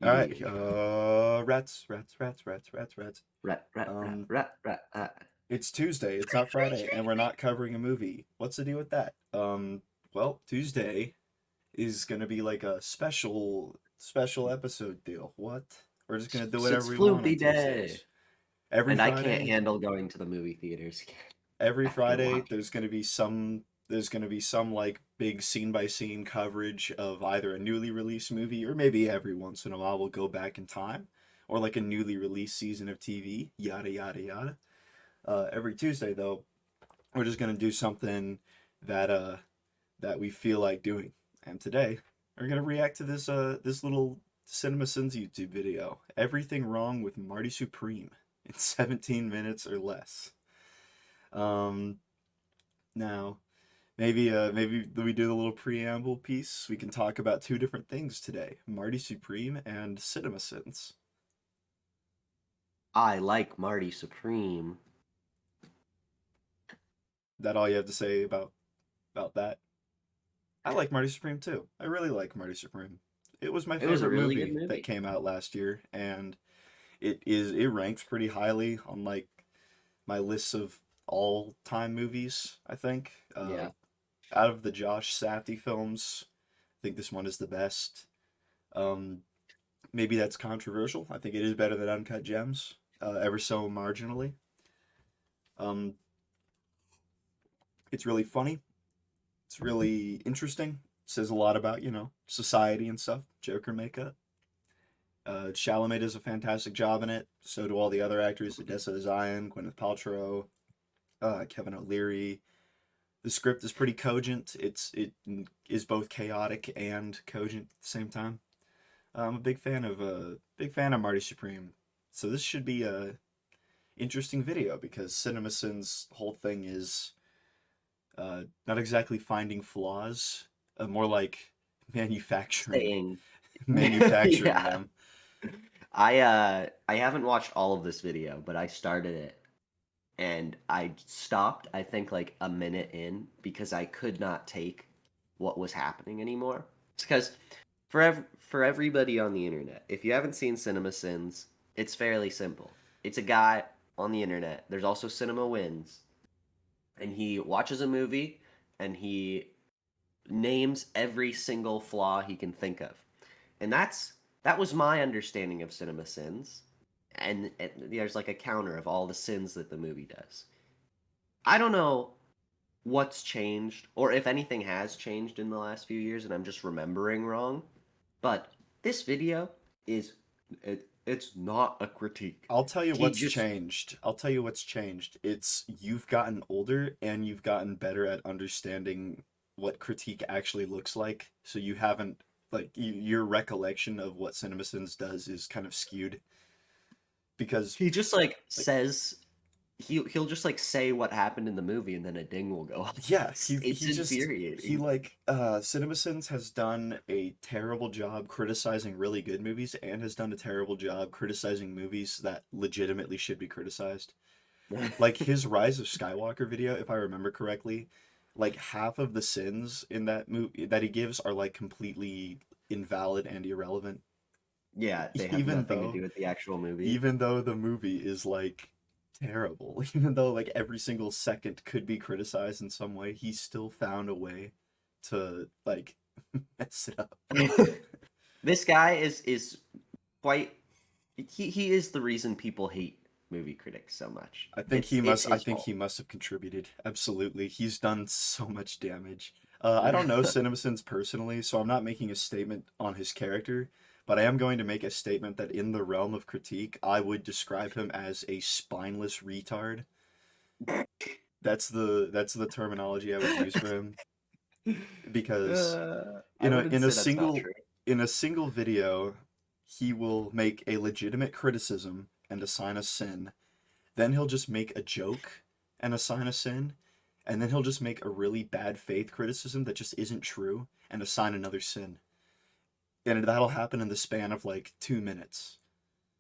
All right. Indeed. Rats. Rat, rat, rat, Um, rat, rat, it's Tuesday. It's not Friday, and we're not covering a movie. What's the deal with that? Well, Tuesday is gonna be like a special episode deal. What? We're just gonna do whatever It's we want on Floopy Day. Tuesdays. Every And I can't Friday, handle going to the movie theaters every after Friday, watching. there's gonna be some like big scene by scene coverage of either a newly released movie or maybe every once in a while we'll go back in time or like a newly released season of TV, yada yada yada. Every Tuesday though, we're just gonna do something that that we feel like doing. And today we're gonna react to this little CinemaSins YouTube video. Everything wrong with Marty Supreme in 17 minutes or less. Um, Now maybe we do the little preamble piece. We can talk about two different things today: Marty Supreme and CinemaSins. I like Marty Supreme. That all you have to say about that? I like Marty Supreme too. I really like Marty Supreme. It was my It was a favorite really good movie that movie. came out last year, and it ranks pretty highly on like my lists of all time movies. I think Yeah. out of the Josh Safdie films, I think this one is the best. Um, Maybe that's controversial. I think it is better than Uncut Gems, ever so marginally. Um, it's really funny. It's really interesting. Says a lot about society and stuff. Joker makeup. Chalamet does a fantastic job in it. So do all the other actors: Odessa Zion, Gwyneth Paltrow, Kevin O'Leary. The script is pretty cogent. It is both chaotic and cogent at the same time. I'm a big fan of Marty Supreme. So this should be a interesting video because CinemaSins' whole thing is not exactly finding flaws, more like manufacturing Saying. manufacturing Yeah. them. I haven't watched all of this video, but I started it and I stopped, I think like a minute in because I could not take what was happening anymore. It's because for everybody on the internet, if you haven't seen Cinema Sins, it's fairly simple. It's a guy on the internet. There's also Cinema Wins, and he watches a movie and he names every single flaw he can think of. And that was my understanding of Cinema Sins. And there's like a counter of all the sins that the movie does. I don't know what's changed or if anything has changed in the last few years and I'm just remembering wrong, but this video is it's not a critique. I'll tell you He what's just changed. I'll tell you what's changed. It's you've gotten older and you've gotten better at understanding what critique actually looks like. So you haven't your recollection of what CinemaSins does is kind of skewed because he just like like says he'll just like say what happened in the movie and then a ding will go off. yeah, It's he infuriating. like CinemaSins has done a terrible job criticizing really good movies and has done a terrible job criticizing movies that legitimately should be criticized. Like his Rise of Skywalker video, if I remember correctly, like half of the sins in that movie that he gives are like completely invalid and irrelevant, Yeah, they have even nothing to though do with the actual movie. even though the movie is like terrible, even though like every single second could be criticized in some way, he still found a way to like mess it up. This guy is quite he is the reason people hate movie critics so much. It's I his think fault. he must have contributed. Absolutely. He's done so much damage. I don't know CinemaSins personally, so I'm not making a statement on his character, but I am going to make a statement that in the realm of critique, I would describe him as a spineless retard. That's the terminology I would use for him because I wouldn't in a say that's not true. single video, he will make a legitimate criticism and assign a sin. Then he'll just make a joke and assign a sin, and then he'll just make a really bad faith criticism that just isn't true and assign another sin. And that'll happen in the span of like 2 minutes.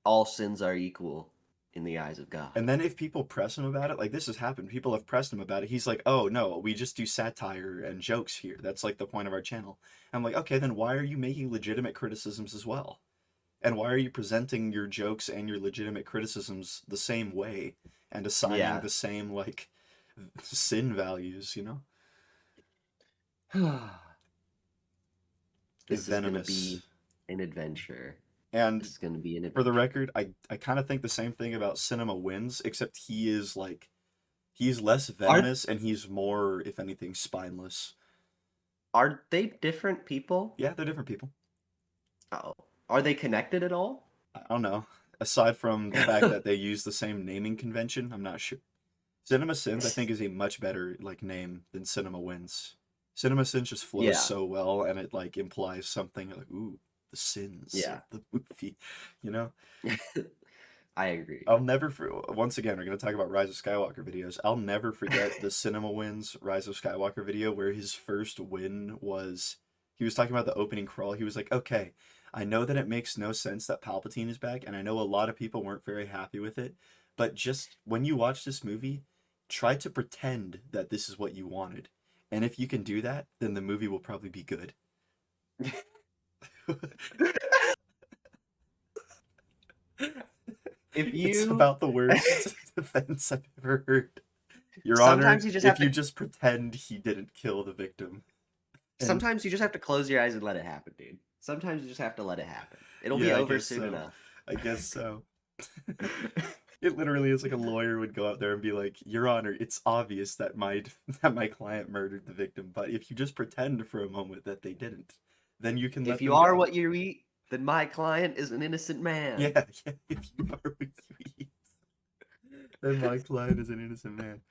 All sins are equal in the eyes of God. And then if people press him about it, like this has happened, people have pressed him about it. He's like, "Oh no, we just do satire and jokes here. That's like the point of our channel." I'm like, "Okay, then why are you making legitimate criticisms as well?" And why are you presenting your jokes and your legitimate criticisms the same way and assigning Yeah. the same like sin values, you know? This is gonna Venomous. be an adventure. And This is gonna be an for the adventure. record, I kind of think the same thing about Cinema Wins, except he is like he's less Are venomous and he's more, if anything, spineless. are they different people? Yeah, they're different people. Oh, are they connected at all? I don't know. Aside from the fact that they use the same naming convention, I'm not sure. Cinema Sins, I think, is a much better like name than Cinema Wins. Cinema Sins just flows Yeah, so well, and it like implies something like, ooh, the sins of yeah. the movie, you know? I agree. I'll never once again we're gonna talk about Rise of Skywalker videos. I'll never forget the Cinema Wins Rise of Skywalker video where his first win was he was talking about the opening crawl. He was like, okay, I know that it makes no sense that Palpatine is back, and I know a lot of people weren't very happy with it, but just when you watch this movie, try to pretend that this is what you wanted. And if you can do that, then the movie will probably be good. If It's you about the worst defense I've ever heard. Your Honor, sometimes you just have if to you just pretend he didn't kill the victim. And sometimes you just have to close your eyes and let it happen, dude. Sometimes you just have to let it happen. It'll be yeah, I over guess soon so. enough. I guess so. It literally is like a lawyer would go out there and be like, Your Honor, it's obvious that my client murdered the victim, but if you just pretend for a moment that they didn't, then you can If let you them are go. what you eat, then my client is an innocent man. Yeah, yeah, if you are what you eat, then my client is an innocent man.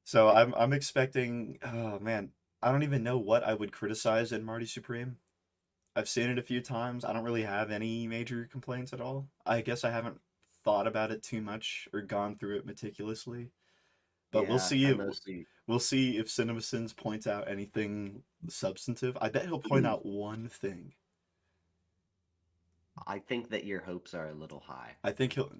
So I'm expecting, oh man, I don't even know what I would criticize in Marty Supreme. I've seen it a few times. I don't really have any major complaints at all. I guess I haven't thought about it too much or gone through it meticulously. But we'll Yeah, see I it. mostly We'll see if CinemaSins points out anything substantive. I bet he'll point out one thing. I think that your hopes are a little high. I think he'll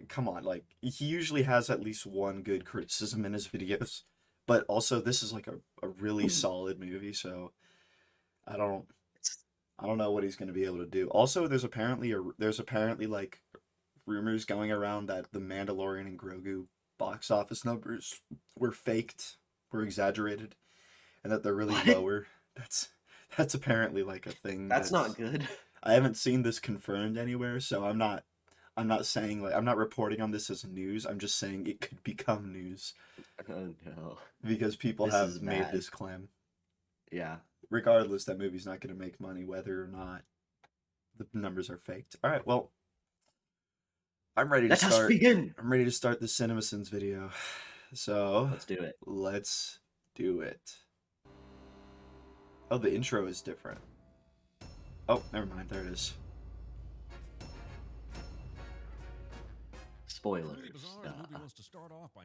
come on, like he usually has at least one good criticism in his videos. But also this is like a really solid movie, so I don't I don't know what he's going to be able to do. Also, there's apparently like rumors going around that the Mandalorian and Grogu box office numbers were faked, were exaggerated, and that they're really What? lower. That's that's apparently like a thing That's not that's good. I haven't seen this confirmed anywhere, so I'm not saying like I'm not reporting on this as news. I'm just saying it could become news Oh no. because people This is have made bad. this claim. Yeah. Regardless, that movie's not going to make money whether or not the numbers are faked. All right, well, I'm ready to Let us start. begin. I'm ready to start the CinemaSins video. So, Let's do it. let's do it. Oh, the intro is different. Oh, never mind. There it is. Spoilers.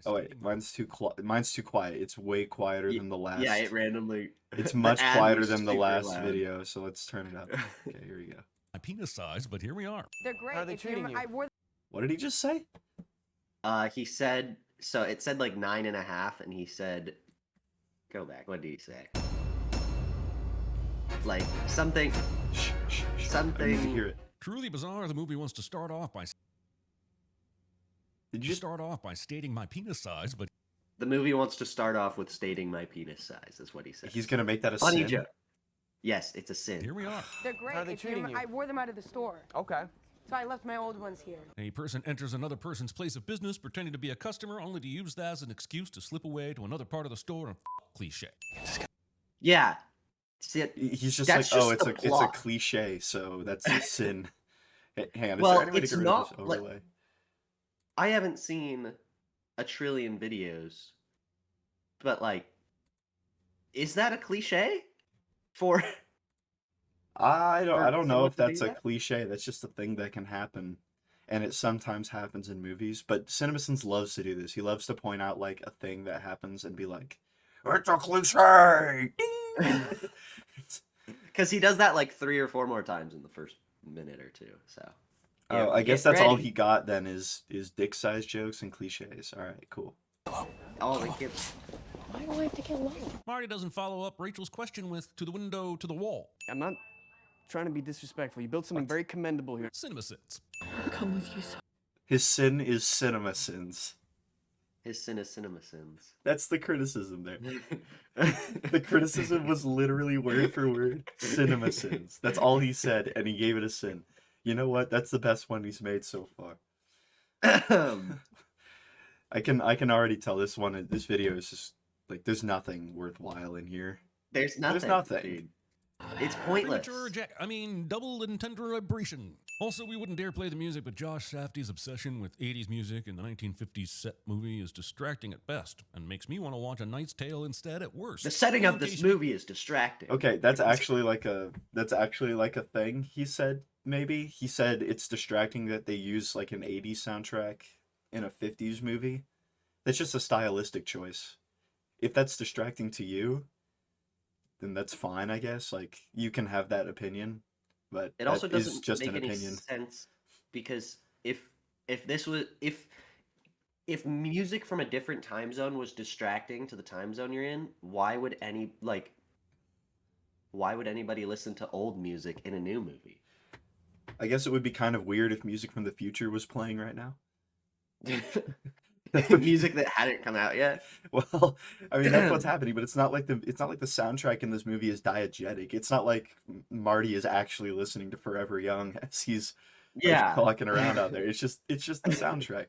Oh wait, mine's too quiet. It's way quieter than the Yeah, last. it randomly. It's The much ad quieter was than the super last loud. video, so let's turn it up. Okay, here we go. My penis size, but here we are. They're great. How are they If you treating remember, you? I wore What did he just say? He said so. It said like 9.5, and he said, "Go back." What did he say? Like something. Shh, shh, shh. I need to Something. hear it. Truly bizarre. The movie wants to start off by Did you just? stating my penis size, but The movie wants to start off with stating my penis size. Is what he said. He's gonna make that a Funny sin. joke. Yes, it's a sin. here we are. They're great. How are they If you treating remember, you? I wore them out of the store, Okay. so I left my old ones here. A person enters another person's place of business pretending to be a customer, only to use that as an excuse to slip away to another part of the store and cliche. Yeah. See, He's just That's like, oh, just it's the a plot. cliche, so that's a sin. Hang on, is Well, there any way to it's get rid of this not like- overlay? I haven't seen a trillion videos, but like, is that a cliche? For I for don't know someone if to do that's a that? cliche. That's just a thing that can happen, and it sometimes happens in movies. But CinemaSins loves to do this. He loves to point out like a thing that happens and be like, "It's a cliche." Because he does that like 3 or 4 more times in the first minute or two. So. Oh, Yeah, I guess get that's all ready. he got then is dick size jokes and cliches. All right, cool. Oh, they give. Why do I have to get low? Marty doesn't follow up Rachel's question with "to the window, to the wall." I'm not trying to be disrespectful. You built something very commendable here. CinemaSins. I'll come with you. So His sin is CinemaSins. His sin is CinemaSins. That's the criticism there. The criticism was literally word for word CinemaSins. That's all he said, and he gave it a sin. You know what? That's the best one he's made so far. I can already tell this video is just like there's nothing worthwhile in here. There's nothing. There's nothing. Dude. It's pointless. Double and tender vibration. Also, we wouldn't dare play the music, but Josh Safdie's obsession with 80s music in the 1950s set movie is distracting at best and makes me want to watch A Knight's Tale instead at worst. The setting of this movie is distracting. Okay, that's actually like a thing he said. Maybe he said it's distracting that they use like an 80s soundtrack in a 50s movie. That's just a stylistic choice. If that's distracting to you, then that's fine, I guess. Like, you can have that opinion, but It also that is doesn't just make an any opinion. sense because if music from a different time zone was distracting to the time zone you're in, why would anybody listen to old music in a new movie? I guess it would be kind of weird if music from the future was playing right now. Music that hadn't come out yet. Well, I mean that's what's happening, but it's not like the soundtrack in this movie is diegetic. It's not like Marty is actually listening to Forever Young as he's walking around out there. It's just the soundtrack.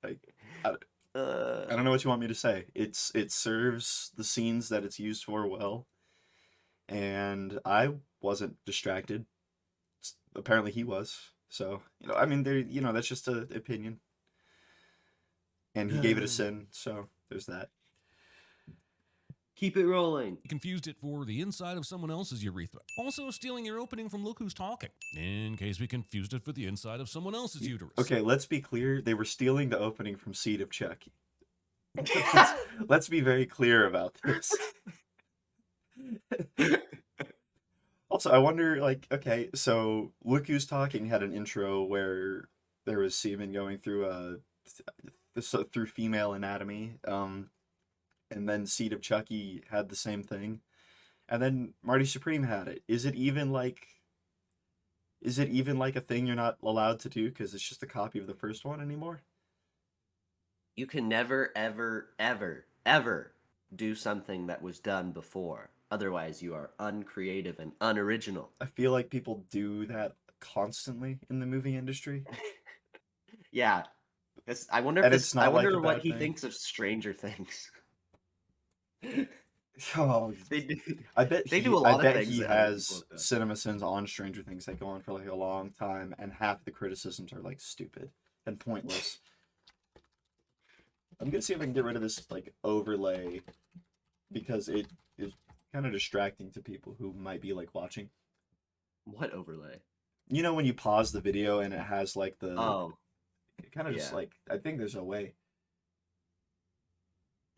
Like I don't know what you want me to say. It serves the scenes that it's used for well, and I wasn't distracted. Apparently he was. So I mean that's just an opinion. And he gave it a sin, so there's that. Keep it rolling. Confused it for the inside of someone else's urethra. Also stealing your opening from Look Who's Talking, in case we confused it for the inside of someone else's uterus. Okay, let's be clear. They were stealing the opening from Seed of Chucky. Let's be very clear about this. Also, I wonder, like, okay, so Look Who's Talking had an intro where there was semen going through through female anatomy, and then Seed of Chucky had the same thing, and then Marty Supreme had it. Is it even like a thing you're not allowed to do because it's just a copy of the first one anymore? You can never, ever, ever, ever do something that was done before. Otherwise, you are uncreative and unoriginal. I feel like people do that constantly in the movie industry. Yeah. I wonder And if it's not I wonder like a what bad he thing. thinks of Stranger Things. Oh, They do. I bet They he, do a lot I of bet things he that other has people have done. CinemaSins on Stranger Things that go on for like a long time, and half the criticisms are like stupid and pointless. I'm gonna see if I can get rid of this like overlay because it is kind of distracting to people who might be like watching. What overlay? You know when you pause the video and it has like the it kind of just yeah. like I think there's a way.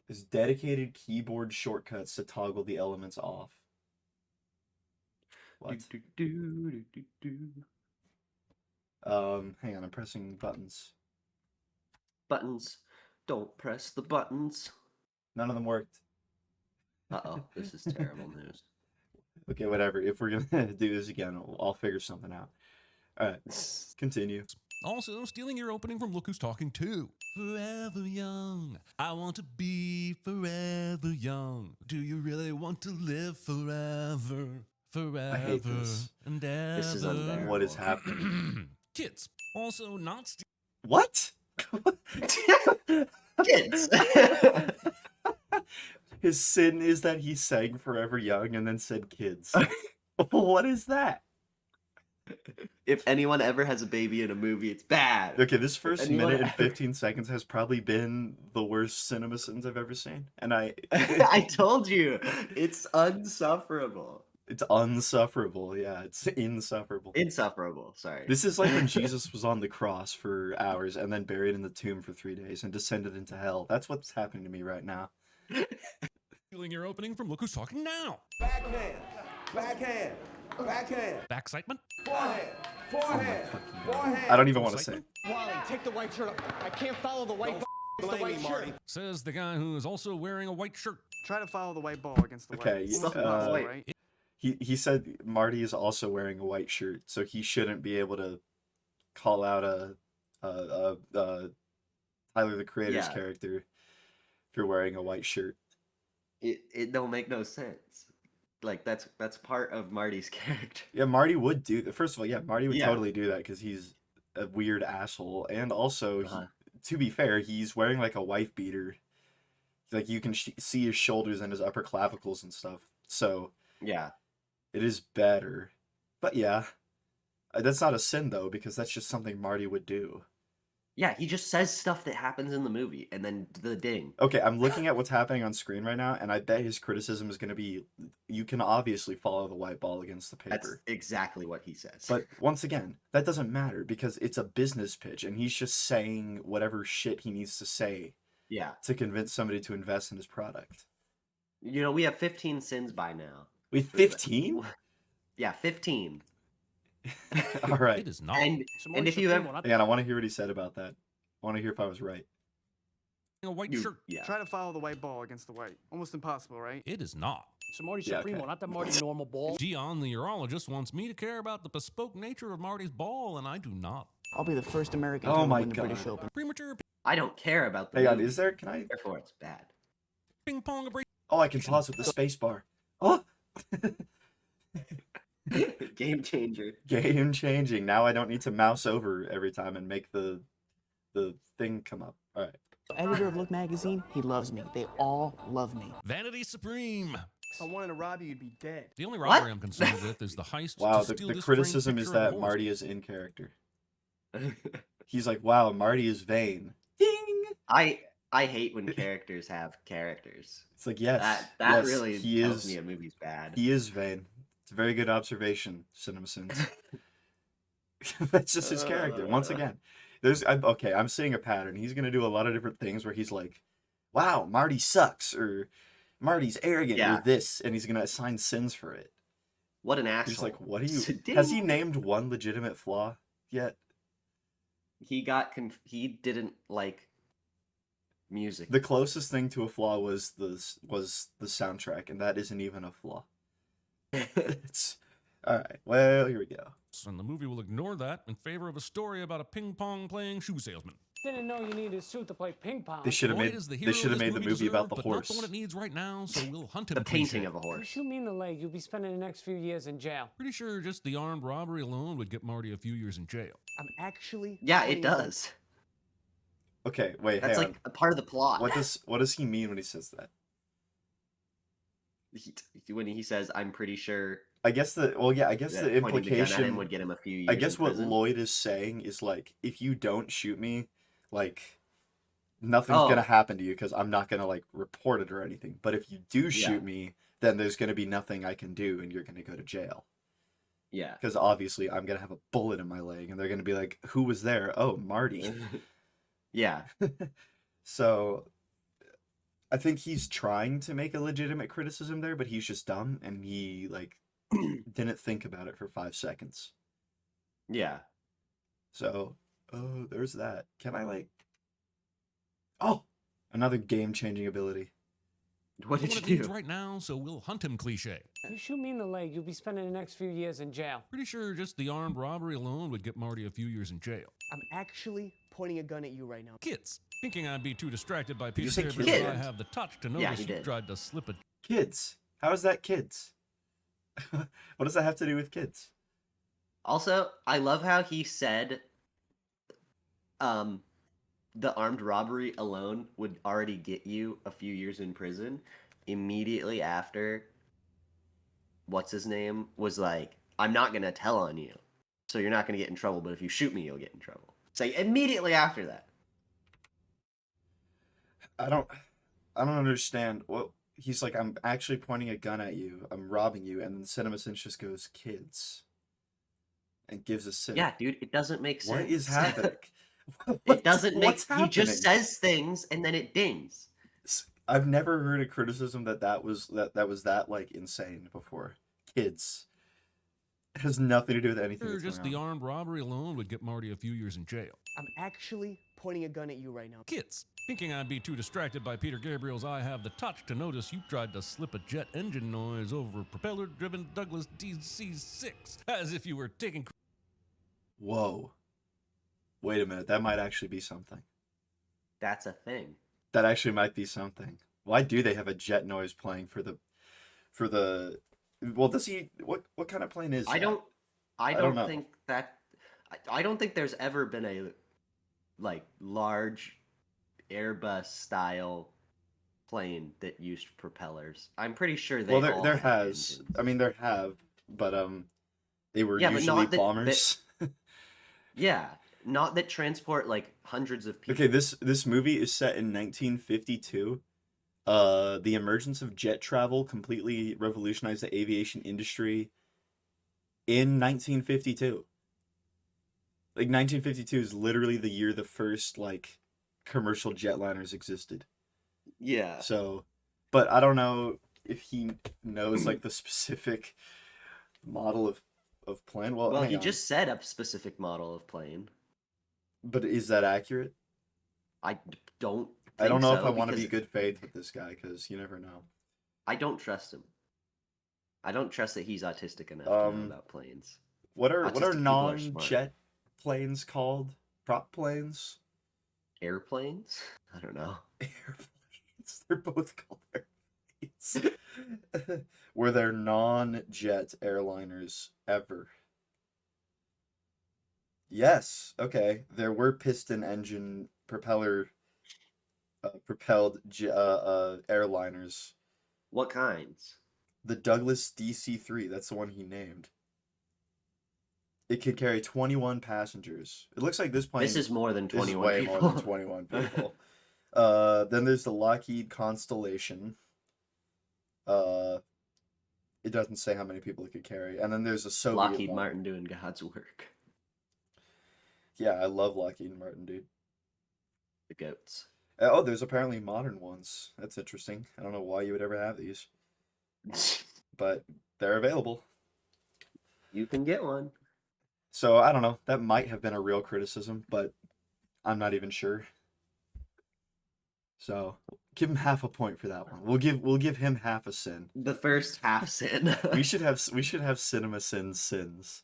There's dedicated keyboard shortcuts to toggle the elements off. What? Hang on, I'm pressing buttons. Buttons. Don't press the buttons. None of them worked. Uh-oh, this is terrible news. Okay, whatever. If we're gonna do this again, I'll figure something out. Alright, continue. Also stealing your opening from Look Who's Talking too. Forever young. I want to be forever young. Do you really want to live forever? Forever I hate this. and ever. This is unbearable. What is happening? Kids. Also not What? Kids! His sin is that he sang Forever Young and then said kids. What is that? If anyone ever has a baby in a movie, it's bad. Okay, this first Anyone minute and ever- 15 seconds has probably been the worst CinemaSins I've ever seen. And I told you, it's unsufferable. it's unsufferable. Yeah, it's insufferable. Insufferable, sorry. This is like when Jesus was on the cross for hours and then buried in the tomb for 3 days and descended into hell. That's what's happening to me right now. stealing your opening from Look Who's Talking now. Backhand, backhand, backhand, Backcitement. forehand, forehand, forehand. I don't even want to say. Wally, take the white shirt off. I can't follow the white ball. It's the Blame me, white Marty. shirt. Says the guy who is also wearing a white shirt. Try to follow the white ball against the Okay, white. yeah, Almost impossible, wait. right? he said Marty is also wearing a white shirt, so he shouldn't be able to call out a Tyler the Creator's Yeah. character if you're wearing a white shirt. It don't make no sense. Like that's part of Marty's character. Yeah, Marty would do that. First of all, yeah, Marty would Yeah. totally do that because he's a weird asshole, and also, Uh-huh. to be fair, he's wearing like a wife beater. Like you can see his shoulders and his upper clavicles and stuff. So Yeah. it is better. But yeah, that's not a sin though because that's just something Marty would do. Yeah, he just says stuff that happens in the movie and then the ding. Okay, I'm looking at what's happening on screen right now, and I bet his criticism is going to be, you can obviously follow the white ball against the paper. That's exactly what he says. But once again, that doesn't matter because it's a business pitch, and he's just saying whatever shit he needs to say yeah. to convince somebody to invest in his product. You know, we have 15 sins by now. With 15? Yeah, 15. All right. It is not. And Some if you have And I want to hear what he said about that. I want to hear if I was right. A white you, shirt. yeah. Try to follow the white ball against the white. Almost impossible, right? It is not. So Marty Yeah, Supreme, okay. not that Marty normal ball. Dion, the urologist, wants me to care about the bespoke nature of Marty's ball, and I do not. I'll be the first American Oh to my win the God. British Open. Premature I don't care about the Hang on, movie, is there, can I, therefore it's bad. ping pong abrasion. oh, I can pause with the space bar. Oh! Game changer. Game changing. Now I don't need to mouse over every time and make the thing come up. All right. Editor of Look magazine, he loves me. They all love me. Vanity Supreme. If I wanted to rob you, you'd be dead. The only What? robbery I'm concerned with is the heist Wow, to steal the this framed criticism is picture of that the horse. Marty is in character. He's like, wow, Marty is vain. Ding! I hate when characters have characters. It's like, yes, That yes, really he tells is. me a movie's bad. He is vain. It's a very good observation, CinemaSins. That's just his character. Once again, I'm seeing a pattern. He's gonna do a lot of different things where he's like, "Wow, Marty sucks," or "Marty's arrogant," Yeah. or this, and he's gonna assign sins for it. What an You're asshole. just like, what are you? Ding. Has he named one legitimate flaw yet? He he didn't like music. The closest thing to a flaw was the soundtrack, and that isn't even a flaw. It's all right. Well, here we go. And the movie will ignore that in favor of a story about a ping pong playing shoe salesman. Didn't know you needed a suit to play ping pong. They should have Lloyd made. is the They hero should have this made the movie about deserved, the but horse. Not the one it needs right now, so we'll hunt him. The painting cliche. of a You horse. shoot me in the leg, you'll be spending the next few years in jail. Pretty sure just the armed robbery alone would get Marty a few years in jail. I'm actually. Yeah, it does. Okay, wait. That's hang like a part of the plot. on. What does he mean when he says that? When he says, "I'm pretty sure." I guess the I guess that the pointing the gun at him implication. would get him a few years. I guess in what prison. Lloyd is saying is like, if you don't shoot me, like, nothing's Oh. gonna happen to you because I'm not gonna like report it or anything. But if you do shoot me, then there's gonna be nothing I can do, and you're gonna go to jail. Yeah. Because obviously I'm gonna have a bullet in my leg, and they're gonna be like, "Who was there? Oh, Marty." Yeah. So, I think he's trying to make a legitimate criticism there, but he's just dumb, and he like didn't think about it for 5 seconds. Yeah. So, oh, there's that. Can I like? Oh, another game-changing ability. What Not did what it you needs do? right now, so we'll hunt him. Cliche. You shoot me in the leg, you'll be spending the next few years in jail. Pretty sure just the armed robbery alone would get Marty a few years in jail. I'm actually pointing a gun at you right now. Kids, thinking I'd be too distracted by you Peter's say hair kids? before I have the touch to Yeah, notice he you did. tried to slip a Kids. How is that kids? What does that have to do with kids? Also, I love how he said, the armed robbery alone would already get you a few years in prison. Immediately after, what's his name was like, "I'm not gonna tell on you, so you're not gonna get in trouble. But if you shoot me, you'll get in trouble." Say immediately after that. I don't understand. Well, he's like, I'm actually pointing a gun at you. I'm robbing you, and then CinemaSins just goes, "Kids," and gives a sip. Yeah, dude, it doesn't make sense. What is happening? It doesn't make. What's He just happening? says things and then it dings. I've never heard a criticism that was that like insane before. Kids. It has nothing to do with anything. Sure, That's just going the on. armed robbery alone would get Marty a few years in jail. I'm actually pointing a gun at you right now. Kids, Thinking I'd be too distracted by Peter Gabriel's I Have the Touch to notice you tried to slip a jet engine noise over a propeller-driven Douglas DC-6, as if you were taking... Whoa. Wait a minute, that might actually be something. That's a thing. That actually might be something. Why do they have a jet noise playing for the well, does he what kind of plane is that? I don't don't know. think that I don't think there's ever been a like large Airbus style plane that used propellers. I'm pretty sure they Well, all there have has. engines. I mean, there have, but they were Yeah, but usually not that- bombers. Yeah, not that transport like hundreds of people. Okay, this movie is set in 1952. The emergence of jet travel completely revolutionized the aviation industry in 1952. Like 1952 is literally the year the first like commercial jetliners existed. Yeah. So, but I don't know if he knows like the specific model of plane. Well, Well, hang he on. just said a specific model of plane. But is that accurate? I don't. I don't think know if so, I want to because be good faith with this guy because you never know. I don't trust him. I don't trust that he's autistic enough to know about planes. What are Autistic people are smart. non-jet planes called? Prop planes? Airplanes? I don't know. Airplanes. They're both called airplanes. Were there non-jet airliners ever? Yes. Okay. There were piston engine propeller propelled airliners. What kinds? The Douglas DC-3, that's the one he named. It could carry 21 passengers. It looks like this plane This is more than this is 21 way people. more than 21 people. Then there's the Lockheed Constellation. It doesn't say how many people it could carry. And then there's a Soviet Lockheed one. Martin doing God's work. Yeah, I love Lockheed Martin, dude. The goats. Oh, there's apparently modern ones. That's interesting. I don't know why you would ever have these, but they're available. You can get one. So I don't know. That might have been a real criticism, but I'm not even sure. So give him half a point for that one. We'll give him half a sin. The first half sin. We should have CinemaSins sins.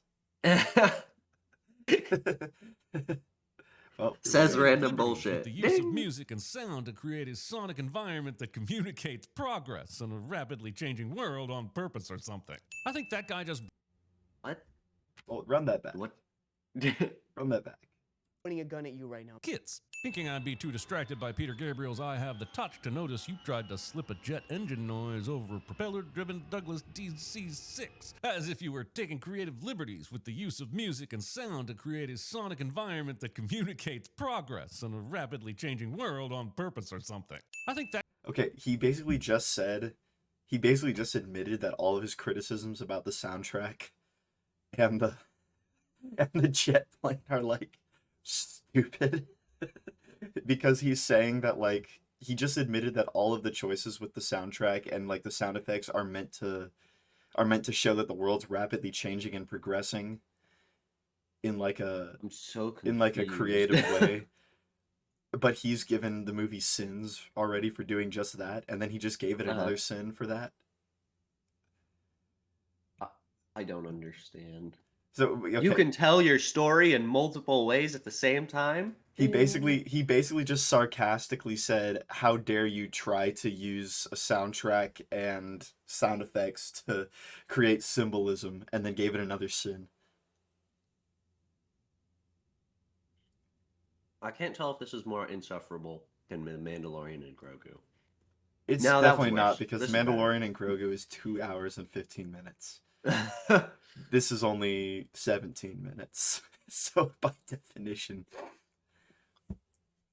Well, Says Creative random liberties bullshit. With the use of Ding. music and sound to create a sonic environment that communicates progress in a rapidly changing world on purpose or something. I think that guy just... What? oh, run that back. What? Run that back. Pointing a gun at you right now. Kids. Thinking I'd be too distracted by Peter Gabriel's I Have the Touch to notice you tried to slip a jet engine noise over a propeller-driven Douglas DC-6, as if you were taking creative liberties with the use of music and sound to create a sonic environment that communicates progress in a rapidly changing world on purpose or something. I think that... Okay, he basically just admitted that all of his criticisms about the soundtrack and the jet plane are like stupid. Because he's saying that like he just admitted that all of the choices with the soundtrack and like the sound effects are meant to show that the world's rapidly changing and progressing in like a I'm so confused. in like a creative way. But he's given the movie sins already for doing just that, and then he just gave it another sin for that. I don't understand. So okay. You can tell your story in multiple ways at the same time? He basically just sarcastically said, "How dare you try to use a soundtrack and sound effects to create symbolism," and then gave it another sin. I can't tell if this is more insufferable than The Mandalorian and Grogu. It's No, that was definitely not worse. because This is better. Mandalorian and Grogu is 2 hours and 15 minutes. This is only 17 minutes. So by definition.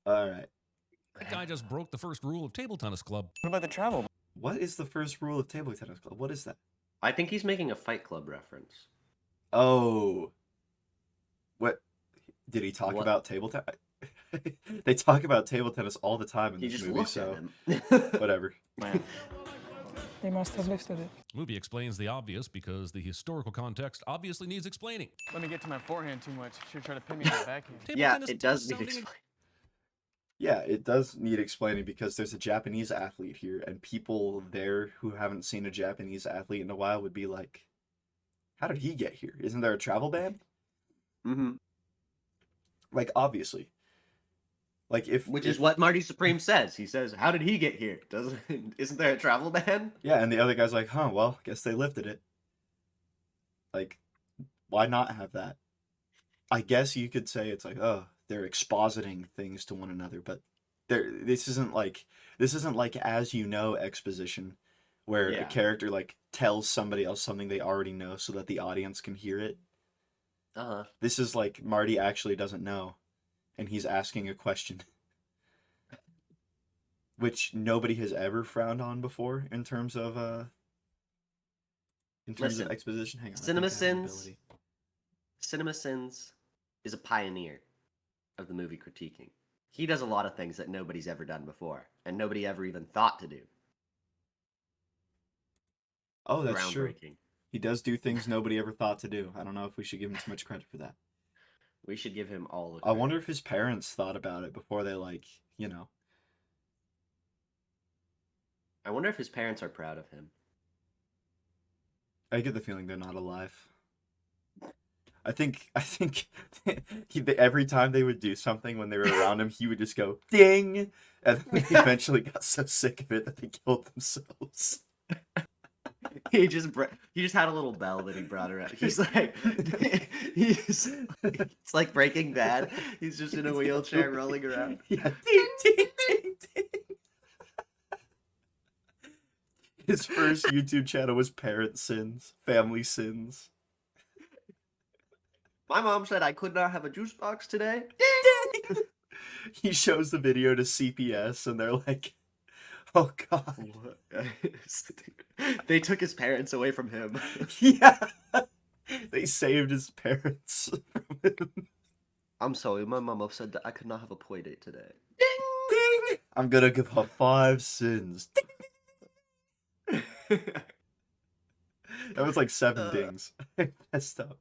All right. That guy just broke the first rule of Table Tennis Club. What about the travel? What is the first rule of Table Tennis Club? What is that? I think he's making a Fight Club reference. Oh. What did he talk What? about table tennis? They talk about table tennis all the time in He this just movie, looked so at him. whatever. They must have lifted it. The movie explains the obvious because the historical context obviously needs explaining. Let me get to my forehand too much. Should try to pin me in the backhand. Table Yeah, tennis it does need sounding explain. Yeah, it does need explaining because there's a Japanese athlete here, and people there who haven't seen a Japanese athlete in a while would be like, how did he get here? Isn't there a travel ban? Mm-hmm. Like, obviously. Like, Which is what Marty Supreme says. He says, "How did he get here? Isn't there a travel ban?" Yeah, and the other guy's like, huh, well, guess they lifted it. Like, why not have that? I guess you could say it's like, oh, they're expositing things to one another, but this isn't like as you know exposition where a Yeah. character like tells somebody else something they already know so that the audience can hear it. Uh-huh. This is like Marty actually doesn't know and he's asking a question which nobody has ever frowned on before in terms of Listen, exposition. Hang on. I think I have an CinemaSins. ability. CinemaSins is a pioneer of the movie critiquing. He does a lot of things that nobody's ever done before, and nobody ever even thought to do. Oh, that's true. Groundbreaking. He does do things nobody ever thought to do. I don't know if we should give him too much credit for that. We should give him all the I credit. wonder if his parents thought about it before they, like, you know. I wonder if his parents are proud of him. I get the feeling they're not alive. I think every time they would do something when they were around him, he would just go ding, and then they eventually got so sick of it that they killed themselves. He just had a little bell that he brought around. He's like, it's like Breaking Bad. He's just in a wheelchair rolling around. Yeah, ding, ding, ding, ding. His first YouTube channel was Parent Sins, Family Sins. My mom said I could not have a juice box today. He shows the video to CPS, and they're like, "Oh God." They took his parents away from him. Yeah, they saved his parents from him. I'm sorry, my mama said that I could not have a play date today. Ding! I'm gonna give her 5 sins. Ding! That was like 7 dings. I messed up.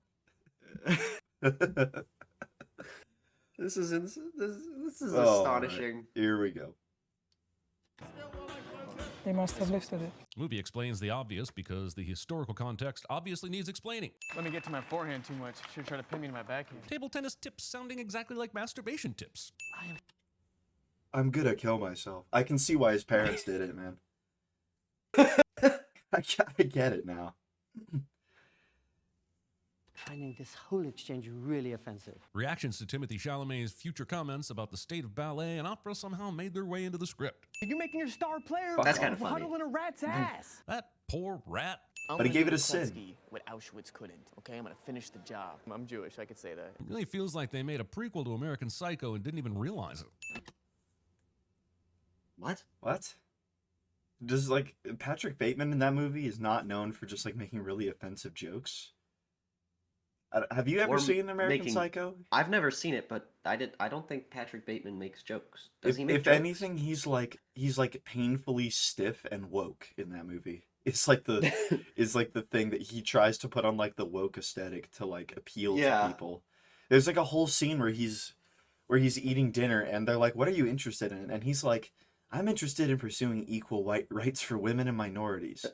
This is Oh, astonishing. right. Here we go. They must have lifted it. The movie explains the obvious because the historical context obviously needs explaining. Let me get to my forehand too much. Should try to pin me to my backhand. Table tennis tips sounding exactly like masturbation tips. I'm gonna kill myself. I can see why his parents did it, man. I get it now. Finding this whole exchange really offensive. Reactions to Timothy Chalamet's future comments about the state of ballet and opera somehow made their way into the script. You're making your star player That's kind of funny. huddle in a rat's ass. That poor rat. But he gave it a sin. What Auschwitz couldn't. Okay, I'm gonna finish the job. I'm Jewish. I could say that. It really feels like they made a prequel to American Psycho and didn't even realize it. What? What? Does, like, Patrick Bateman in that movie is not known for just, like, making really offensive jokes? Have you ever Or seen American making- Psycho? I've never seen it, but I don't think Patrick Bateman makes jokes. Does he make If jokes? anything, he's like painfully stiff and woke in that movie. It's like the thing that he tries to put on like the woke aesthetic to like appeal Yeah. to people. There's like a whole scene where he's eating dinner and they're like, "What are you interested in?" And he's like, "I'm interested in pursuing equal rights for women and minorities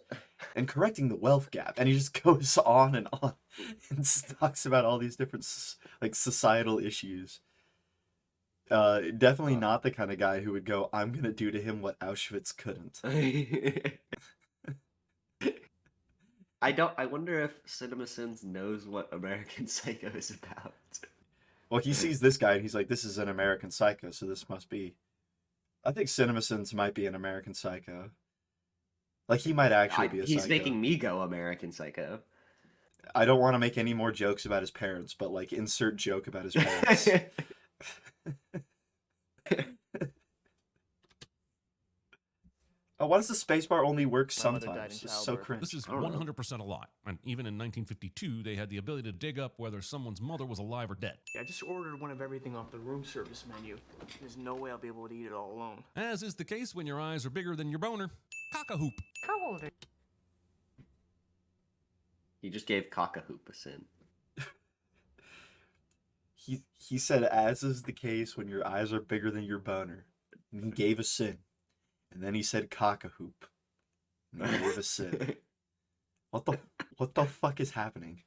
and correcting the wealth gap." And he just goes on and talks about all these different like societal issues. Definitely not the kind of guy who would go, "I'm gonna do to him what Auschwitz couldn't." I wonder if CinemaSins knows what American Psycho is about. Well, he sees this guy and he's like, "This is an American Psycho, so this must be." I think CinemaSins might be an American Psycho. Like, he might actually be a He's psycho. making me go American Psycho. I don't want to make any more jokes about his parents, but, like, insert joke about his parents. Why does the spacebar only work My mother died sometimes? in It's so childbirth. cringe. This is I don't know. 100% a lie. And even in 1952, they had the ability to dig up whether someone's mother was alive or dead. I just ordered one of everything off the room service menu. There's no way I'll be able to eat it all alone. As is the case when your eyes are bigger than your boner. Cock-a-hoop. How old are He just gave Cock-a-hoop a sin. He said, "As is the case when your eyes are bigger than your boner." and he gave a sin, and then he said cock-a-hoop, and he gave a sin. What the fuck is happening?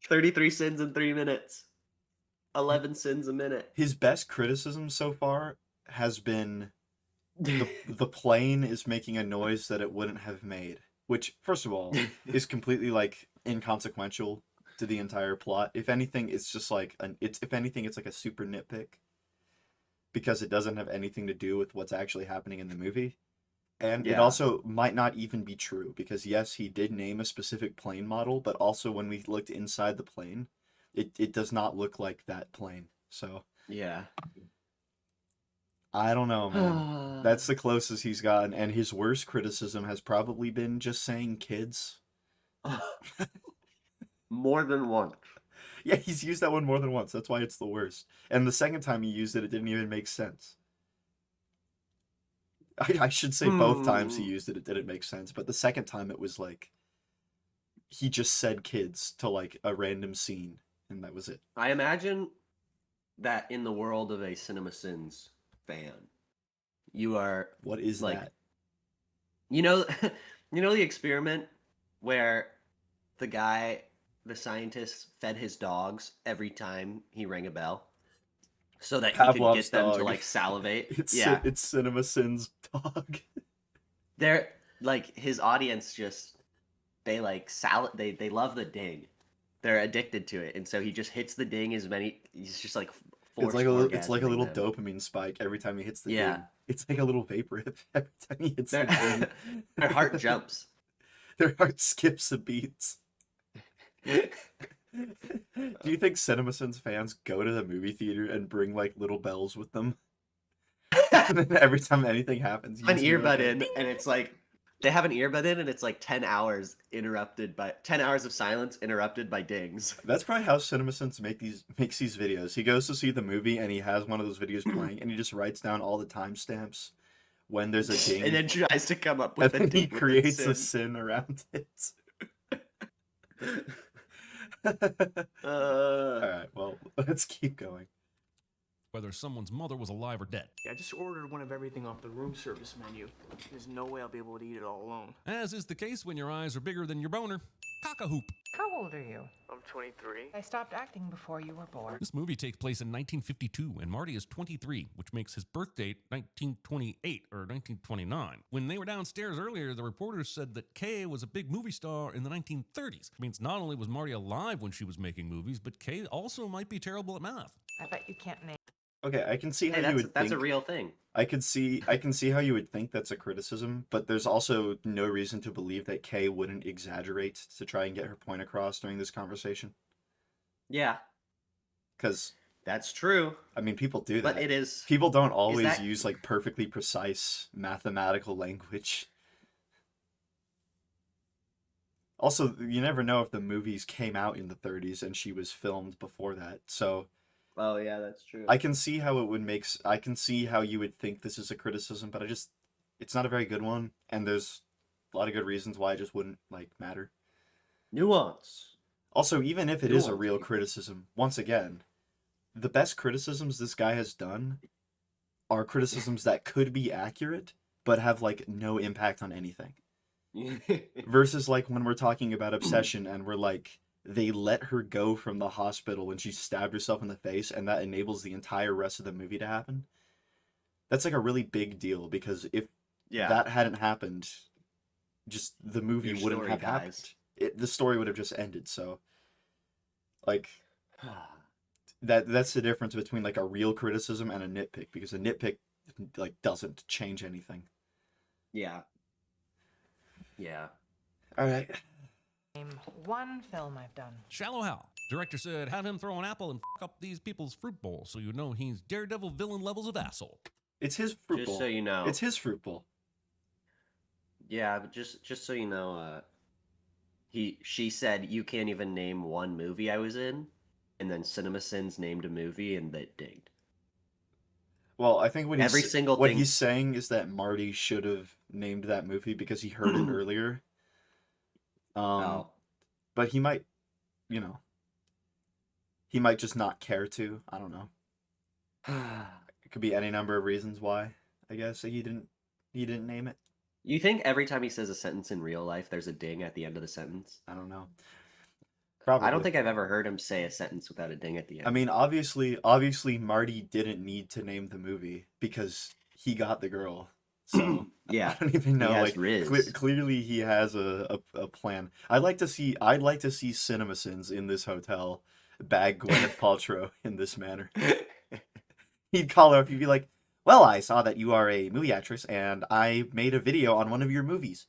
33 sins in 3 minutes. 11 sins a minute. His best criticism so far has been the plane is making a noise that it wouldn't have made, which, first of all, is completely like inconsequential to the entire plot. If anything, it's just like if anything, it's like a super nitpick because it doesn't have anything to do with what's actually happening in the movie. And it Yeah. also might not even be true because yes, he did name a specific plane model, but also when we looked inside the plane, it does not look like that plane. So Yeah. I don't know, man. That's the closest he's gotten, and his worst criticism has probably been just saying kids. More than once. Yeah, he's used that one more than once. That's why it's the worst. And the second time he used it, it didn't even make sense. I should say both times he used it, it didn't make sense. But the second time it was like, he just said kids to like a random scene, and that was it. I imagine that in the world of a CinemaSins fan, you are What is like, that? you know, you know the experiment where the scientist fed his dogs every time he rang a bell, so that he could Pavlov's get them to dog. like salivate. It's Yeah, it's CinemaSins dog. they're like his audience just they like they love the ding. They're addicted to it, and so he just hits the ding as many. He's just like It's like a little orgasming them. dopamine spike every time he hits the Yeah. ding. It's like a little vapor hit every time he hits the ding. Their heart jumps. Their heart skips a beat. Do you think CinemaSins fans go to the movie theater and bring like little bells with them? And then every time anything happens, you An just hear, earbud like, a in, and it's like they have an earbud in, and it's like 10 hours interrupted by 10 hours of silence interrupted by dings. That's probably how CinemaSins makes these videos. He goes to see the movie and he has one of those videos playing, and he just writes down all the timestamps when there's a ding, And then tries to come up and with a then he ding with creates a sin. sin around it. Uh, All right, well, let's keep going. Whether someone's mother was alive or dead. I just ordered one of everything off the room service menu. There's no way I'll be able to eat it all alone. As is the case when your eyes are bigger than your boner. Cock-a-hoop. How old are you? I'm 23. I stopped acting before you were born. This movie takes place in 1952, and Marty is 23, which makes his birth date 1928 or 1929. When they were downstairs earlier, the reporters said that Kay was a big movie star in the 1930s. It means not only was Marty alive when she was making movies, but Kay also might be terrible at math. I bet you can't name. Okay, I can see how hey, you would that's think. a real thing. I can see how you would think that's a criticism, but there's also no reason to believe that Kay wouldn't exaggerate to try and get her point across during this conversation. Yeah, Because that's true. I mean, people do that. But it is. People don't always that- use like perfectly precise mathematical language. Also, you never know if the movies came out in the 30s and she was filmed before that. So Oh yeah, that's true. I can see how I can see how you would think this is a criticism, but it's not a very good one, and there's a lot of good reasons why it just wouldn't like matter. Nuance. Also, even if it is a Nuance, real people. criticism, once again, the best criticisms this guy has done are criticisms that could be accurate, but have like no impact on anything. Versus like when we're talking about Obsession and we're like, they let her go from the hospital when she stabbed herself in the face, and that enables the entire rest of the movie to happen. That's like a really big deal, because if Yeah. that hadn't happened, just the movie Your wouldn't story have dies. happened. The story would have just ended. So, like, that's the difference between like a real criticism and a nitpick, because a nitpick like doesn't change anything. Yeah. Yeah. All right. Name one film I've done. Shallow Hal. Director said, have him throw an apple and f up these people's fruit bowl so you know he's daredevil villain levels of asshole. It's his fruit Just bowl. so you know. It's his fruit bowl. Yeah, but just so you know, she said you can't even name one movie I was in, and then CinemaSins named a movie and that dinged. Well, I think what Every he's saying is that Marty should have named that movie because he heard it earlier. Oh. But he might, he might just not care to. I don't know. It could be any number of reasons why. I guess he didn't name it. You think every time he says a sentence in real life, there's a ding at the end of the sentence? I don't know. I don't Probably. think I've ever heard him say a sentence without a ding at the end. I mean, obviously, Marty didn't need to name the movie because he got the girl. So yeah, I don't even he know. has Like, Riz. clearly, he has a plan. I'd like to see CinemaSins in this hotel bag Gwyneth Paltrow in this manner. He'd call her up. He'd be like, "Well, I saw that you are a movie actress, and I made a video on one of your movies."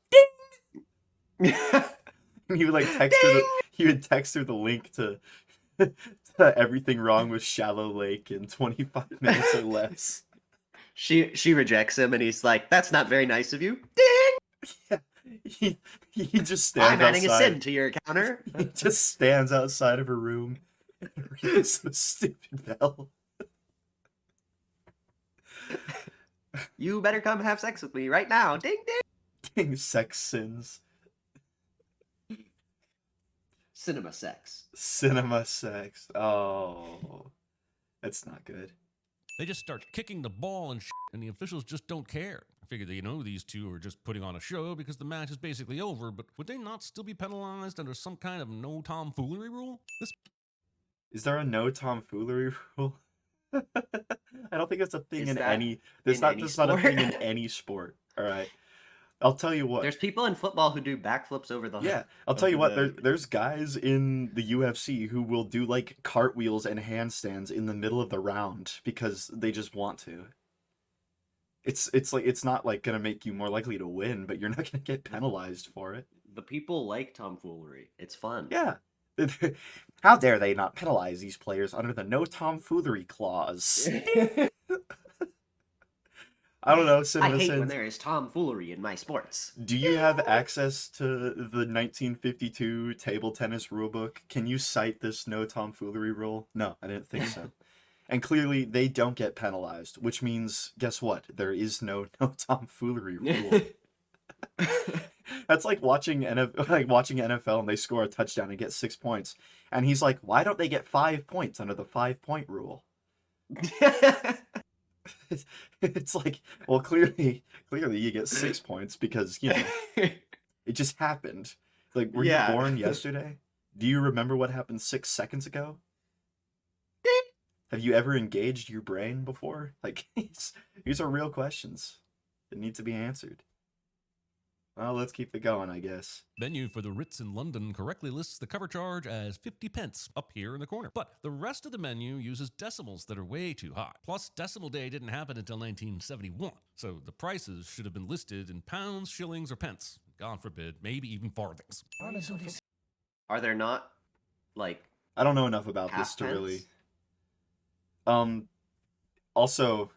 He would like text her. He would text her the link to Everything Wrong with Shallow Lake in 25 minutes or less. She rejects him, and he's like, "That's not very nice of you." Yeah, he just stands I'm adding outside. a sin to your counter. He just stands outside of her room and rings the stupid bell. You better come have sex with me right now. Ding ding. Sex sins. Cinema sex. Cinema sex. Oh, that's not good. They just start kicking the ball and shit, and the officials just don't care. I figure that, these two are just putting on a show because the match is basically over, but would they not still be penalized under some kind of no tomfoolery rule? Is there a no tomfoolery rule? I don't think that's a thing Is in that any. That's not a sport? thing in any sport. All right, I'll tell you what. There's people in football who do backflips over the. Yeah, I'll tell you over what. the- There's guys in the UFC who will do like cartwheels and handstands in the middle of the round because they just want to. It's like it's not like gonna make you more likely to win, but you're not gonna get penalized for it. The people like tomfoolery. It's fun. Yeah. How dare they not penalize these players under the no tomfoolery clause? I don't know, I hate when CinemaSins. there is tomfoolery in my sports. Do you have access to the 1952 table tennis rulebook? Can you cite this no tomfoolery rule? No, I didn't think so. And clearly, they don't get penalized, which means, guess what? There is no tomfoolery rule. That's like watching NFL and they score a touchdown and get 6 points, and he's like, "Why don't they get 5 points under the 5-point rule?" It's like, well, clearly you get 6 points because it just happened. Like, were Yeah. you born yesterday? Do you remember what happened 6 seconds ago? Have you ever engaged your brain before? Like, these are real questions that need to be answered. Well, let's keep it going, I guess. Venue for the Ritz in London correctly lists the cover charge as 50 pence up here in the corner. But the rest of the menu uses decimals that are way too high. Plus, decimal day didn't happen until 1971. So the prices should have been listed in pounds, shillings, or pence. God forbid, maybe even farthings. Are there not like I don't know enough about this half to really. pence? Also,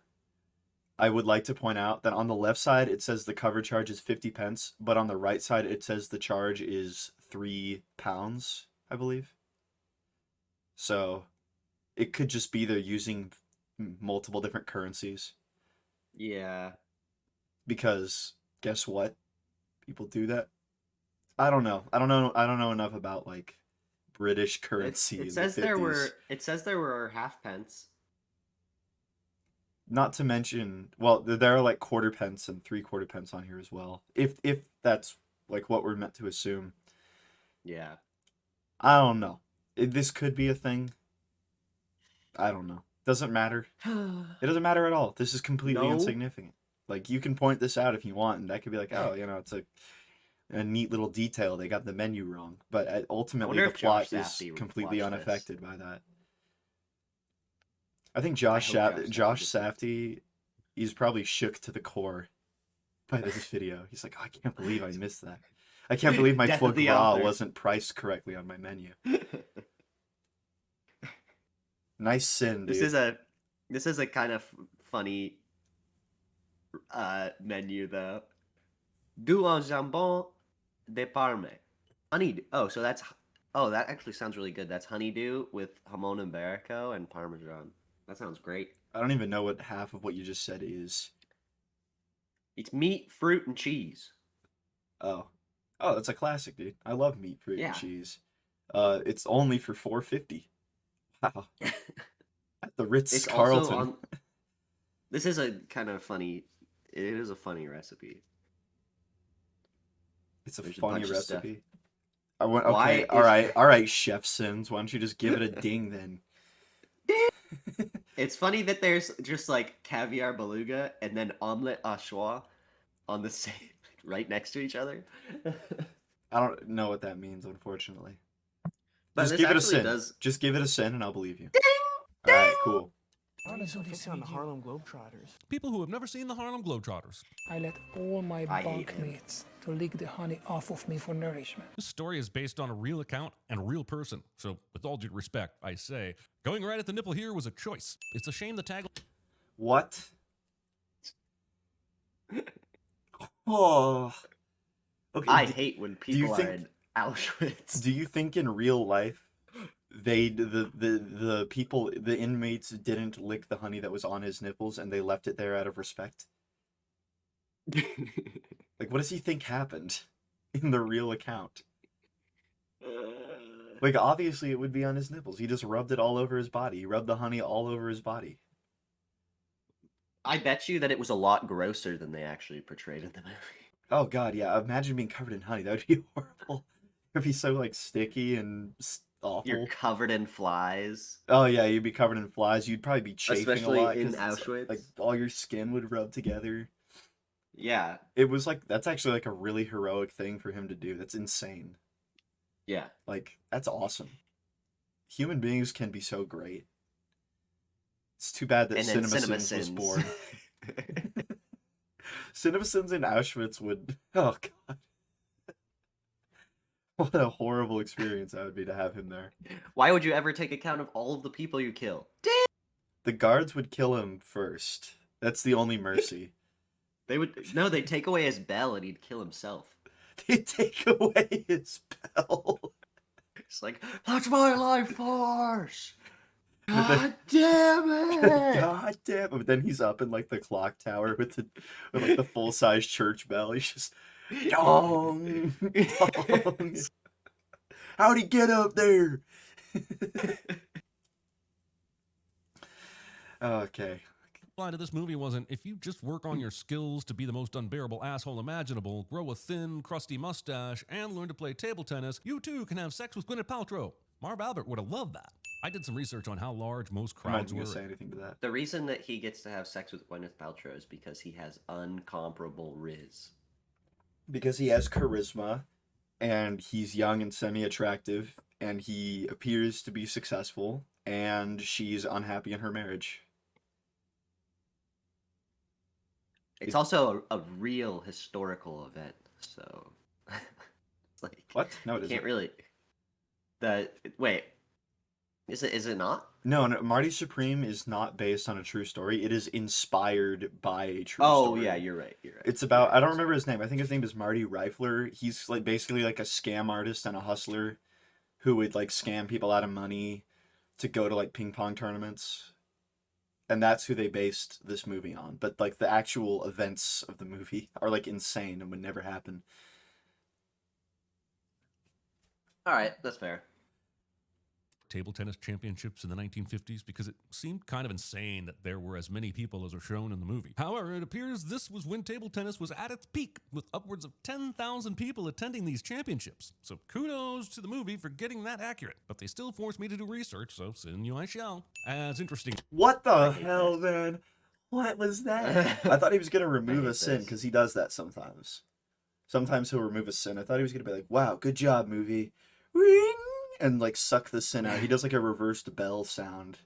I would like to point out that on the left side it says the cover charge is 50 pence, but on the right side it says the charge is £3, I believe. So it could just be they're using multiple different currencies. Yeah. Because guess what? People do that. I don't know. I don't know enough about like British currency. It in says the there 50s. there were half pence. Not to mention, well, there are like quarter pence and 3/4 pence on here as well. If that's like what we're meant to assume. Yeah. I don't know. This could be a thing. I don't know. Doesn't matter. It doesn't matter at all. This is completely No. insignificant. Like, you can point this out if you want, and that could be like, oh, it's a neat little detail. They got the menu wrong. But ultimately, wonder the if plot Josh is Safdie completely watched this. unaffected by that. I think Josh hope Josh Safdie, he's probably shook to the core by this video. He's like, oh, I can't believe I missed that. I can't believe my Death foie of the gras author. wasn't priced correctly on my menu. Nice sin, dude. This is a kind of funny menu though. Du en jambon de parme. Honeydew. That actually sounds really good. That's honeydew with jamon iberico and parmesan. That sounds great. I don't even know what half of what you just said is. It's meat, fruit, and cheese. Oh, that's a classic, dude. I love meat, fruit, Yeah. and cheese. It's only for $4.50. Wow. At the Ritz It's Carlton. also on. This is a kind of funny It is a funny recipe. It's a There's a funny bunch of stuff. recipe. I want. Why Okay. is- All right, Chef Sins. Why don't you just give it a ding then? It's funny that there's just like caviar beluga and then omelette au choix on the same, right next to each other. I don't know what that means, unfortunately. But Just this give it a actually sin. does. Just give it a sin, and I'll believe you. All right, cool. Why are you so focused on the Harlem Globetrotters? People who have never seen the Harlem Globetrotters. I let all my I hate him. bunkmates to lick the honey off of me for nourishment. This story is based on a real account and a real person. So, with all due respect, I say, going right at the nipple here was a choice. It's a shame the tagline. What? Oh. Okay. I hate when people think- are in Auschwitz. Do you think in real life the people, the inmates didn't lick the honey that was on his nipples and they left it there out of respect? Like, what does he think happened in the real account? Like, obviously it would be on his nipples. He just rubbed it all over his body. He rubbed the honey all over his body. I bet you that it was a lot grosser than they actually portrayed in the movie. Oh god, yeah. Imagine being covered in honey. That would be horrible. It would be so like sticky and awful. You're covered in flies. Oh yeah, you'd be covered in flies. You'd probably be chafing Especially a lot in 'cause it's, Auschwitz. like all your skin would rub together. Yeah, It was like that's actually like a really heroic thing for him to do. That's insane. yeah. Like that's awesome. Human beings can be so great. It's too bad that And then CinemaSins was CinemaSins. born. CinemaSins in Auschwitz would. Oh god. What a horrible experience that would be to have him there. Why would you ever take account of all of the people you kill? The guards would kill him first. That's the only mercy. They would no. They'd take away his bell and he'd kill himself. They take away his bell. It's like that's my life force. But then- God damn it! God damn it. But then he's up in like the clock tower with like the full size church bell. He's just dong, dong. How'd he get up there? Okay. Line of this movie wasn't, if you just work on your skills to be the most unbearable asshole imaginable, grow a thin, crusty mustache, and learn to play table tennis, you too can have sex with Gwyneth Paltrow. Marv Albert would have loved that. I did some research on how large most I'm not crowds even were. gonna say anything to that. The reason that he gets to have sex with Gwyneth Paltrow is because he has uncomparable riz. Because he has charisma, and he's young and semi-attractive, and he appears to be successful, and she's unhappy in her marriage. It's also a real historical event, so it's like What? No, it you isn't. can't really. Wait, is it not? No, Marty Supreme is not based on a true story. It is inspired by a true Oh story. yeah, you're right. You're right. It's about, I don't remember his name. I think his name is Marty Rifler. He's like basically like a scam artist and a hustler who would like scam people out of money to go to like ping pong tournaments. And that's who they based this movie on. But like the actual events of the movie are like insane and would never happen. All right, that's fair. Table tennis championships in the 1950s because it seemed kind of insane that there were as many people as are shown in the movie. However, it appears this was when table tennis was at its peak, with upwards of 10,000 people attending these championships. So kudos to the movie for getting that accurate, but they still forced me to do research, so send you I shall. As interesting. What the hate hell, this. man? What was that? I thought he was gonna remove hate a sin this. because he does that sometimes. Sometimes he'll remove a sin. I thought he was gonna be like, "Wow, good job, movie," Ring! And like suck the sin out. He does like a reversed bell sound.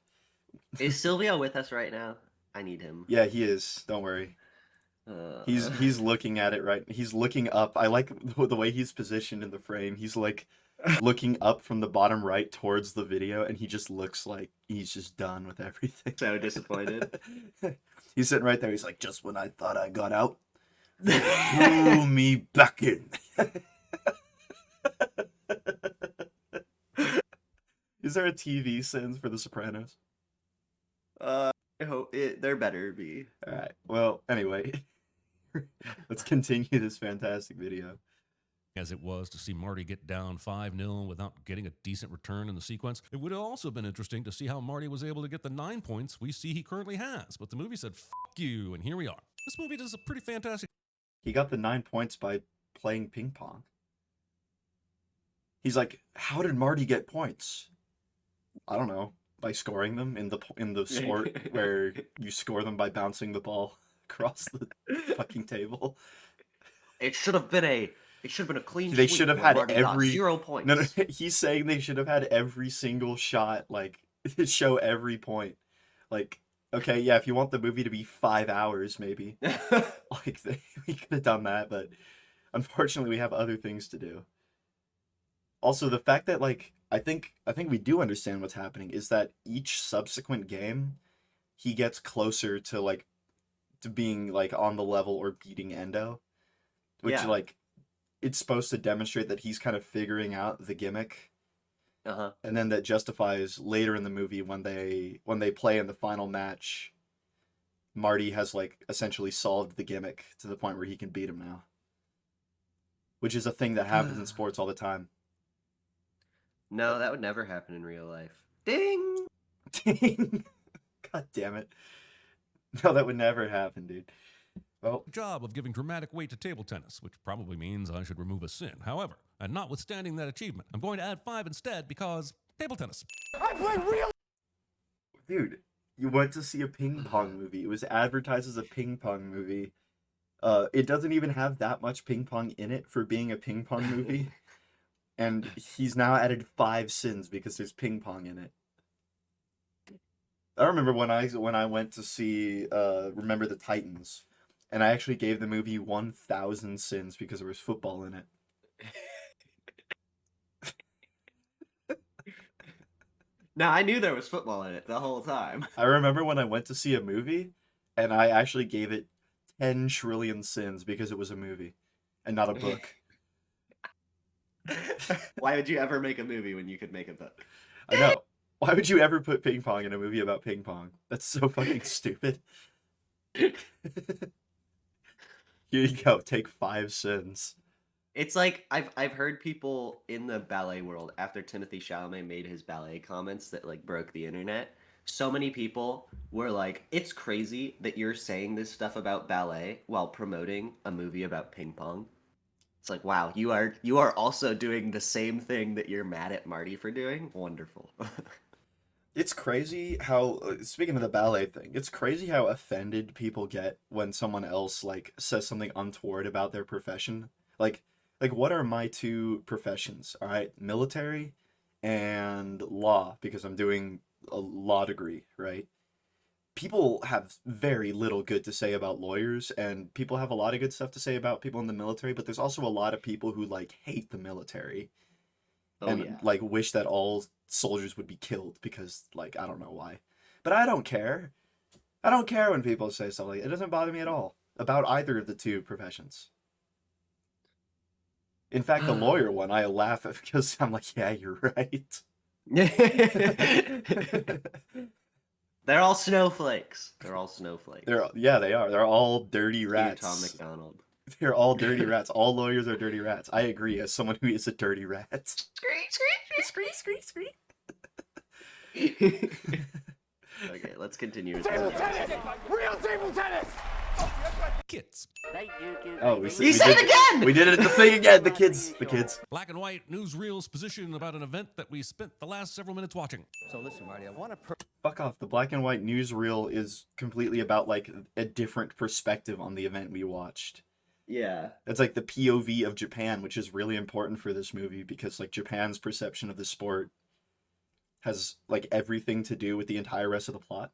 Is Silvio with us right now? I need him. Yeah, he is. Don't worry. He's looking at it right. He's looking up. I like the way he's positioned in the frame. He's like looking up from the bottom right towards the video, and he just looks like he's just done with everything. so disappointed. He's sitting right there. He's like, just when I thought I got out, they threw me back in. Is there a TV Sins for The Sopranos? I hope there better be. All right. Well, anyway, let's continue this fantastic video. As it was to see Marty get down 5-0 without getting a decent return in the sequence, it would have also been interesting to see how Marty was able to get the 9 points we see he currently has. But the movie said, "F*** you," and here we are. This movie does a pretty fantastic He got the 9 points by playing ping pong. He's like, how did Marty get points? I don't know, by scoring them in the sport where you score them by bouncing the ball across the fucking table. It should have been a clean They sweep should have where had Marty got every 0 points. No, he's saying they should have had every single shot like show every point. Like, okay, yeah, if you want the movie to be 5 hours, maybe like we could have done that, but unfortunately, we have other things to do. Also, the fact that like I think we do understand what's happening is that each subsequent game, he gets closer to like to being like on the level or beating Endo, which Yeah. like it's supposed to demonstrate that he's kind of figuring out the gimmick, Uh-huh. and then that justifies later in the movie when they play in the final match. Marty has like essentially solved the gimmick to the point where he can beat him now, which is a thing that happens in sports all the time. No, that would never happen in real life. Ding! Ding! God damn it! No, that would never happen, dude. Well, job of giving dramatic weight to table tennis, which probably means I should remove a sin. However, and notwithstanding that achievement, I'm going to add 5 instead because table tennis. dude, you went to see a ping pong movie. It was advertised as a ping pong movie. It doesn't even have that much ping pong in it for being a ping pong movie. And he's now added 5 sins because there's ping pong in it. I remember when I went to see Remember the Titans, and I actually gave the movie 1,000 sins because there was football in it. No, I knew there was football in it the whole time. I remember when I went to see a movie, and I actually gave it 10 trillion sins because it was a movie and not a book. Why would you ever make a movie when you could make a book? I know. Why would you ever put ping pong in a movie about ping pong? That's so fucking stupid. Here you go. Take 5 sins. It's like I've heard people in the ballet world after Timothy Chalamet made his ballet comments that like broke the internet. So many people were like, "It's crazy that you're saying this stuff about ballet while promoting a movie about ping pong." It's like, wow, you are also doing the same thing that you're mad at Marty for doing. Wonderful. It's crazy how, speaking of the ballet thing, it's crazy how offended people get when someone else like says something untoward about their profession. Like what are my 2 professions? All right, military and law, because I'm doing a law degree, right? People have very little good to say about lawyers, and people have a lot of good stuff to say about people in the military, but there's also a lot of people who like hate the military Oh and yeah. like wish that all soldiers would be killed because like I don't know why. But I don't care. I don't care when people say stuff like it. It doesn't bother me at all about either of the 2 professions. In fact, the lawyer one, I laugh at because I'm like, yeah, you're right. They're all snowflakes. They're all snowflakes. Yeah, they are. They're all dirty Dear rats. Tom McDonald. They're all dirty rats. All lawyers are dirty rats. I agree, as someone who is a dirty rat. Okay, let's continue. Kids. Oh, He said it again! We did it at the thing again. The kids. Black and white newsreels position about an event that we spent the last several minutes watching. So listen, Marty, I want to. Fuck off. The black and white newsreel is completely about like a different perspective on the event we watched. Yeah. It's like the POV of Japan, which is really important for this movie because like Japan's perception of the sport has like everything to do with the entire rest of the plot.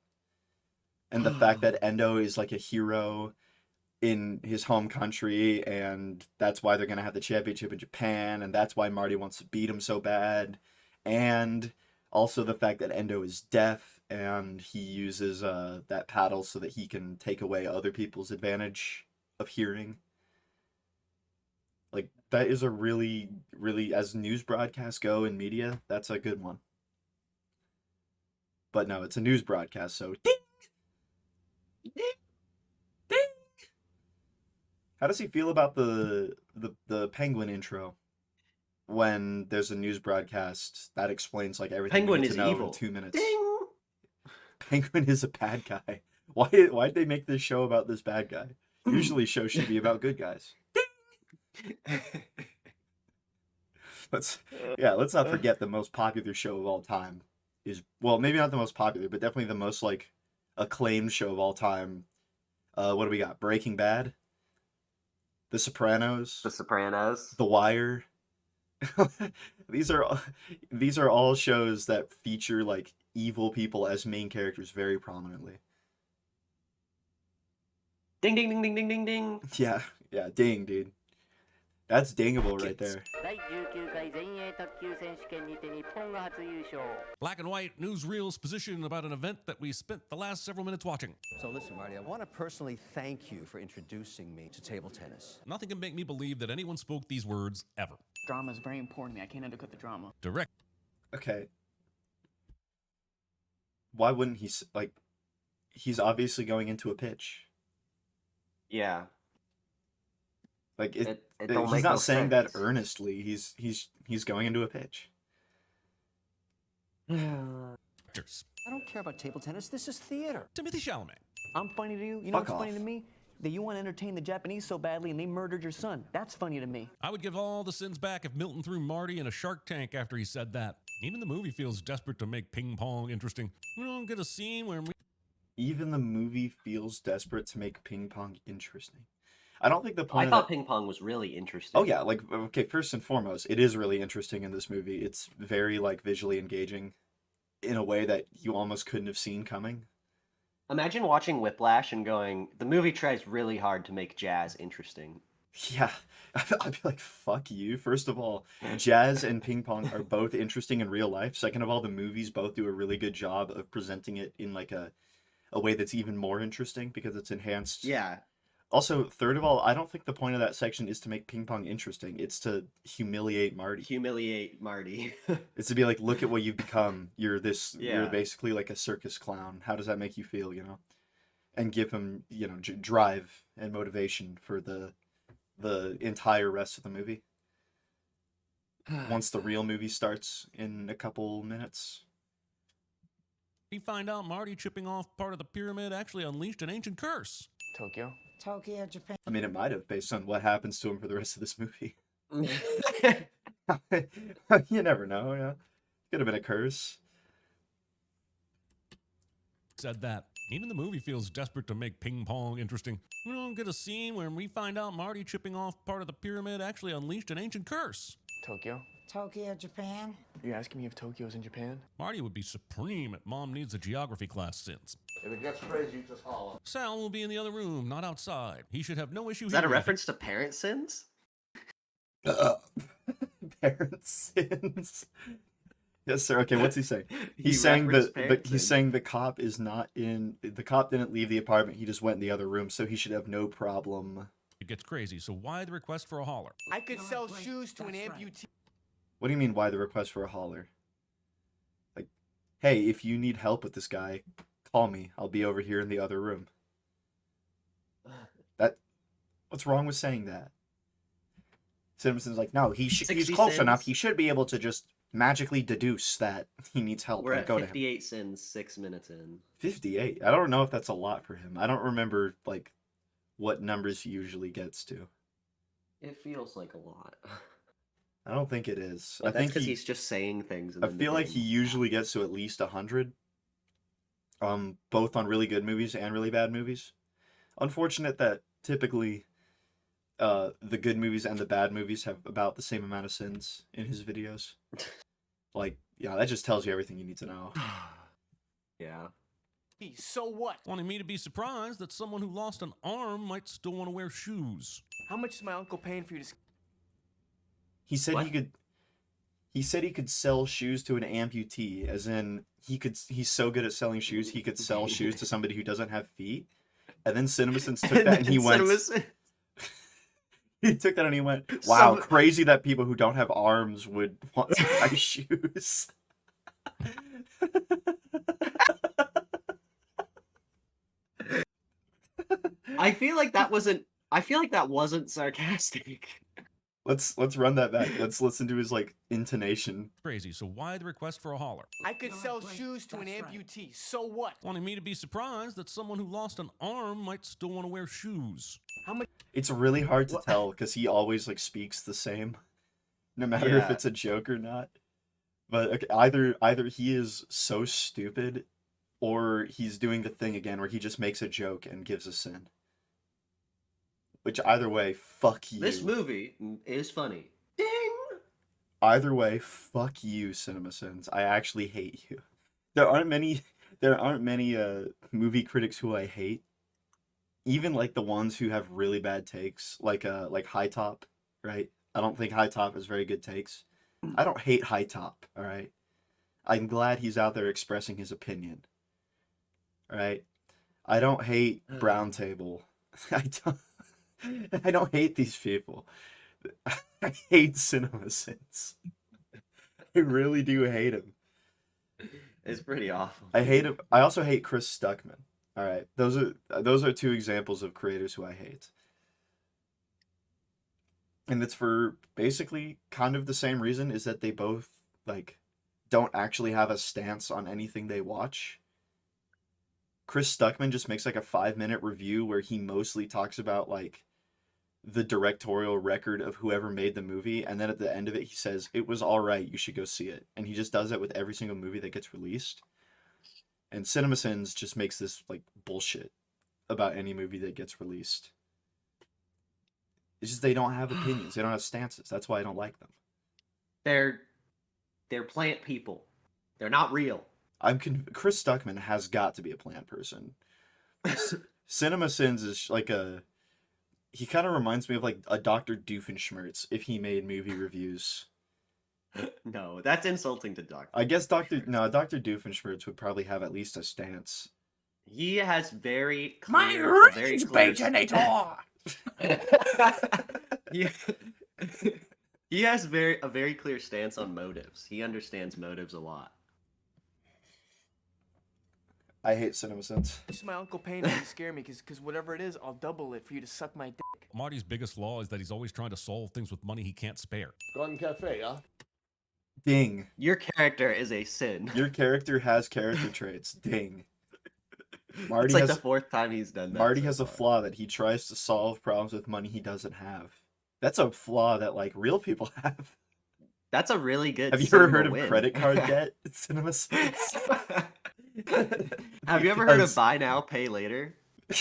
And the fact that Endo is like a hero in his home country, and that's why they're going to have the championship in Japan, and that's why Marty wants to beat him so bad. And also the fact that Endo is deaf and he uses that paddle so that he can take away other people's advantage of hearing. Like, that is a really, really, as news broadcasts go in media, that's a good one. But no, it's a news broadcast, so ding! Ding! Ding! How does he feel about the Penguin intro? When there's a news broadcast that explains like everything Penguin you need is to know evil. in 2 minutes. Ding! Penguin is a bad guy. Why'd they make this show about this bad guy? Usually shows should be about good guys. Let's not forget the most popular show of all time is, well, maybe not the most popular, but definitely the most like acclaimed show of all time. What do we got? Breaking Bad, The Sopranos, The Sopranos. The Wire. these are all shows that feature like evil people as main characters very prominently. Ding ding ding ding ding ding ding. Yeah, ding, dude. That's dingable right there. Black and white newsreels position about an event that we spent the last several minutes watching. So listen, Marty, I want to personally thank you for introducing me to table tennis. Nothing can make me believe that anyone spoke these words ever. Drama is very important to me. I can't undercut the drama. Direct. Okay. Why wouldn't he like? He's obviously going into a pitch. Yeah. Like It he's don't make not no saying that sense. earnestly. He's going into a pitch. Actors. I don't care about table tennis. This is theater. Timothy Chalamet. I'm funny to you? You know Fuck what's funny off. to me? That you want to entertain the Japanese so badly and they murdered your son. That's funny to me. I would give all the sins back if Milton threw Marty in a shark tank after he said that. Even the movie feels desperate to make ping pong interesting. We don't get a scene where we... Even the movie feels desperate to make ping pong interesting. I don't think the I point. thought of ping pong was really interesting. Oh yeah, like okay, first and foremost, it is really interesting in this movie. It's very like visually engaging, in a way that you almost couldn't have seen coming. Imagine watching Whiplash and going, the movie tries really hard to make jazz interesting. Yeah, I'd be like, fuck you. First of all, jazz and ping pong are both interesting in real life. Second of all, the movies both do a really good job of presenting it in like a way that's even more interesting because it's enhanced. Yeah. Also, third of all, I don't think the point of that section is to make ping pong interesting. It's to humiliate Marty. Humiliate Marty. It's to be like, look at what you've become. You're Yeah. basically like a circus clown. How does that make you feel, you know? And give him, you know, drive and motivation for the entire rest of the movie. Once the real movie starts in a couple minutes. We find out Marty chipping off part of the pyramid actually unleashed an ancient curse. Tokyo? Tokyo, Japan. I mean, it might have, based on what happens to him for the rest of this movie. You never know, yeah. Could have been a curse. Said that. Even the movie feels desperate to make ping pong interesting. We don't get a scene where we find out Marty chipping off part of the pyramid actually unleashed an ancient curse. Tokyo? Tokyo, Japan. You're asking me if Tokyo's in Japan? Marty would be supreme at Mom Needs a Geography class since. If it gets crazy, just holler. Sal will be in the other room, not outside. He should have no issue Is that a hearing reference to Parent Sins? Parent sins. Yes, sir. Okay, what's he saying? He He's saying referenced the Parent he's Sins. saying the cop is not in the cop didn't leave the apartment. He just went in the other room, so he should have no problem. It gets crazy, so why the request for a holler? I could sell shoes to an amputee. What do you mean why the request for a holler? Like, hey, if you need help with this guy, call me. I'll be over here in the other room. What's wrong with saying that? CinemaSins like, no, he's 60 close cents. enough. He should be able to just magically deduce that he needs help. We're and at go to him. 58 Sins, 6 minutes in. 58. I don't know if that's a lot for him. I don't remember like what numbers he usually gets to. It feels like a lot. I don't think it is. But I that's think because he's just saying things. And I then feel like he beginning. usually gets to at least 100. Both on really good movies and really bad movies. Unfortunate that typically the good movies and the bad movies have about the same amount of sins in his videos. Like, yeah, that just tells you everything you need to know. Yeah. So what? Wanting me to be surprised that someone who lost an arm might still want to wear shoes. How much is my uncle paying for you to... He said What? he could. He said he could sell shoes to an amputee, as in he's so good at selling shoes he could sell shoes to somebody who doesn't have feet. And then CinemaSins took that and he went. He took that and he went, wow, crazy that people who don't have arms would want to buy shoes. I feel like that wasn't sarcastic. Let's run that back. Let's listen to his like intonation. Crazy, so why the request for a holler? I could sell shoes to an amputee. So what? Wanting me to be surprised that someone who lost an arm might still want to wear shoes. How much? It's really hard to tell because he always like speaks the same, no matter if Yeah. it's a joke or not. But okay, either he is so stupid, or he's doing the thing again where he just makes a joke and gives a sin. Which either way, fuck you. This movie is funny. Ding! Either way, fuck you, CinemaSins. I actually hate you. There aren't many movie critics who I hate. Even like the ones who have really bad takes, like High Top, right? I don't think High Top has very good takes. I don't hate High Top, all right? I'm glad he's out there expressing his opinion. All right? I don't hate Brown Table. I don't hate these people. I hate CinemaSins. I really do hate him. It's pretty awful. I hate him. I also hate Chris Stuckman. All right, those are two examples of creators who I hate, and it's for basically kind of the same reason, is that they both like don't actually have a stance on anything they watch. Chris Stuckman just makes like a 5-minute review where he mostly talks about like the directorial record of whoever made the movie, and then at the end of it he says it was all right, you should go see it, and he just does that with every single movie that gets released. And CinemaSins just makes this like bullshit about any movie that gets released. It's just they don't have opinions, they don't have stances. That's why I don't like them. They're plant people. They're not real. Chris Stuckman has got to be a plant person. CinemaSins is like he kind of reminds me of like a Dr. Doofenshmirtz if he made movie reviews. No, that's insulting to Doctor. I guess Dr. Doofenshmirtz would probably have at least a stance. He has very My clear, rage baginator! he, he has a very clear stance on motives. He understands motives a lot. I hate CinemaSins. Just my Uncle Payne to scare me, because whatever it is, I'll double it for you to suck my dick. Marty's biggest flaw is that he's always trying to solve things with money he can't spare. Garden Cafe, huh? Ding. Your character is a sin. Your character has character traits. Ding. Marty It's like has the fourth time he's done that. Marty so has a far. flaw that he tries to solve problems with money he doesn't have. That's a flaw that like real people have. That's a really good. Have you ever cinema heard of win. credit card debt? CinemaSins. Have you ever heard of Because buy now, pay later?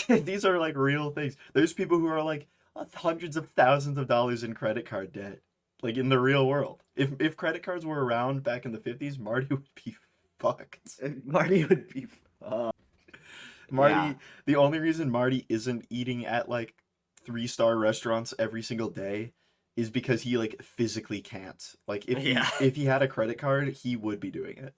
these are like real things. There's people who are like hundreds of thousands of dollars in credit card debt, like in the real world. If credit cards were around back in the 50s, Marty would be fucked. Marty would be. Marty, Yeah. the only reason Marty isn't eating at like 3-star restaurants every single day is because he like physically can't. Like if Yeah. if he had a credit card, he would be doing it.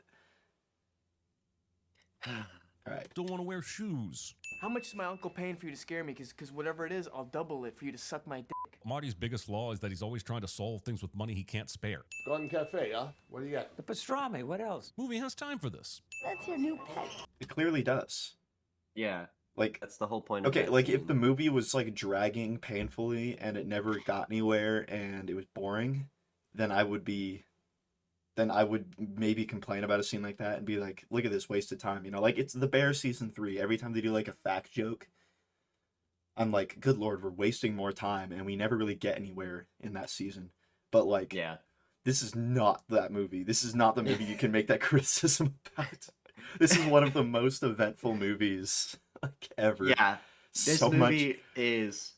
All right. Don't want to wear shoes. How much is my Uncle Payne for you to scare me? Because whatever it is, I'll double it for you to suck my dick. Marty's biggest flaw is that he's always trying to solve things with money he can't spare. Garden Cafe, huh? What do you got? The pastrami, what else? Movie has time for this. That's your new pet. It clearly does. Yeah, Like that's the whole point. Of okay, that like if scene. the movie was like dragging painfully and it never got anywhere and it was boring, then I would maybe complain about a scene like that and be like, look at this wasted time, you know? Like it's The Bear season 3. Every time they do like a fact joke, I'm like, good lord, we're wasting more time and we never really get anywhere in that season. But like yeah, this is not that movie. This is not the movie you can make that criticism about. This is one of the most eventful movies like ever. yeah. This so movie is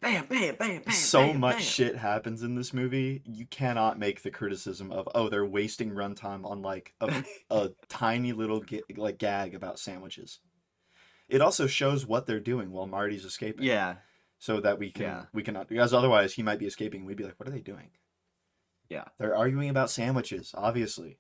bam, bam, bam, bam. so bam, much bam. shit happens in this movie. You cannot make the criticism of, oh, they're wasting runtime on like a tiny little gag about sandwiches. It also shows what they're doing while Marty's escaping. Yeah, So that we cannot, because otherwise he might be escaping and we'd be like, what are they doing? yeah. They're arguing about sandwiches, obviously.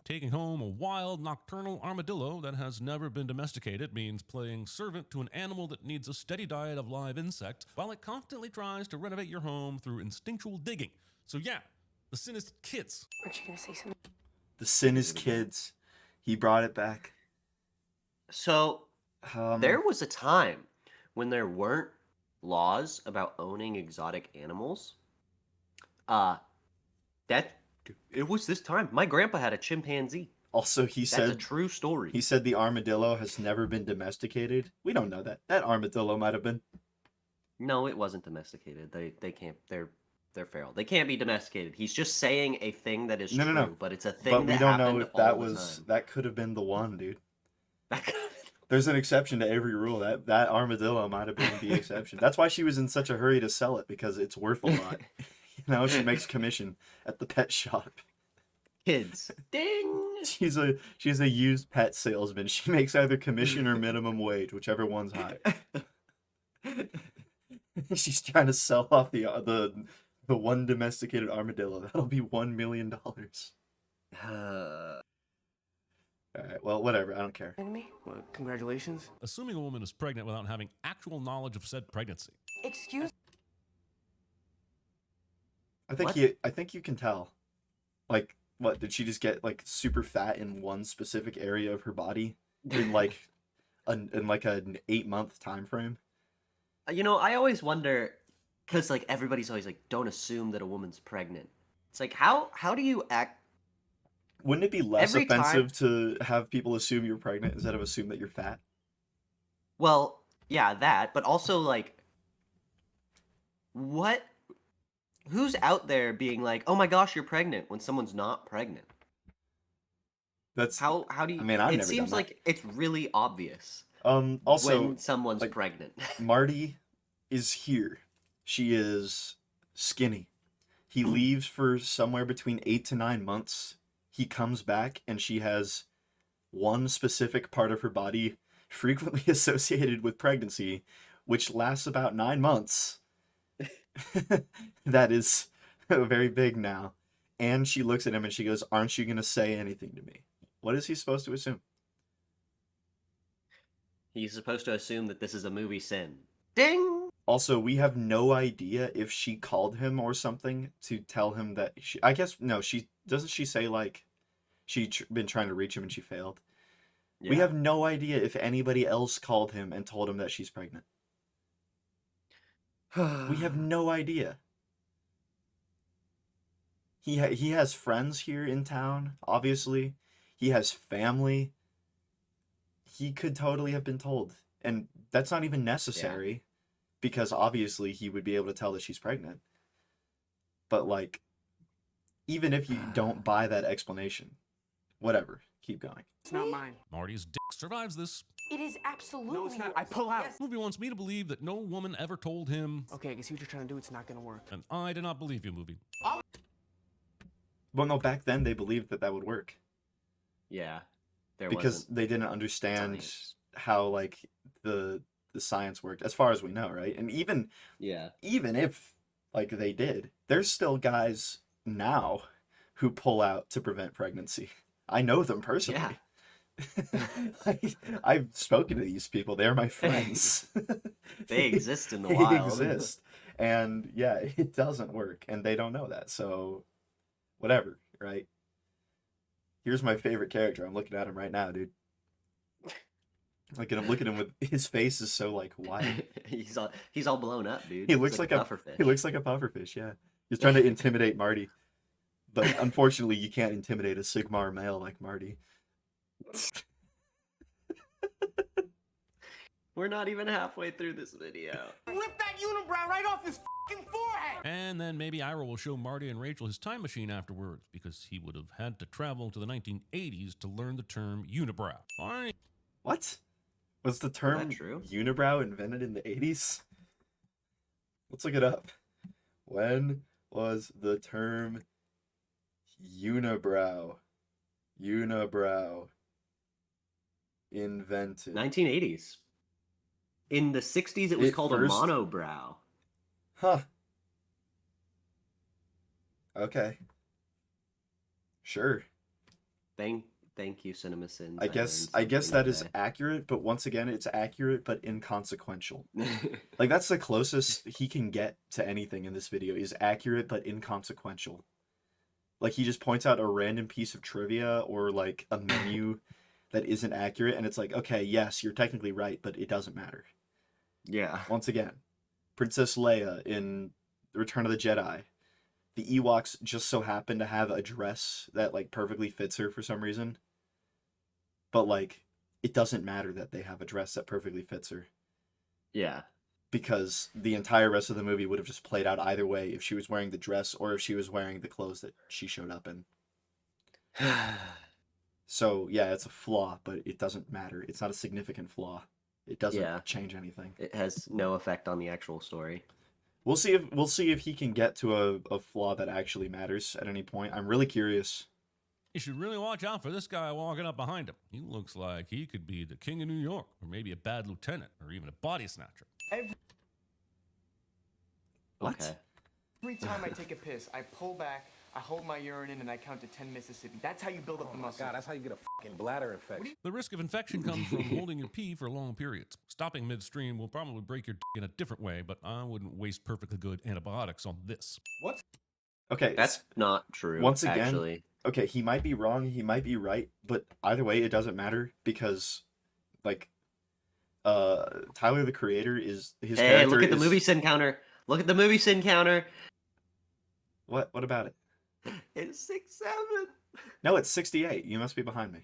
Taking home a wild nocturnal armadillo that has never been domesticated means playing servant to an animal that needs a steady diet of live insects while it constantly tries to renovate your home through instinctual digging. So yeah, the sin is kids. Aren't you gonna say something? The sin is kids. He brought it back. So there was a time when there weren't laws about owning exotic animals. That it was this time. My grandpa had a chimpanzee. Also, he That's said a true story. he said the armadillo has never been domesticated. We don't know that. That armadillo might have been. No, it wasn't domesticated. They can't. They're feral. They can't be domesticated. He's just saying a thing that is No, true, no, no. but it's a thing But we that don't know happened if all that the was time. that could have been the one, dude. That could- There's an exception to every rule. That armadillo might have been the exception. That's why she was in such a hurry to sell it, because it's worth a lot. She makes commission at the pet shop. Kids, ding. She's a used pet salesman. She makes either commission or minimum wage, whichever one's higher. She's trying to sell off the one domesticated armadillo. That'll be $1 million. All right, well, whatever. I don't care. Me? Well, congratulations. Assuming a woman is pregnant without having actual knowledge of said pregnancy. Excuse I think you can tell. Like, what, did she just get like super fat in one specific area of her body in like an 8-month time frame? I always wonder, because like everybody's always like, don't assume that a woman's pregnant. It's like, how do you act? Wouldn't it be less Every time- offensive to have people assume you're pregnant instead of assume that you're fat? Well, yeah, that, but also like, what? Who's out there being like, oh my gosh, you're pregnant when someone's not pregnant? That's How do you? I mean, I've it never seems done that. like it's really obvious Also, when someone's like, pregnant. Marty is here. She is skinny. He leaves for somewhere between 8 to 9 months. He comes back and she has one specific part of her body frequently associated with pregnancy, which lasts about 9 months. That is very big now. And she looks at him and she goes, "Aren't you going to say anything to me?" What is he supposed to assume? He's supposed to assume that this is a movie sin. Ding! Also, we have no idea if she called him or something to tell him that I guess, no, she doesn't she say, like, been trying to reach him and she failed? We Yeah. have no idea if anybody else called him and told him that she's pregnant. We have no idea. He has friends here in town, obviously. He has family. He could totally have been told. And that's not even necessary, because obviously he would be able to tell that she's pregnant. But, like, even if you don't buy that explanation, whatever, keep going. It's not mine. Marty's dick survives this. It is absolutely. No, it's not. I pull out. Yes. Movie wants me to believe that no woman ever told him, Okay, I can see what you're trying to do. It's not gonna work. and I do not believe you, movie. Well, no, back then they believed that would work. Yeah. There Because wasn't they didn't understand science. how, like, the science worked, as far as we know, right? And even Yeah. if, like, they did, there's still guys now who pull out to prevent pregnancy. I know them personally. Yeah. I've spoken to these people. They're my friends. They exist in the They wild. exist. And yeah, it doesn't work. And they don't know that. So whatever, right? Here's my favorite character. I'm looking at him right now, dude. Look at him with his face is so, like, wide. he's all blown up, dude. He He's looks like a pufferfish. he looks like a pufferfish, yeah. He's trying to intimidate Marty. But unfortunately, you can't intimidate a Sigmar male like Marty. We're not even halfway through this video. Rip that unibrow right off his fucking forehead! And then maybe Ira will show Marty and Rachel his time machine afterwards, because he would have had to travel to the 1980s to learn the term unibrow. All right. What? Was the term true? unibrow invented in the 80s? Let's look it up. When was the term unibrow invented? 1980s. In the 60s, it was It called first- a monobrow. Huh. Okay. Sure. Thank you, CinemaSins. I guess that is accurate, but once again, it's accurate but inconsequential. Like, that's the closest he can get to anything in this video, is accurate but inconsequential. Like, he just points out a random piece of trivia or, like, a menu that isn't accurate, and it's like, okay, yes, you're technically right, but it doesn't matter. Yeah. Once again, Princess Leia in Return of the Jedi. The Ewoks just so happen to have a dress that like perfectly fits her for some reason. But like it doesn't matter that they have a dress that perfectly fits her. Yeah. Because the entire rest of the movie would have just played out either way if she was wearing the dress or if she was wearing the clothes that she showed up in. So, yeah, it's a flaw, but it doesn't matter. It's not a significant flaw. It doesn't change anything. It has no effect on the actual story. We'll see if he can get to a flaw that actually matters at any point. I'm really curious. You should really watch out for this guy walking up behind him. He looks like he could be the king of New York, or maybe a bad lieutenant, or even a body snatcher. What? Okay. Every time I take a piss, I pull back, I hold my urine in, and I count to 10 Mississippi. That's how you build up the muscle. God, that's how you get a fucking bladder infection. The risk of infection comes from holding your pee for long periods. Stopping midstream will probably break your in a different way, but I wouldn't waste perfectly good antibiotics on this. What? Okay. That's not true. Once again, actually. Okay, he might be wrong, he might be right, but either way, it doesn't matter because, like, Tyler the Creator is his Hey, character. look at the is... movie sin counter. Look at the movie sin counter. What? What about it? It's 67. No, it's 68. You must be behind me.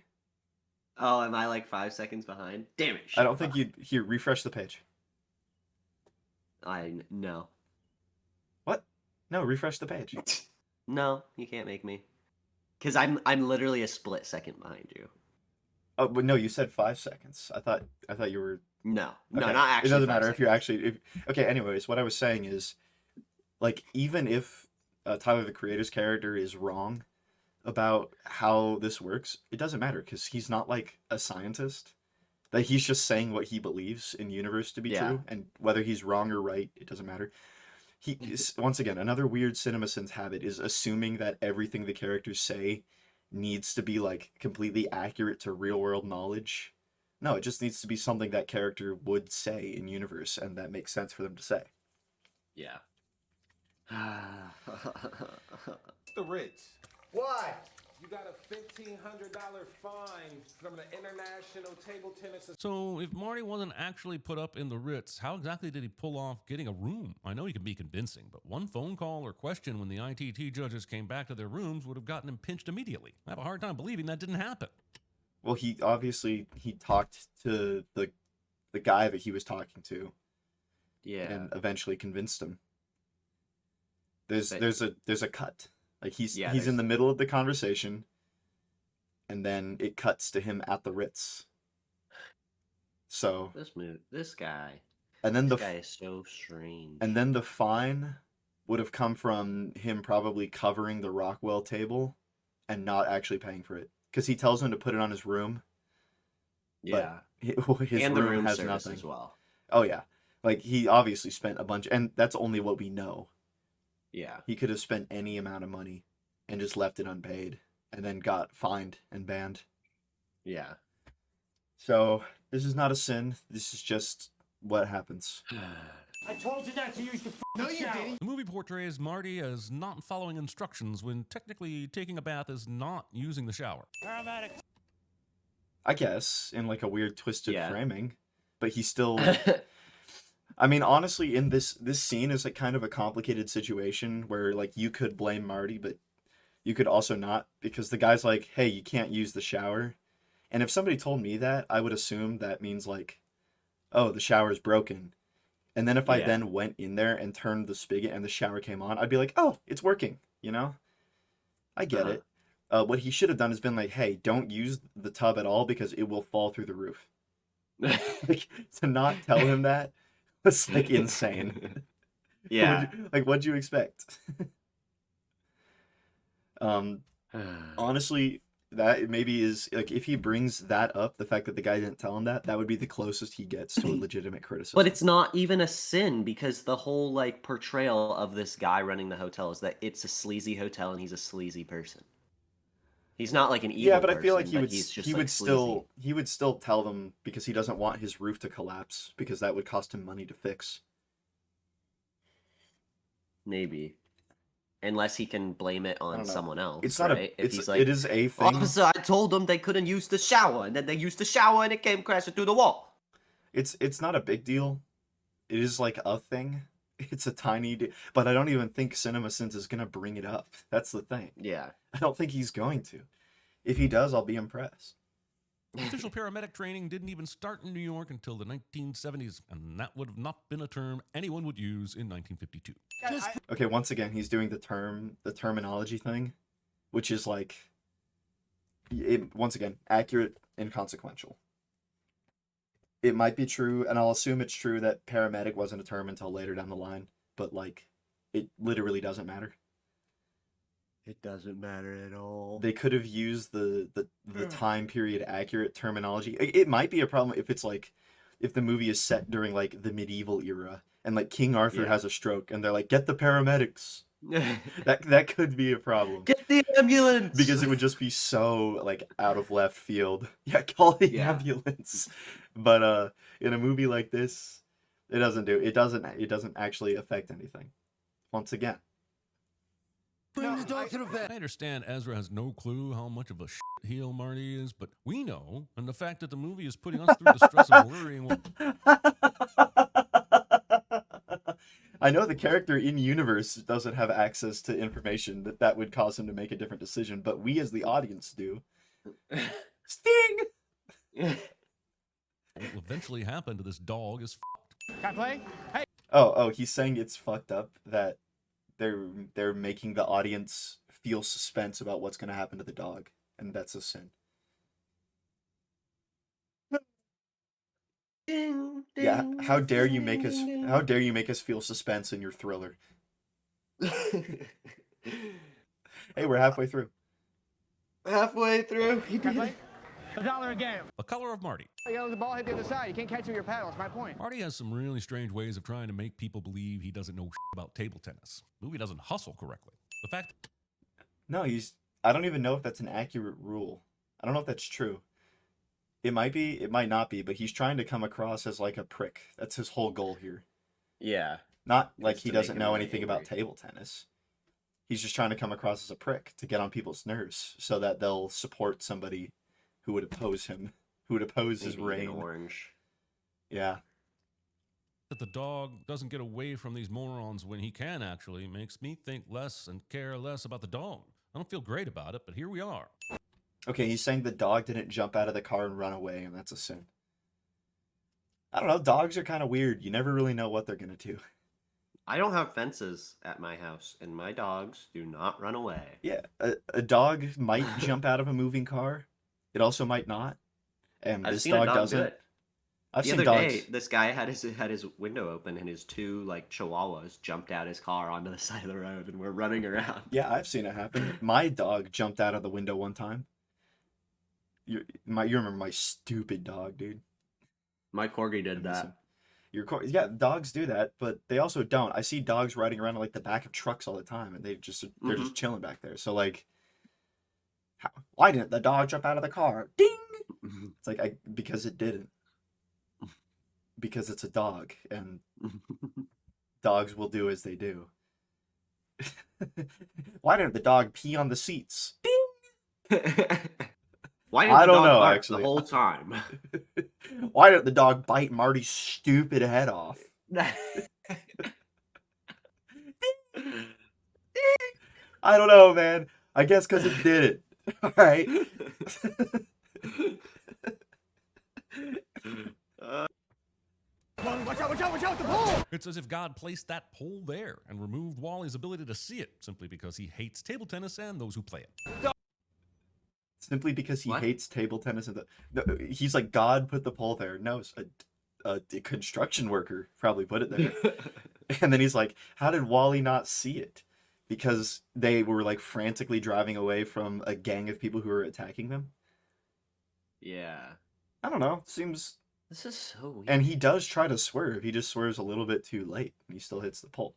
Oh, am I like 5 seconds behind? Damn it! I don't think you'd here. Refresh the page. No. What? No, refresh the page. No, you can't make me. Because I'm literally a split second behind you. Oh, but no, you said 5 seconds. I thought you were. No, Okay. not actually. It doesn't 5 matter seconds. if you're actually. Okay. Anyways, what I was saying is, like, even if Tyler the Creator's character is wrong about how this works, it doesn't matter because he's not like a scientist. Like he's just saying what he believes in the universe to be true, and whether he's wrong or right, it doesn't matter. He is, once again, another weird CinemaSins habit is assuming that everything the characters say needs to be like completely accurate to real world knowledge. No, it just needs to be something that character would say in universe and that makes sense for them to say. Yeah. The Ritz. Why? You got a $1,500 fine from the International Table Tennis. So, if Marty wasn't actually put up in the Ritz, how exactly did he pull off getting a room? I know he can be convincing, but one phone call or question when the ITT judges came back to their rooms would have gotten him pinched immediately. I have a hard time believing that didn't happen. Well, he talked to the guy that he was talking to. Yeah. And eventually convinced him. There's a cut. Like he's in the middle of the conversation, and then it cuts to him at the Ritz. So this guy. And then this guy is so strange. And then the fine would have come from him probably covering the Rockwell table, and not actually paying for it because he tells him to put it on his room. Yeah. But his and room the room has service nothing as well. Oh yeah, like he obviously spent a bunch, and that's only what we know. Yeah. He could have spent any amount of money and just left it unpaid and then got fined and banned. Yeah. So this is not a sin. This is just what happens. I told you not to use the shower. The movie portrays Marty as not following instructions when technically taking a bath is not using the shower. Paramedic. I guess, in like a weird twisted framing. But he still... I mean, honestly, in this scene is like kind of a complicated situation where like you could blame Marty, but you could also not, because the guy's like, hey, you can't use the shower. And if somebody told me that, I would assume that means like, oh, the shower's broken. And then if I then went in there and turned the spigot and the shower came on, I'd be like, oh, it's working, you know? I get it. What he should have done is been like, hey, don't use the tub at all because it will fall through the roof. Like, to not tell him that was like insane. Yeah. What'd you expect? Honestly, that maybe is like if he brings that up, the fact that the guy didn't tell him that would be the closest he gets to a legitimate criticism. But it's not even a sin because the whole like portrayal of this guy running the hotel is that it's a sleazy hotel and he's a sleazy person. He's not like an evil yeah, but I feel like person, he would still tell them because he doesn't want his roof to collapse because that would cost him money to fix. Maybe. Unless he can blame it on someone else. It's not right? it is a thing. Officer, I told them they couldn't use the shower, and then they used the shower and it came crashing through the wall. It's not a big deal. It is like a thing, It's a tiny, but I don't even think CinemaSins is gonna bring it up. That's the thing. Yeah. I don't think he's going to. If he does, I'll be impressed. Official paramedic training didn't even start in New York until the 1970s, and that would have not been a term anyone would use in 1952. Okay, once again, he's doing the terminology thing, which is like, once again, accurate and consequential. It might be true, and I'll assume it's true that paramedic wasn't a term until later down the line, but like, it literally doesn't matter. It doesn't matter at all. They could have used the time period accurate terminology. It might be a problem if it's like, if the movie is set during like the medieval era and like King Arthur has a stroke and they're like, get the paramedics. that could be a problem. Get the ambulance! Because it would just be so like out of left field. Yeah, call the ambulance. But in a movie like this, it doesn't actually affect anything. Once again. Bring the dog to the vet. I understand Ezra has no clue how much of a heel Marty is, but we know, and the fact that the movie is putting us through the stress of worrying. I know the character in universe doesn't have access to information that would cause him to make a different decision, but we as the audience do. Sting! What will eventually happen to this dog is fucked. Can I play? Hey. Oh, he's saying it's fucked up that they're making the audience feel suspense about what's going to happen to the dog, and that's a sin. Ding, ding, Yeah, how dare you make us feel suspense in your thriller? Hey, we're halfway through. Halfway through. Can I play? $1 a game. The Color of Marty. You gotta let the ball hit the other side. You can't catch it with your paddle. That's my point. Marty has some really strange ways of trying to make people believe he doesn't know about table tennis. The movie doesn't hustle correctly. The fact... No, I don't even know if that's an accurate rule. I don't know if that's true. It might be, it might not be, but he's trying to come across as like a prick. That's his whole goal here. Yeah. Not like he to make doesn't him know really anything angry. about table tennis. He's just trying to come across as a prick to get on people's nerves so that they'll support somebody who would oppose him, who would oppose his Maybe reign. an orange. Yeah. that the dog doesn't get away from these morons when he can actually makes me think less and care less about the dog. I don't feel great about it, but here we are. Okay, he's saying the dog didn't jump out of the car and run away, and that's a sin. I don't know, dogs are kind of weird. You never really know what they're going to do. I don't have fences at my house, and my dogs do not run away. Yeah, a dog might jump out of a moving car. It also might not. And I've this seen a dog dog doesn't. do it. I've The seen other dogs. day, this guy had his window open, and his two chihuahuas jumped out his car onto the side of the road, and were running around. Yeah, I've seen it happen. My dog jumped out of the window one time. You remember my stupid dog, dude. My corgi did that. Yeah, dogs do that, but they also don't. I see dogs riding around in, like, the back of trucks all the time, and they're just chilling back there. So, like, why didn't the dog jump out of the car? Ding! It's like, because it didn't. Because it's a dog, and dogs will do as they do. Why didn't the dog pee on the seats? Ding! Why did I the don't dog know, bark actually. the whole time? Why didn't the dog bite Marty's stupid head off? I don't know, man. I guess because it did it. All right. Watch out, the pole! It's as if God placed that pole there and removed Wally's ability to see it simply because he hates table tennis and those who play it. Simply because he What? hates table tennis. He's like, God put the pole there. No, a construction worker probably put it there. And then he's like, how did Wally not see it? Because they were like frantically driving away from a gang of people who were attacking them. Yeah. I don't know. Seems... This is so weird. And he does try to swerve. He just swerves a little bit too late. And he still hits the pole.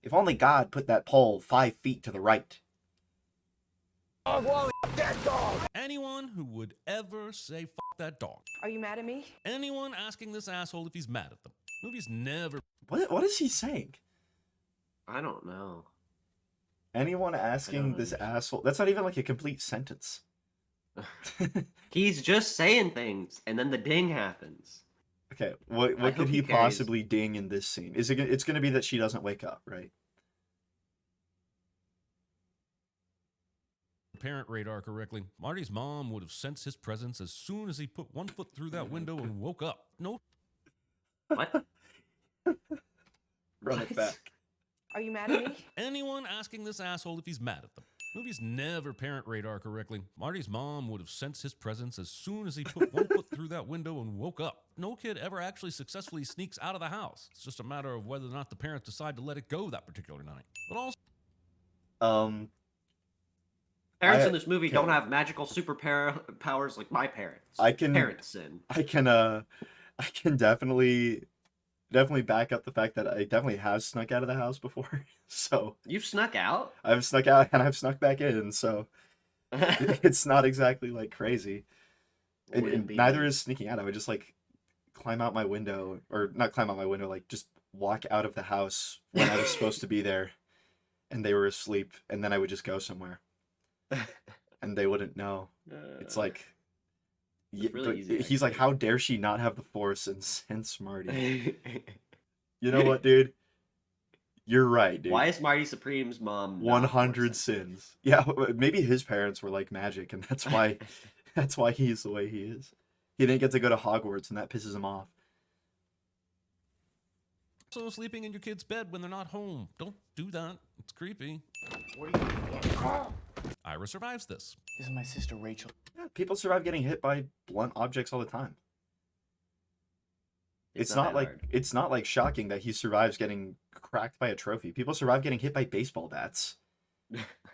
If only God put that pole 5 feet to the right. Dog, Wally, that dog! Anyone who would ever say fuck that dog. Are you mad at me? Anyone asking this asshole if he's mad at them. Movie's never... What is he saying? I don't know. Anyone asking this asshole... That's not even like a complete sentence. He's just saying things, and then the ding happens. Okay, I what could hope he he carries. possibly ding in this scene? Is it? It's gonna be that she doesn't wake up, right? Parent radar correctly, Marty's mom would have sensed his presence as soon as he put one foot through that window and woke up. No. What? Run it What? back. Are you mad at me? Anyone asking this asshole if he's mad at them. Movies never parent radar correctly. Marty's mom would have sensed his presence as soon as he put one foot through that window and woke up. No kid ever actually successfully sneaks out of the house. It's just a matter of whether or not the parents decide to let it go that particular night. But also, Parents I- in this movie okay. don't have magical powers like my parents. I can definitely back up the fact that I definitely have snuck out of the house before. So You've snuck out? I've snuck out and I've snuck back in, so it's not exactly like crazy. And neither is sneaking out. I would just like climb out my window, or not climb out my window, like just walk out of the house when I was supposed to be there and they were asleep, and then I would just go somewhere. And they wouldn't know. It's like, yeah, really but easy, he's like, actually. how dare she not have the force and sense Marty? You know what, dude? You're right, dude. Why is Marty Supreme's mom not 100 force sins. Yeah, maybe his parents were like magic, and that's why he's the way he is. He didn't get to go to Hogwarts, and that pisses him off. also sleeping in your kid's bed when they're not home. Don't do that. It's creepy. What are you? Ira survives this. This is my sister Rachel. Yeah, people survive getting hit by blunt objects all the time. It's not that hard. like shocking that he survives getting cracked by a trophy. People survive getting hit by baseball bats.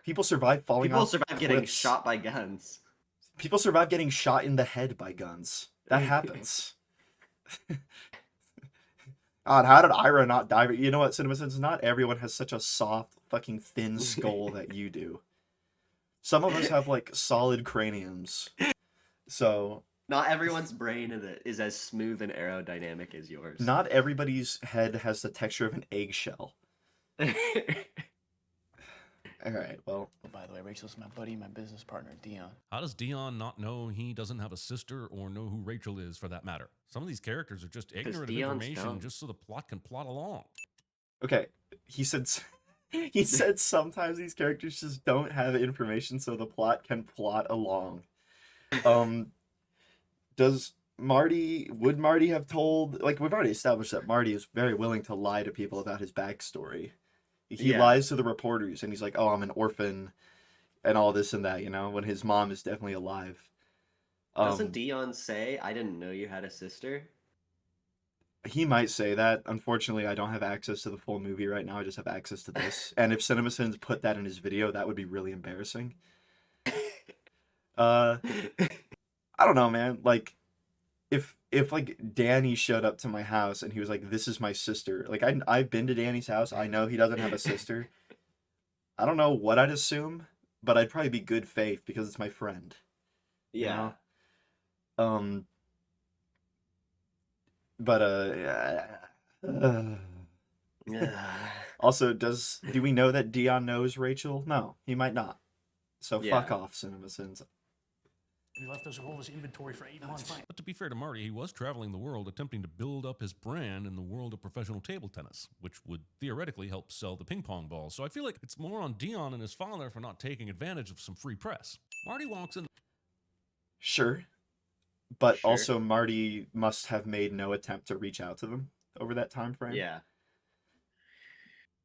People survive falling People off survive getting cliffs. shot by guns. People survive getting shot in the head by guns. That happens. God, how did Ira not die? You know what, CinemaSins? Not everyone has such a soft, fucking thin skull that you do. Some of us have like solid craniums. So Not everyone's brain is as smooth and aerodynamic as yours. not everybody's head has the texture of an eggshell. All right, well, Oh, by the way, Rachel's my buddy, my business partner, Dion. How does Dion not know he doesn't have a sister or know who Rachel is for that matter? Some of these characters are just ignorant of Dion's information dumb. just so the plot can plot along. okay. He said sometimes these characters just don't have information so the plot can plot along. Would Marty have told, like, we've already established that Marty is very willing to lie to people about his backstory. He Yeah. lies to the reporters and he's like, oh, I'm an orphan and all this and that, you know, when his mom is definitely alive. Doesn't Dion say, I didn't know you had a sister? He might say that. Unfortunately, I don't have access to the full movie right now. I just have access to this. And if CinemaSins put that in his video, that would be really embarrassing. I don't know, man. Like, if like Danny showed up to my house and he was like, "This is my sister," like I've been to Danny's house. I know he doesn't have a sister. I don't know what I'd assume, but I'd probably be good faith because it's my friend. you Yeah. know? But also, do we know that Dion knows Rachel? No, he might not. So fuck Yeah. off, CinemaSins. We left us all this inventory for 8 months. But to be fair to Marty, he was traveling the world attempting to build up his brand in the world of professional table tennis, which would theoretically help sell the ping pong balls. So I feel like it's more on Dion and his father for not taking advantage of some free press. Marty walks in. Sure. But Sure. also Marty must have made no attempt to reach out to them over that time frame. Yeah.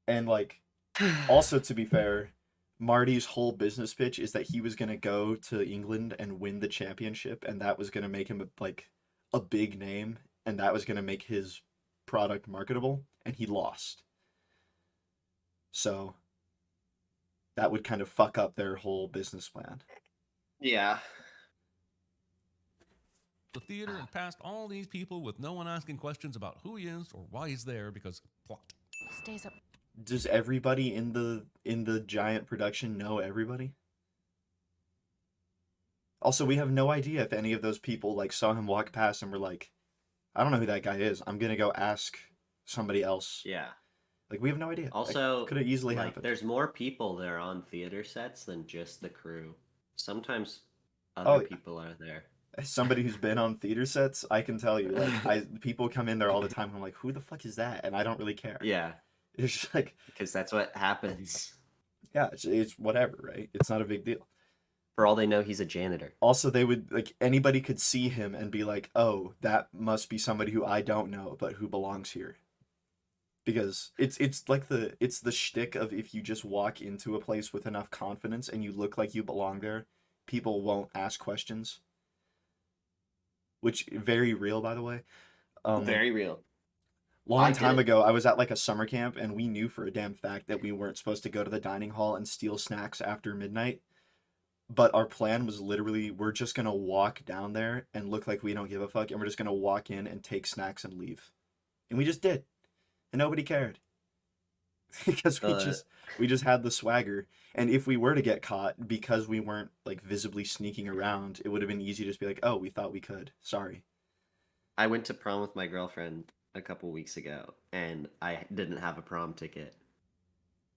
And like also to be fair, Marty's whole business pitch is that he was going to go to England and win the championship, and that was going to make him a big name, and that was going to make his product marketable, and he lost. So that would kind of fuck up their whole business plan. Yeah. The theater and past all these people with no one asking questions about who he is or why he's there because plot. Stays up. Does everybody in the giant production know everybody? Also, we have no idea if any of those people like saw him walk past and were like, I don't know who that guy is. I'm gonna go ask somebody else. Yeah. Like, we have no idea. Also, could have easily like, happened. there's more people there on theater sets than just the crew. Sometimes Oh, other yeah. people are there. As somebody who's been on theater sets, I can tell you, like, people come in there all the time. And I'm like, who the fuck is that? And I don't really care. Yeah, It's just like, because that's what happens. yeah, it's whatever, right? It's not a big deal. For all they know, he's a janitor. Also, they would like anybody could see him and be like, "Oh, that must be somebody who I don't know, but who belongs here." Because it's like it's the shtick of if you just walk into a place with enough confidence and you look like you belong there, people won't ask questions. Which very real, by the way. Very real. Long time ago, I was at like a summer camp, and we knew for a damn fact that we weren't supposed to go to the dining hall and steal snacks after midnight. But our plan was literally, we're just gonna walk down there and look like we don't give a fuck, and we're just gonna walk in and take snacks and leave. And we just did. And nobody cared. Because we just had the swagger. And if we were to get caught because we weren't like visibly sneaking around, it would have been easy to just be like, oh, we thought we could. Sorry. I went to prom with my girlfriend a couple weeks ago, and I didn't have a prom ticket.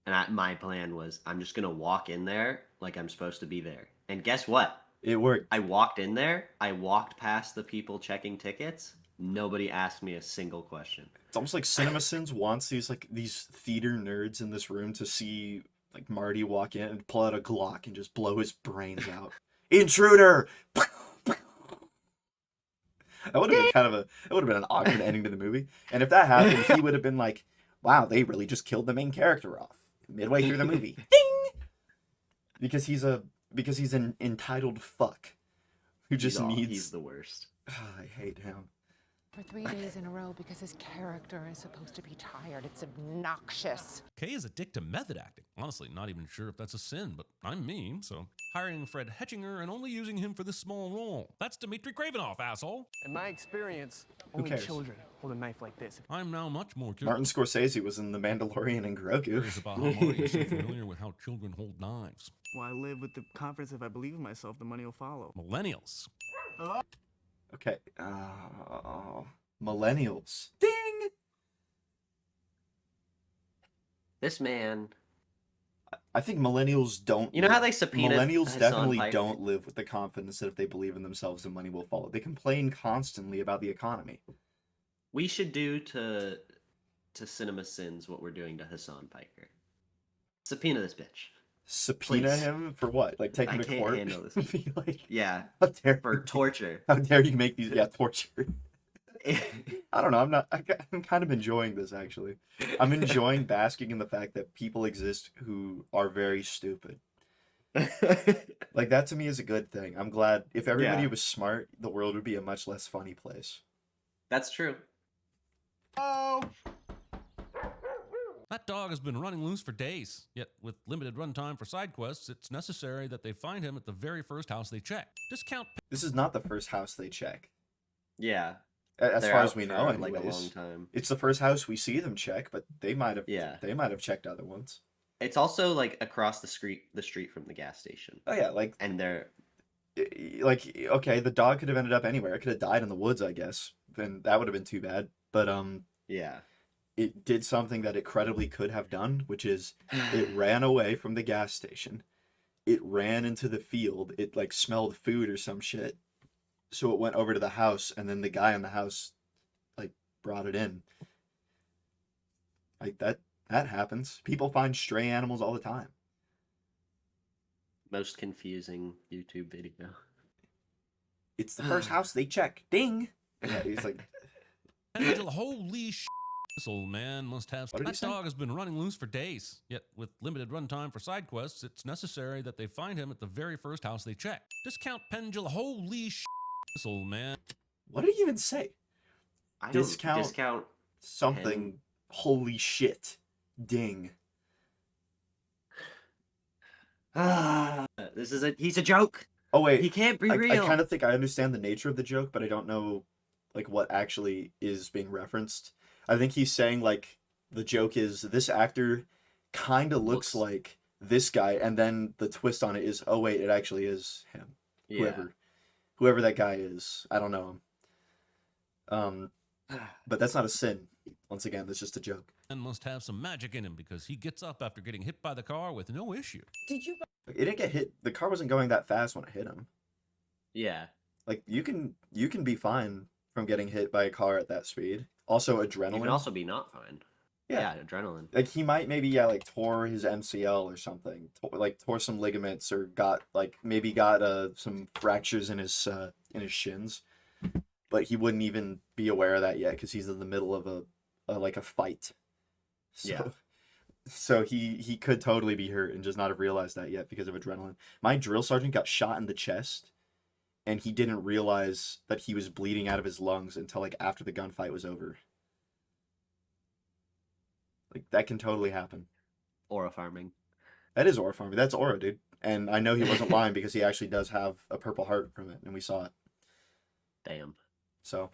And my plan was, I'm just gonna walk in there like I'm supposed to be there. And guess what? It worked. I walked in there. I walked past the people checking tickets. Nobody asked me a single question. It's almost like CinemaSins wants these theater nerds in this room to see like Marty walk in and pull out a Glock and just blow his brains out. Intruder! That would have been an awkward ending to the movie. And if that happened, he would have been like, wow, they really just killed the main character off midway through the movie. Ding! Because he's an entitled fuck who just needs. He's the worst. I hate him. For 3 days in a row because his character is supposed to be tired. It's obnoxious. Kay is a dick to method acting. Honestly, not even sure if that's a sin, but I'm mean, so hiring Fred Hetchinger and only using him for this small role. That's Dmitry Kravinoff, asshole. In my experience, Who only cares? children hold a knife like this. I'm now much more Martin Scorsese was in The Mandalorian and Grogu. curious about how Marty is so familiar with how children hold knives. Well, I live with the confidence if I believe in myself, the money will follow. Millennials. Okay. Millennials. Ding! This man. I think millennials don't. You know how they subpoenaed Millennials Hassan definitely Piker? don't live with the confidence that if they believe in themselves, the money will follow. They complain constantly about the economy. We should do to CinemaSins what we're doing to Hassan Piker. Subpoena this bitch. Subpoena Please. him for what? Like take him I to can't court? handle this. Be like, Yeah, how dare for torture. How dare you make these? Yeah, torture. I don't know. I'm kind of enjoying this actually. I'm enjoying basking in the fact that people exist who are very stupid. Like that to me is a good thing. I'm glad if everybody Yeah. was smart, the world would be a much less funny place. That's true. Oh! That dog has been running loose for days, yet with limited runtime for side quests, it's necessary that they find him at the very first house they check. Discount This is not the first house they check. Yeah. As They're far out as we for, know, like a anyways. long time. It's the first house we see them check, but they might have Yeah. checked other ones. It's also like across the street from the gas station. Oh yeah, like And they're okay, the dog could have ended up anywhere. It could have died in the woods, I guess. Then that would have been too bad. But yeah. it did something that it credibly could have done, which is it ran away from the gas station. It ran into the field. It like smelled food or some shit. So it went over to the house, and then the guy in the house like brought it in. Like that happens. People find stray animals all the time. Most confusing YouTube video. It's the first house they check. Ding. Yeah, he's like, Angela, holy sh! This old man must have. What did he That say? dog has been running loose for days, yet with limited runtime for side quests, it's necessary that they find him at the very first house they check. Discount Pendula, holy sh! This old man. what did he even say? I don't Discount something. him. Holy shit. Ding. He's a joke. Oh wait, He can't be I real. kind of think I understand the nature of the joke, but I don't know like what actually is being referenced. I think he's saying like the joke is this actor kind of looks like this guy, and then the twist on it is, oh wait, it actually is him. Yeah. Whoever that guy is, I don't know him. But that's not a sin. Once again, that's just a joke. And must have some magic in him because he gets up after getting hit by the car with no issue. Did you It didn't get hit. The car wasn't going that fast when it hit him. Yeah. Like you can be fine from getting hit by a car at that speed. Also You can adrenaline. also be not fine. Yeah. Yeah, adrenaline. Like he might maybe like tore his MCL or something. Like tore some ligaments or got maybe got some fractures in his shins. But he wouldn't even be aware of that yet because he's in the middle of a fight. So Yeah. so he could totally be hurt and just not have realized that yet because of adrenaline. My drill sergeant got shot in the chest and he didn't realize that he was bleeding out of his lungs until like after the gunfight was over. Like that can totally happen. Aura farming. That is aura farming. That's aura, dude. And I know he wasn't lying because he actually does have a purple heart from it, and we saw it. Damn. So.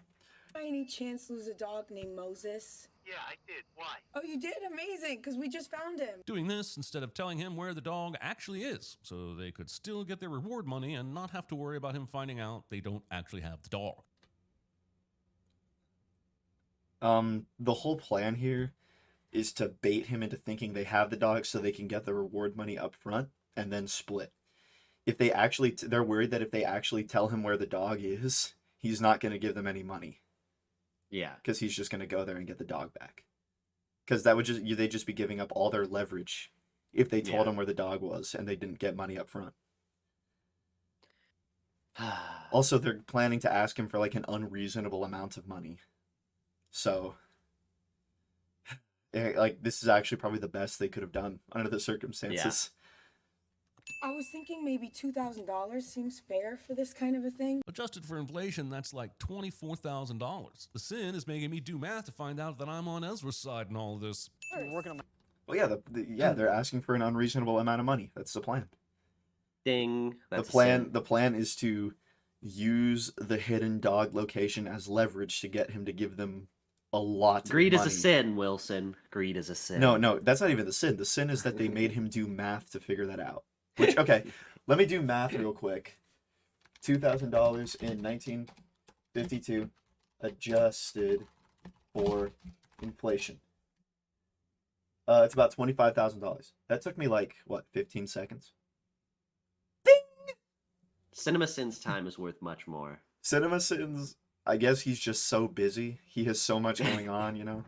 By any chance lose a dog named Moses? Yeah, I did. Why? Oh, you did? Amazing, because we just found him. Doing this instead of telling him where the dog actually is, so they could still get their reward money and not have to worry about him finding out they don't actually have the dog. The whole plan here is to bait him into thinking they have the dog so they can get the reward money up front and then split. If they actually, they're worried that if they actually tell him where the dog is, he's not going to give them any money. Yeah. Because he's just going to go there and get the dog back. Because that would they'd just be giving up all their leverage if they told him where the dog was and they didn't get money up front. Also, they're planning to ask him for like an unreasonable amount of money. So, like, this is actually probably the best they could have done under the circumstances. I was thinking maybe $2,000 seems fair for this kind of a thing. Adjusted for inflation, that's like $24,000. The sin is making me do math to find out that I'm on Ezra's side in all of this. Working on my Well, yeah, they're asking for an unreasonable amount of money. That's the plan. Ding. That's The plan is to use the hidden dog location as leverage to get him to give them a lot Greed of is money. a sin, Wilson. Greed is a sin. No, that's not even the sin. The sin is that they made him do math to figure that out. Which, okay, let me do math real quick. $2,000 in 1952 adjusted for inflation. It's about $25,000. That took me like, what, 15 seconds? CinemaSins time is worth much more. CinemaSins, I guess he's just so busy. He has so much going on, you know?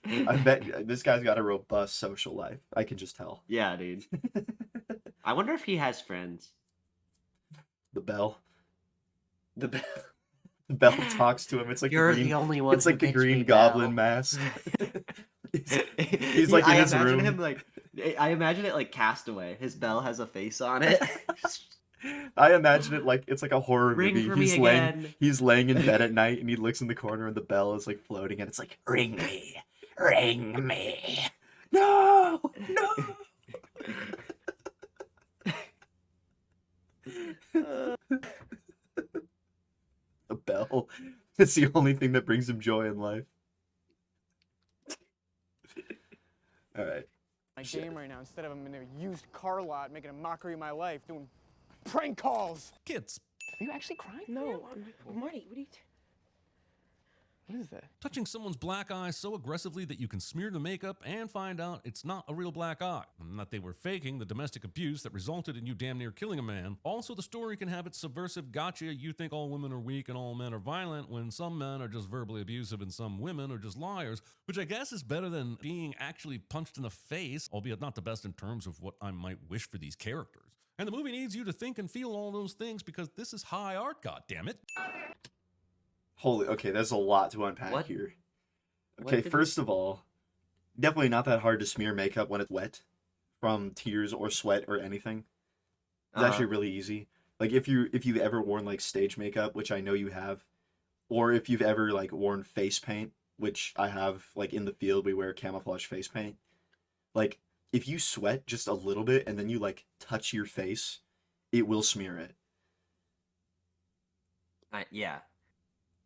I bet this guy's got a robust social life. I can just tell. Yeah, dude. I wonder if he has friends. The bell. The bell. The bell talks to him. It's like You're the, green, the only one. It's like who the picks me Green Goblin Bell. mask. he's like in his room. Him like, I imagine it like Castaway. His bell has a face on it. I imagine it like it's like a horror Ring movie. for me again. He's laying in bed at night and he looks in the corner and the bell is like floating and it's like, ring me, ring me. No, no. The bell. It's the only thing that brings him joy in life. All right. My game right now, instead of I'm in a used car lot making a mockery of my life, doing prank calls. Kids. Are you actually crying? No, Marty, what are you... What is that? Touching someone's black eye so aggressively that you can smear the makeup and find out it's not a real black eye, and that they were faking the domestic abuse that resulted in you damn near killing a man. Also, the story can have its subversive gotcha, you think all women are weak and all men are violent, when some men are just verbally abusive and some women are just liars, which I guess is better than being actually punched in the face, albeit not the best in terms of what I might wish for these characters. And the movie needs you to think and feel all those things because this is high art, goddammit. Holy, okay, there's a lot to unpack here. Okay, first of all, definitely not that hard to smear makeup when it's wet from tears or sweat or anything. It's actually really easy. Like if you've ever worn like stage makeup, which I know you have, or if you've ever like worn face paint, which I have, like in the field we wear camouflage face paint. Like if you sweat just a little bit and then you like touch your face, it will smear it. Yeah.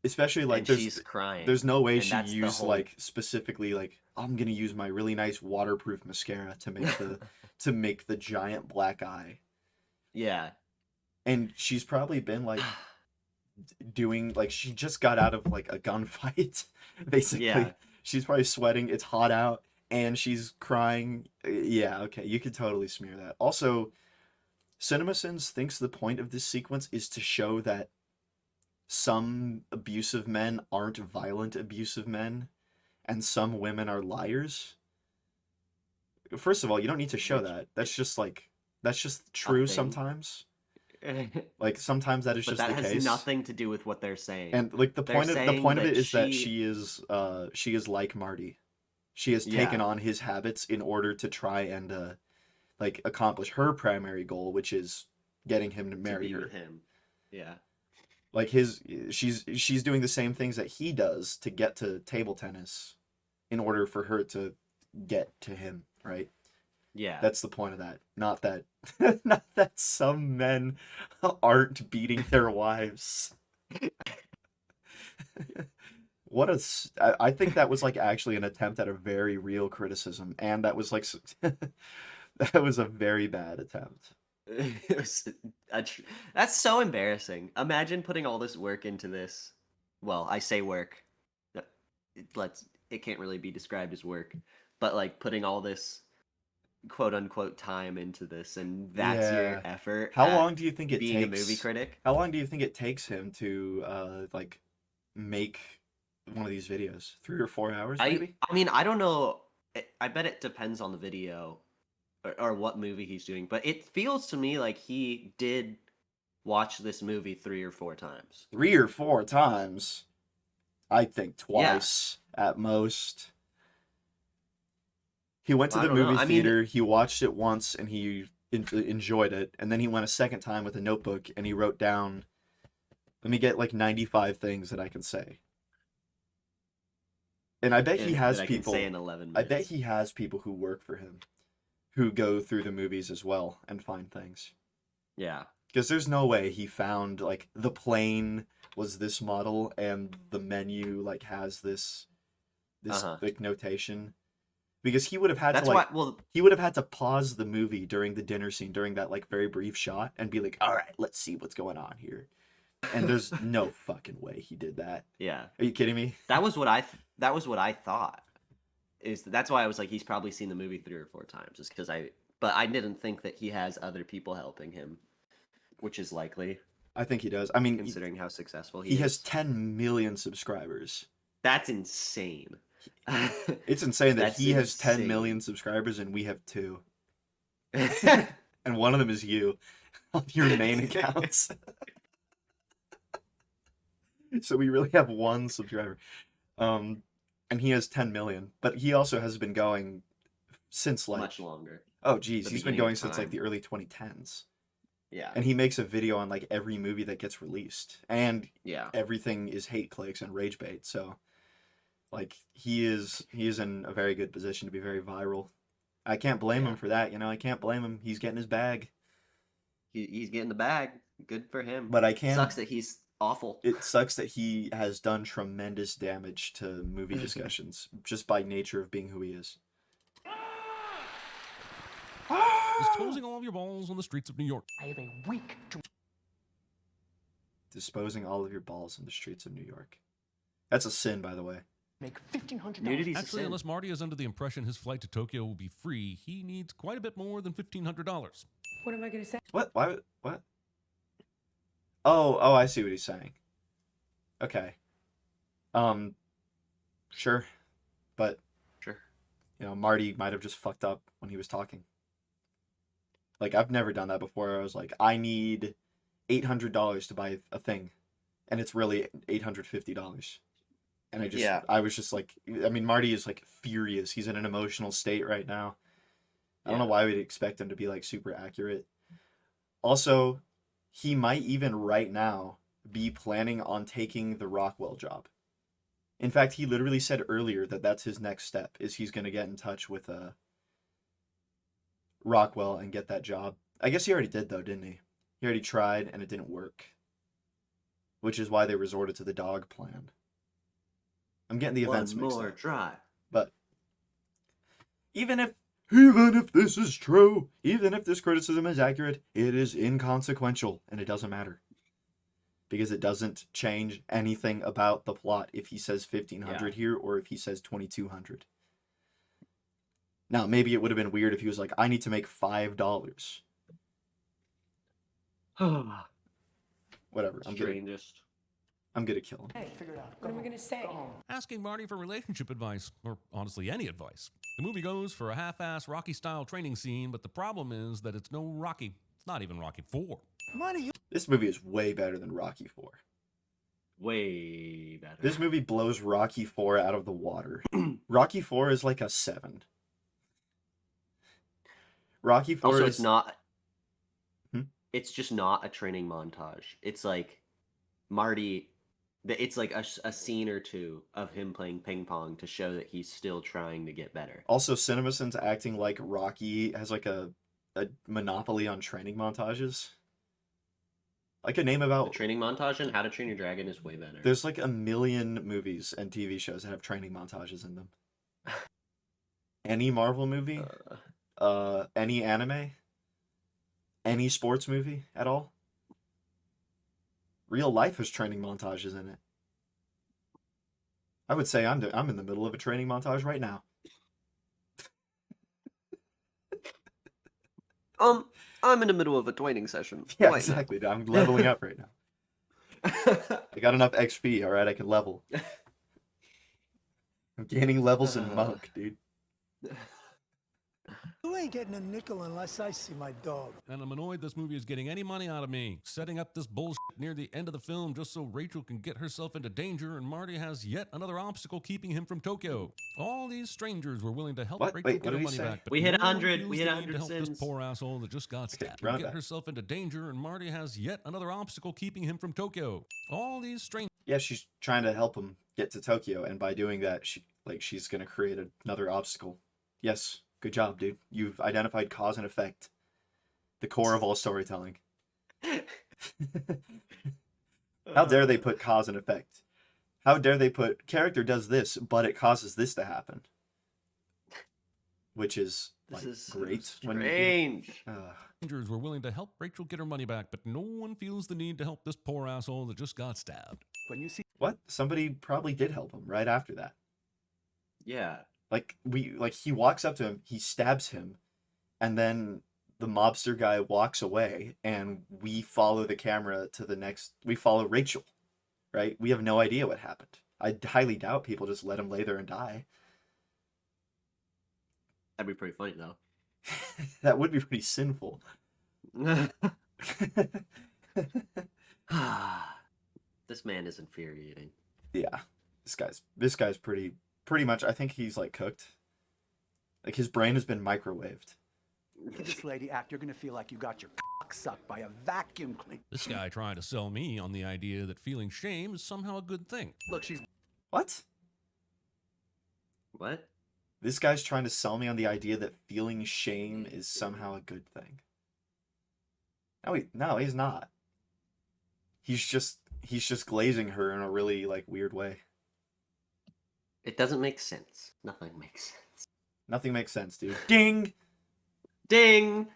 Especially like and she's crying. There's no way and she used like specifically like I'm gonna use my really nice waterproof mascara to make the to make the giant black eye. Yeah. And she's probably been like doing like she just got out of like a gunfight basically. Yeah. She's probably sweating, it's hot out, and she's crying. Yeah, okay, you could totally smear that. Also, CinemaSins thinks the point of this sequence is to show that some abusive men aren't violent abusive men, and some women are liars. First of all, you don't need to show that. That's just true thing. sometimes. Like sometimes that is But just that the has case. nothing to do with what they're saying. And like the They're point of saying it is that she she is like Marty. She has taken on his habits in order to try and like accomplish her primary goal, which is getting him to marry her. with him. Yeah. Like she's doing the same things that he does to get to table tennis in order for her to get to him, right? Yeah. That's the point of that. Not that not that some men aren't beating their wives. I think that was like actually an attempt at a very real criticism, and that was like that was a very bad attempt. It was that's so embarrassing. Imagine putting all this work into this. Well, I say work. It can't really be described as work, but like putting all this quote unquote time into this, and that's your effort. How long do you think it being takes? a movie critic? How long do you think it takes him to like make one of these videos? 3 or 4 hours, maybe? I mean, I don't know. I bet it depends on the video or what movie he's doing, but it feels to me like he did watch this movie 3 or 4 times. 3 or 4 times? I think twice at most. He went to the movie theater, he watched it once, and he enjoyed it, and then he went a second time with a notebook, and he wrote down, let me get like 95 things that I can say. And I bet he has people. Say in 11 minutes. I bet he has people who work for him, who go through the movies as well and find things. Yeah. Because there's no way he found like the plane was this model and the menu like has this like notation. Because he would have had he would have had to pause the movie during the dinner scene during that like very brief shot and be like, all right, let's see what's going on here. And there's no fucking way he did that. Yeah. Are you kidding me? That was what I thought. That's why I was like, he's probably seen the movie 3 or 4 times, just because but I didn't think that he has other people helping him, which is likely. I think he does. I mean, considering how successful he is. He has 10 million subscribers. That's insane. It's insane that he has 10 million subscribers and we have 2. And one of them is you on your main accounts. So we really have 1 subscriber. And he has 10 million, but he also has been going since like much longer. Oh geez, he's been going since like the early 2010s. Yeah. And he makes a video on like every movie that gets released, and everything is hate clicks and rage bait. So like he is in a very good position to be very viral. I can't blame him for that, you know. I can't blame him. He's getting his bag. He's getting the bag. Good for him. But I can't. Sucks that he's awful. It sucks that he has done tremendous damage to movie discussions just by nature of being who he is. Disposing all of your balls on the streets of New York. I have a week to Disposing all of your balls on the streets of New York. That's a sin, by the way. make $1,500. Actually, unless Marty is under the impression his flight to Tokyo will be free, he needs quite a bit more than $1,500. What am I gonna say? What? Why? What? Oh, I see what he's saying. Okay. Sure. But, sure. You know, Marty might have just fucked up when he was talking. Like, I've never done that before. I was like, I need $800 to buy a thing. And it's really $850. And I was just like, I mean, Marty is like furious. He's in an emotional state right now. I don't know why we'd expect him to be like super accurate. Also, he might even right now be planning on taking the Rockwell job. In fact, he literally said earlier that that's his next step, is he's going to get in touch with Rockwell and get that job. I guess he already did though, didn't he? He already tried and it didn't work. Which is why they resorted to the dog plan. I'm getting the events mixed up. One more try. But even if this is true, even if this criticism is accurate, it is inconsequential and it doesn't matter. Because it doesn't change anything about the plot if he says 1,500 here or if he says 2,200. Now, maybe it would have been weird if he was like, I need to make $5. Whatever. Strangest. I'm gonna kill him. Hey, figure it out. What am I gonna say? Asking Marty for relationship advice, or honestly any advice. The movie goes for a half-ass Rocky-style training scene, but the problem is that it's no Rocky. It's not even Rocky 4. Money, This movie is way better than Rocky 4. Way better. This movie blows Rocky 4 out of the water. Rocky 4 is like a 7. Rocky 4 Also, is... it's not. Hmm? It's just not a training montage. It's like Marty. It's like a scene or two of him playing ping pong to show that he's still trying to get better. Also, CinemaSins acting like Rocky has like a monopoly on training montages. Like a name The about... training montage in How to Train Your Dragon is way better. There's like a million movies and TV shows that have training montages in them. Any Marvel movie, any anime, any sports movie at all. Real life has training montages in it. I would say I'm in the middle of a training montage right now. I'm in the middle of a training session. Yeah, right exactly. I'm leveling up right now. I got enough XP, all right? I can level. I'm gaining levels in Monk, dude. You ain't getting a nickel unless I see my dog. And I'm annoyed this movie is getting any money out of me. Setting up this bullshit near the end of the film just so Rachel can get herself into danger and Marty has yet another obstacle keeping him from Tokyo. All these strangers were willing to help What? Rachel Wait, get what her did he money say? back. But We hit no one 100. feels We the hit need 100 to help this sins. poor asshole that just got stabbed round and get back. herself into danger and Marty has yet another obstacle keeping him from Tokyo. All these strangers. Yeah, she's trying to help him get to Tokyo, and by doing that, she's gonna create another obstacle. Yes, good job, dude. You've identified cause and effect. The core of all storytelling. How dare they put cause and effect? How dare they put character does this, but it causes this to happen? Which is This like, is so great. strange. Strangers were willing to help Rachel get her money back, but no one feels the need to help this poor asshole that just got stabbed. When you see What? Somebody probably did help him right after that. Yeah. He walks up to him, he stabs him, and then the mobster guy walks away, and we follow the camera to the next. We follow Rachel, right? We have no idea what happened. I highly doubt people just let him lay there and die. That'd be pretty funny though. That would be pretty sinful. This man is infuriating. Yeah, this guy's pretty much. I think he's like cooked. Like his brain has been microwaved. this lady act, you're gonna feel like you got your cock sucked by a vacuum cleaner. This guy trying to sell me on the idea that feeling shame is somehow a good thing. Look, she's What? What? This guy's trying to sell me on the idea that feeling shame is somehow a good thing. No, he's not. He's just glazing her in a really like weird way. It doesn't make sense. Nothing makes sense. Nothing makes sense, dude. Ding! Ding!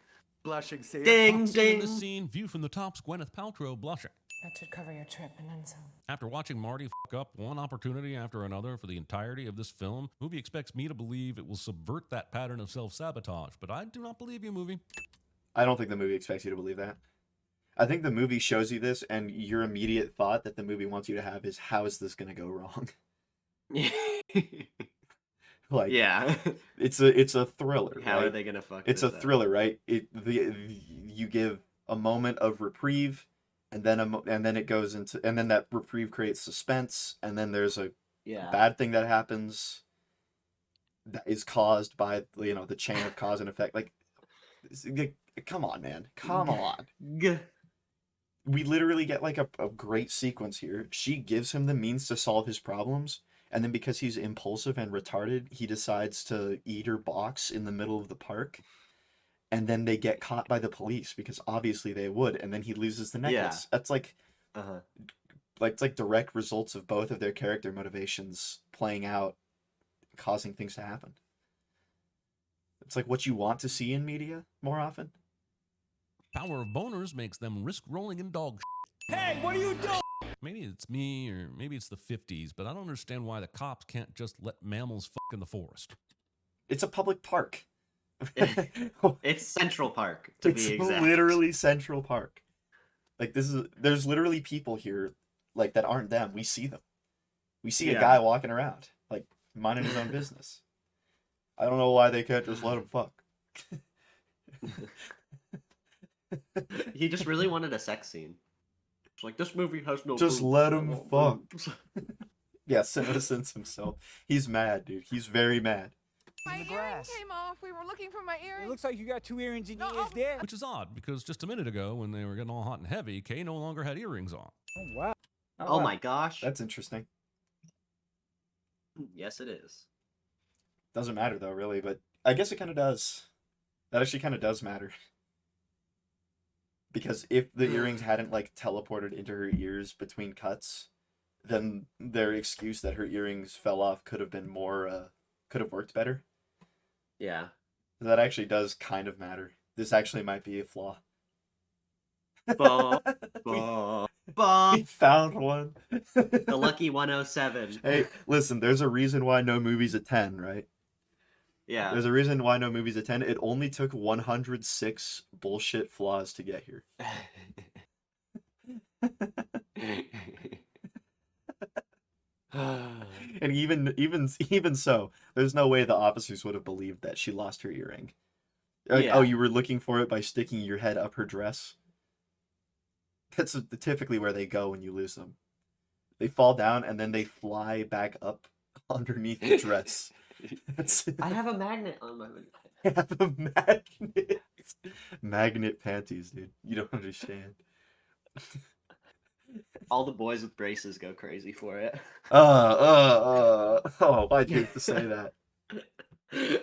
blushing, see? Ding, Top scene in ding! this scene, view from the top's Gwyneth Paltrow blushing. That should cover your trip and then some. After watching Marty fuck up one opportunity after another for the entirety of this film, movie expects me to believe it will subvert that pattern of self-sabotage, but I do not believe you, movie. I don't think the movie expects you to believe that. I think the movie shows you this, and your immediate thought that the movie wants you to have is, how is this going to go wrong? Like, yeah. it's a thriller. How right? are they gonna fuck It's this a up? thriller, right? You give a moment of reprieve, and then it goes into, and then that reprieve creates suspense, and then there's a Yeah. bad thing that happens that is caused by the chain of cause and effect. Like, come on, man, come on. We literally get like a great sequence here. She gives him the means to solve his problems, and then because he's impulsive and retarded, he decides to eat her box in the middle of the park. And then they get caught by the police because obviously they would, and then he loses the necklace. That's like, it's like direct results of both of their character motivations playing out, causing things to happen. It's like what you want to see in media more often. Power of boners makes them risk rolling in dog shit. Hey, what are you doing? Maybe it's me, or maybe it's the 50s, but I don't understand why the cops can't just let mammals fuck in the forest. It's a public park. It's Central Park, to be exact. Literally Central Park. Like, there's literally people here, like that aren't them. We see them. We see a Yeah. guy walking around, like minding his own business. I don't know why they can't just let him fuck. He just really wanted a sex scene. It's like, this movie has no Just boobs, let I him fuck. boobs. Yeah, CinemaSins himself. He's mad, dude. He's very mad. My In the earring grass. came off. We were looking for my earring. It looks like you got 2 earrings in your No, ears there. Which is odd, because just a minute ago, when they were getting all hot and heavy, Kay no longer had earrings on. Oh, wow. Oh wow. my gosh. That's interesting. Yes, it is. Doesn't matter though, really, but I guess it kind of does. That actually kind of does matter. Because if the earrings hadn't like teleported into her ears between cuts, then their excuse that her earrings fell off could have been more, could have worked better. Yeah. That actually does kind of matter. This actually might be a flaw. Bah, we, bah. we found one. The lucky 107. Hey, listen, there's a reason why no movie's a 10, right? Yeah. There's a reason why no movie's a 10. It only took 106 bullshit flaws to get here. And even so, there's no way the officers would have believed that she lost her earring. Like, Yeah. oh, you were looking for it by sticking your head up her dress? That's typically where they go when you lose them. They fall down and then they fly back up underneath the dress. I have a magnet on my I have a magnet. Magnet panties, dude. You don't understand. All the boys with braces go crazy for it. Oh, why'd you have to say that?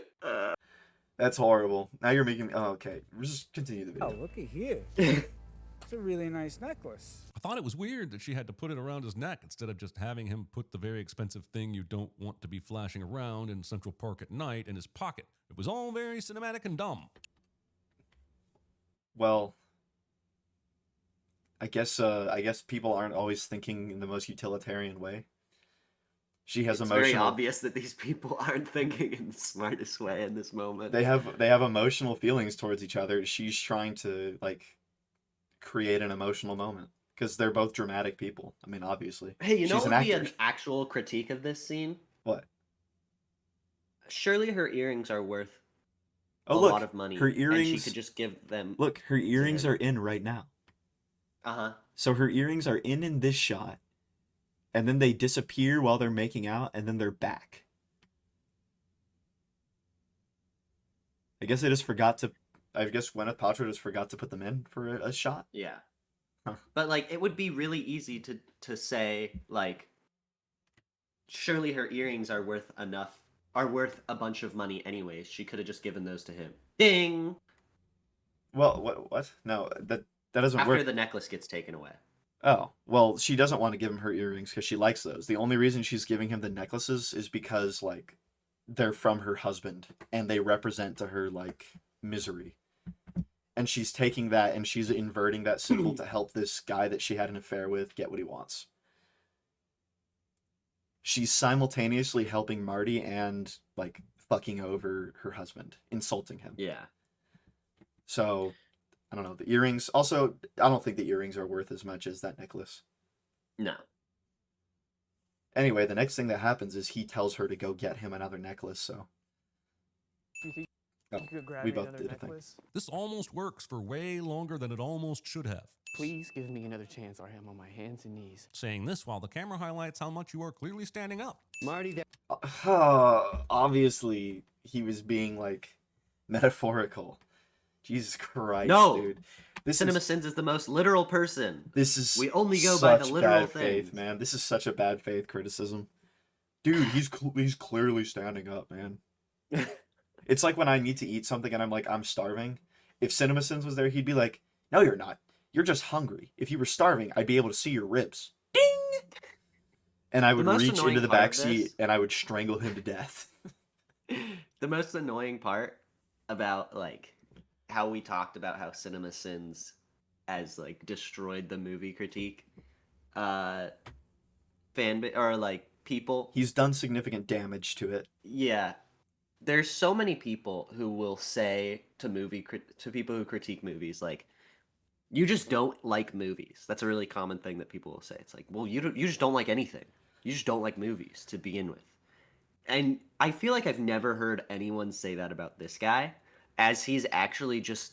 That's horrible. Now you're making me. Oh, okay. We'll just continue the video. Oh, look at here. It's a really nice necklace. I thought it was weird that she had to put it around his neck instead of just having him put the very expensive thing you don't want to be flashing around in Central Park at night in his pocket. It was all very cinematic and dumb. Well, I guess people aren't always thinking in the most utilitarian way. She has It's emotional. very obvious that these people aren't thinking in the smartest way in this moment. They have emotional feelings towards each other. She's trying to like create an emotional moment because they're both dramatic people. I mean, obviously. Hey, you know She's what an would be actor. an actual critique of this scene? What? Surely her earrings are worth Oh, a look, lot of money. her And she earrings. could just give them. Look, her earrings him. are in right now. Uh-huh. So her earrings are in this shot, and then they disappear while they're making out, and then they're back. I guess Gwyneth Paltrow just forgot to put them in for a shot. Yeah. Huh. But like it would be really easy to say like surely her earrings are worth a bunch of money anyways. She could have just given those to him. Ding. Well, what? No, that doesn't After work. the necklace gets taken away. Oh, well, she doesn't want to give him her earrings because she likes those. The only reason she's giving him the necklaces is because, like, they're from her husband and they represent to her, like, misery. And she's taking that and she's inverting that symbol to help this guy that she had an affair with get what he wants. She's simultaneously helping Marty and, like, fucking over her husband, insulting him. Yeah. So, I don't know. The earrings. Also, I don't think the earrings are worth as much as that necklace. No. Anyway, the next thing that happens is he tells her to go get him another necklace, so. Do you think Oh, you could grab we me both another did, I think. necklace? This almost works for way longer than it almost should have. Please give me another chance or I'm on my hands and knees. Saying this while the camera highlights how much you are clearly standing up. Marty, that Obviously, he was being, like, metaphorical. Jesus Christ, No! dude. CinemaSins is the most literal person. This is We only go by the such literal bad faith, things. man. This is such a bad faith criticism. Dude, he's clearly standing up, man. It's like when I need to eat something and I'm like, I'm starving. If CinemaSins was there, he'd be like, no, you're not. You're just hungry. If you were starving, I'd be able to see your ribs. Ding! And I would most reach annoying into the part back of seat this- and I would strangle him to death. The most annoying part about like how we talked about how CinemaSins has like destroyed the movie critique or like people. He's done significant damage to it. Yeah. There's so many people who will say to people who critique movies like You just don't like movies. That's a really common thing that people will say. It's like, well, you just don't like anything. You just don't like movies to begin with. And I feel like I've never heard anyone say that about this guy, as he's actually just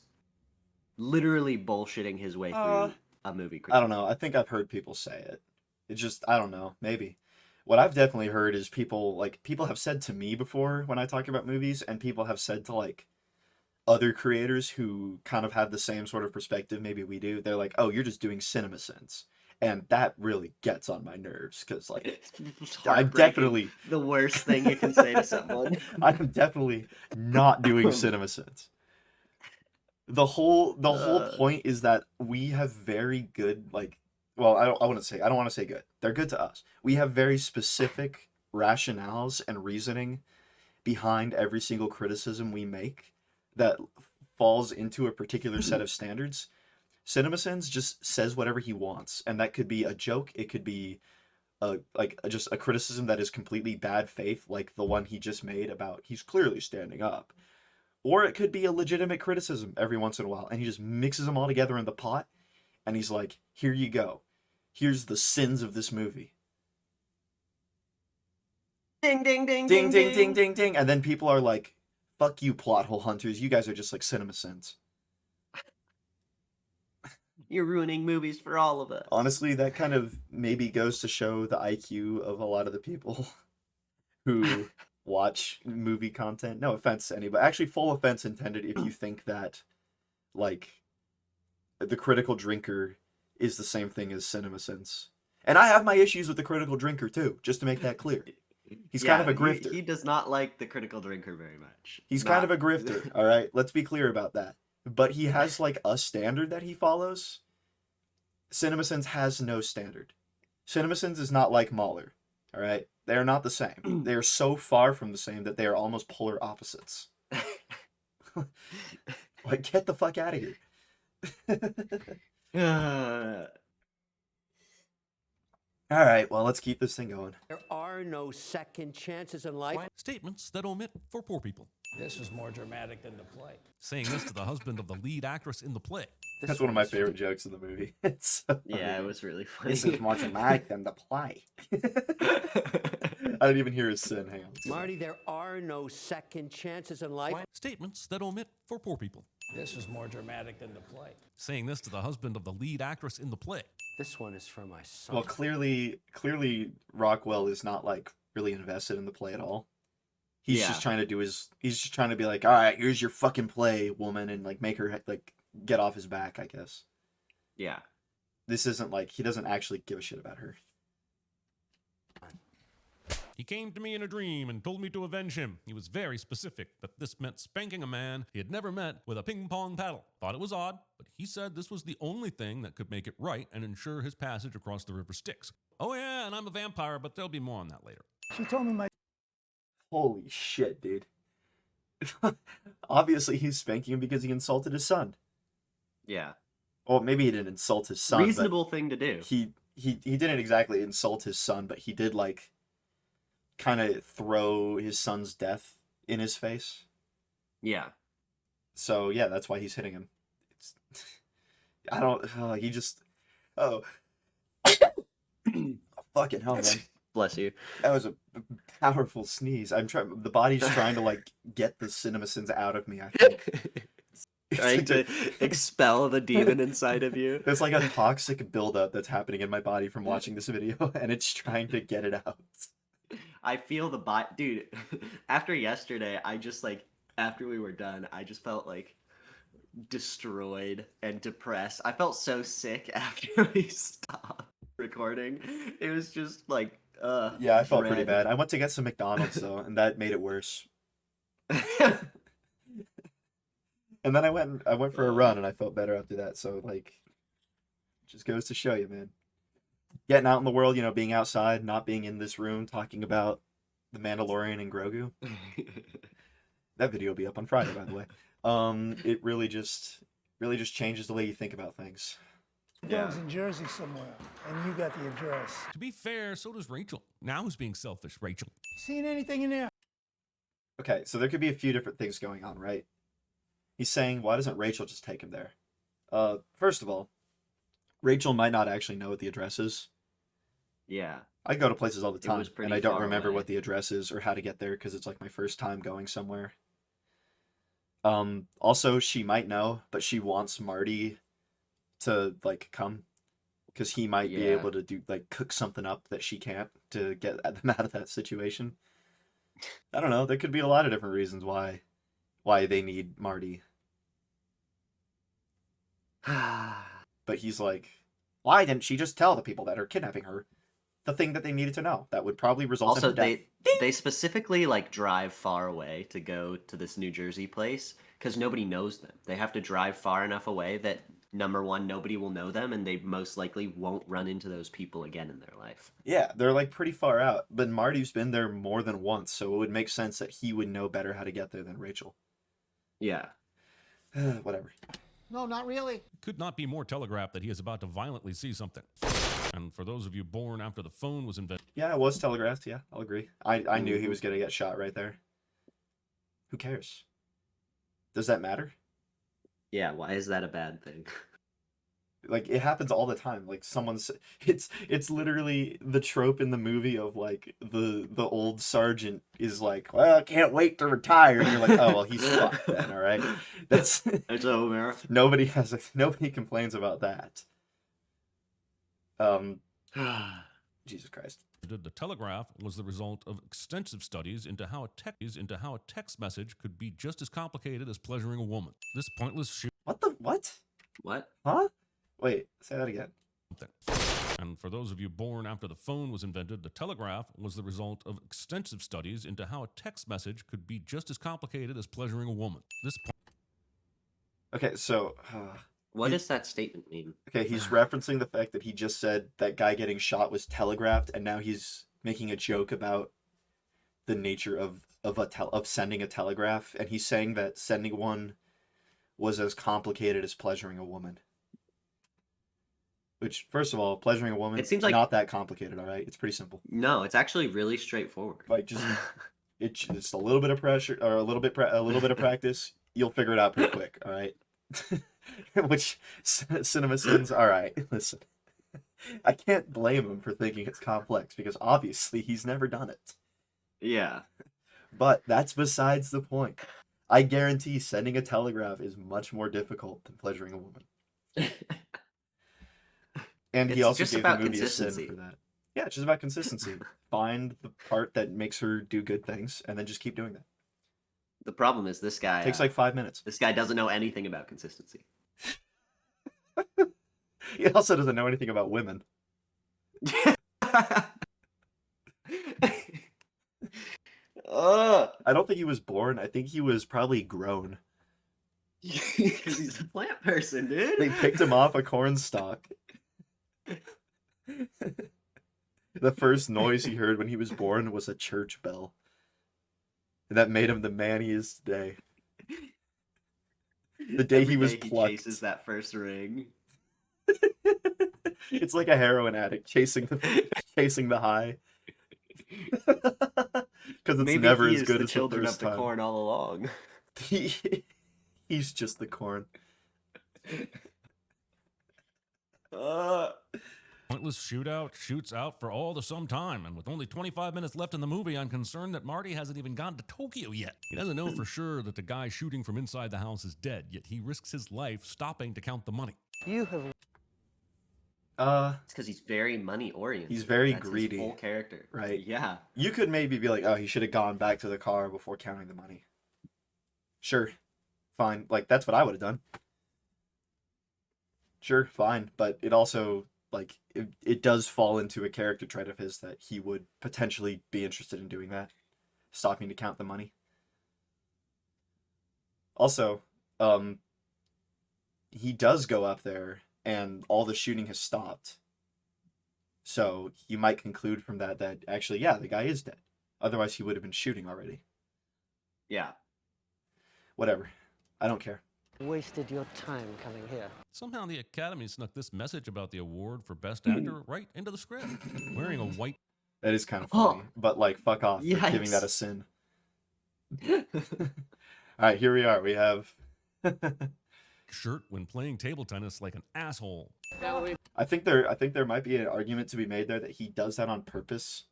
literally bullshitting his way through a movie critique. I don't know. I think I've heard people say it. It's just, I don't know, maybe. What I've definitely heard is people have said to me before when I talk about movies, and people have said to like other creators who kind of have the same sort of perspective maybe we do. They're like, "Oh, you're just doing CinemaSins." And that really gets on my nerves because like It's I'm heartbreaking. definitely The worst thing you can say to someone. I'm definitely not doing CinemaSins. The whole point is that we have very good like, well, I don't want to say good. They're good to us. We have very specific rationales and reasoning behind every single criticism we make that falls into a particular set of standards. CinemaSins just says whatever he wants, and that could be a joke. It could be just a criticism that is completely bad faith, like the one he just made about he's clearly standing up. Or it could be a legitimate criticism every once in a while, and he just mixes them all together in the pot, and he's like, here you go. Here's the sins of this movie. Ding, ding, ding, Ding, ding, ding, ding, ding. And then people are like, fuck you, plot hole hunters. You guys are just like CinemaSins. You're ruining movies for all of us. Honestly, that kind of maybe goes to show the IQ of a lot of the people who watch movie content. No offense to anybody. Actually, full offense intended if you think that, like, The Critical Drinker is the same thing as CinemaSins. And I have my issues with The Critical Drinker, too, just to make that clear. He's kind of a grifter. He does not like The Critical Drinker very much. He's kind of a grifter, all right? Let's be clear about that. But he has, like, a standard that he follows. CinemaSins has no standard. CinemaSins is not like Mahler, all right? They are not the same. They are so far from the same that they are almost polar opposites. Like, get the fuck out of here. All right, well, let's keep this thing going. There are no second chances in life. Statements that omit for poor people. This is more dramatic than the play. Saying this to the husband of the lead actress in the play. That's one of my favorite jokes in the movie. It's so funny. Yeah, it was really funny. This is more dramatic than the play. I didn't even hear his sin. Hang on. Marty, there are no second chances in life. Statements that omit for poor people. This is more dramatic than the play. Saying this to the husband of the lead actress in the play. This one is for my son. Well, clearly Rockwell is not like really invested in the play at all. He's just trying to do he's just trying to be like, all right, here's your fucking play, woman, and like make her like get off his back, I guess. Yeah. This isn't like, he doesn't actually give a shit about her. He came to me in a dream and told me to avenge him. He was very specific that this meant spanking a man he had never met with a ping pong paddle. Thought it was odd, but he said this was the only thing that could make it right and ensure his passage across the river Styx. Oh yeah, and I'm a vampire, but there'll be more on that later. She told me my... Holy shit, dude. Obviously he's spanking him because he insulted his son. Yeah. Well, maybe he didn't insult his son. Reasonable thing to do. He didn't exactly insult his son, but he did like kind of throw his son's death in his face. Yeah. So yeah, that's why he's hitting him. It's, I don't. He just. Oh. Fucking hell, man. Bless you. That was a powerful sneeze. I'm trying. The body's trying to like get the CinemaSins out of me. I think. Trying to expel the demon inside of you. There's like a toxic buildup that's happening in my body from watching this video, and it's trying to get it out. I feel the dude. After yesterday, I just like after we were done, I just felt like destroyed and depressed. I felt so sick after we stopped recording. It was just like yeah, I felt pretty bad. I went to get some McDonald's though, and that made it worse. And then I went for a run, and I felt better after that. So like, just goes to show you, man. Getting out in the world, you know, being outside, not being in this room talking about the Mandalorian and Grogu. That video will be up on Friday, by the way. It really just changes the way you think about things. Dog's in Jersey somewhere, and you got the address. To be fair, so does Rachel. Now who's being selfish, Rachel? Seen anything in there? Okay, so there could be a few different things going on, right? He's saying, why doesn't Rachel just take him there? First of all, Rachel might not actually know what the address is. Yeah. I go to places all the It time, was pretty and I don't far remember away. what the address is or how to get there because it's like my first time going somewhere. Also, she might know, but she wants Marty to like come because he might be Yeah. able to do like cook something up that she can't to get them out of that situation. I don't know. There could be a lot of different reasons why they need Marty. But he's like, why didn't she just tell the people that are kidnapping her the thing that they needed to know that would probably result Also, in her death? they specifically like drive far away to go to this New Jersey place because nobody knows them. They have to drive far enough away that number one, nobody will know them, and they most likely won't run into those people again in their life. Yeah, they're like pretty far out, but Marty's been there more than once, so it would make sense that he would know better how to get there than Rachel. Yeah. Whatever. No, not really. It could not be more telegraphed that he is about to violently see something. And for those of you born after the phone was invented... Yeah, it was telegraphed. Yeah, I'll agree. I knew he was going to get shot right there. Who cares? Does that matter? Yeah, why is that a bad thing? Like, it happens all the time. Like, it's literally the trope in the movie of, like, the old sergeant is like, well, I can't wait to retire. And you're like, oh, well, he's fucked then, all right? That's over. Nobody complains about that. Jesus Christ. The telegraph was the result of extensive studies into how a text message could be just as complicated as pleasuring a woman. This pointless shoot... What? What? Huh? Wait, say that again. And for those of you born after the phone was invented, the telegraph was the result of extensive studies into how a text message could be just as complicated as pleasuring a woman. This Okay, so... what does that statement mean? Okay, he's referencing the fact that he just said that guy getting shot was telegraphed, and now he's making a joke about the nature of sending a telegraph, and he's saying that sending one was as complicated as pleasuring a woman. Which, first of all, pleasuring a woman, It seems like not that complicated, all right? It's pretty simple. No, it's actually really straightforward. Like it's just a little bit of pressure or a little bit of practice, you'll figure it out pretty quick, all right? Which CinemaSins, all right, listen. I can't blame him for thinking it's complex because obviously he's never done it. Yeah. But that's besides the point. I guarantee sending a telegraph is much more difficult than pleasuring a woman. And he also gave the movie a sin for that. Yeah, it's just about consistency. Find the part that makes her do good things, and then just keep doing that. The problem is this guy... Takes like 5 minutes. This guy doesn't know anything about consistency. He also doesn't know anything about women. I don't think he was born. I think he was probably grown. Because he's a plant person, dude. They picked him off a corn stalk. The first noise he heard when he was born was a church bell. And that made him the man he is today. The day he was plucked. He chases that first ring. It's like a heroin addict chasing the high. Because it's never as good as the first time. The corn all along. He's just the corn. pointless shootout shoots out for all the some time, and with only 25 minutes left in the movie, I'm concerned that Marty hasn't even gotten to Tokyo yet. He doesn't know for sure that the guy shooting from inside the house is dead, yet he risks his life stopping to count the money. You have... It's because he's very money oriented. He's very That's greedy. His whole character. Right. Yeah. You could maybe be like, oh, he should have gone back to the car before counting the money. Sure. Fine. Like, that's what I would have done. Sure, fine. But it also, like, it does fall into a character trait of his that he would potentially be interested in doing that. Stopping to count the money. Also, he does go up there and all the shooting has stopped. So you might conclude from that that actually, yeah, the guy is dead. Otherwise, he would have been shooting already. Yeah. Whatever. I don't care. Wasted your time coming here. Somehow the Academy snuck this message about the award for Best Actor right into the script. Wearing a white... That is kind of funny. But, like, fuck off for giving that a Yikes. sin. Alright, here we are. We have... shirt when playing table tennis like an asshole. I think there might be an argument to be made there that he does that on purpose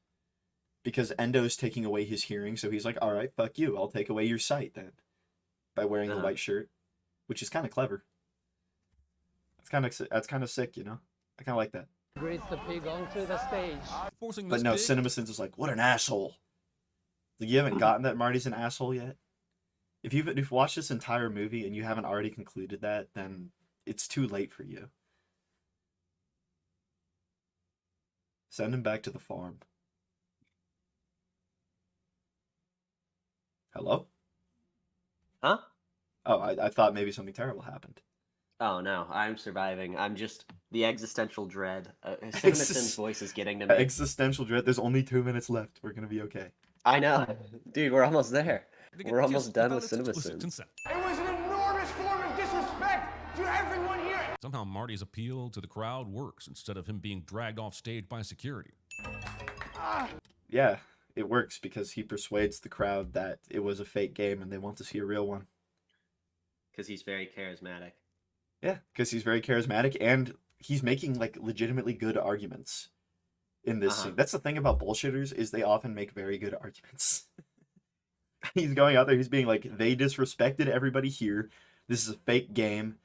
because Endo's taking away his hearing, so he's like, all right, fuck you, I'll take away your sight then by wearing the white shirt, which is kind of clever. That's kind of sick, you know? I kind of like that. Greets the pig onto the stage. Forcing But this no, pig- CinemaSins is like, what an asshole. Like, you haven't gotten that Marty's an asshole yet? If you've watched this entire movie and you haven't already concluded that, then it's too late for you. Send him back to the farm. Hello? Huh? Oh, I thought maybe something terrible happened. Oh no, I'm surviving. I'm just the existential dread. CinemaSins' voice is getting to me. Existential dread. There's only 2 minutes left. We're gonna be okay. I know, dude. We're almost there. They We're get almost kissed done without with its explicit CinemaSins. consent. It was an enormous form of disrespect to everyone here. Somehow Marty's appeal to the crowd works instead of him being dragged off stage by security. Yeah, it works because he persuades the crowd that it was a fake game and they want to see a real one. Because he's very charismatic. Yeah, because he's very charismatic and he's making like legitimately good arguments in this scene. That's the thing about bullshitters is they often make very good arguments. He's going out there, he's being like, they disrespected everybody here. This is a fake game.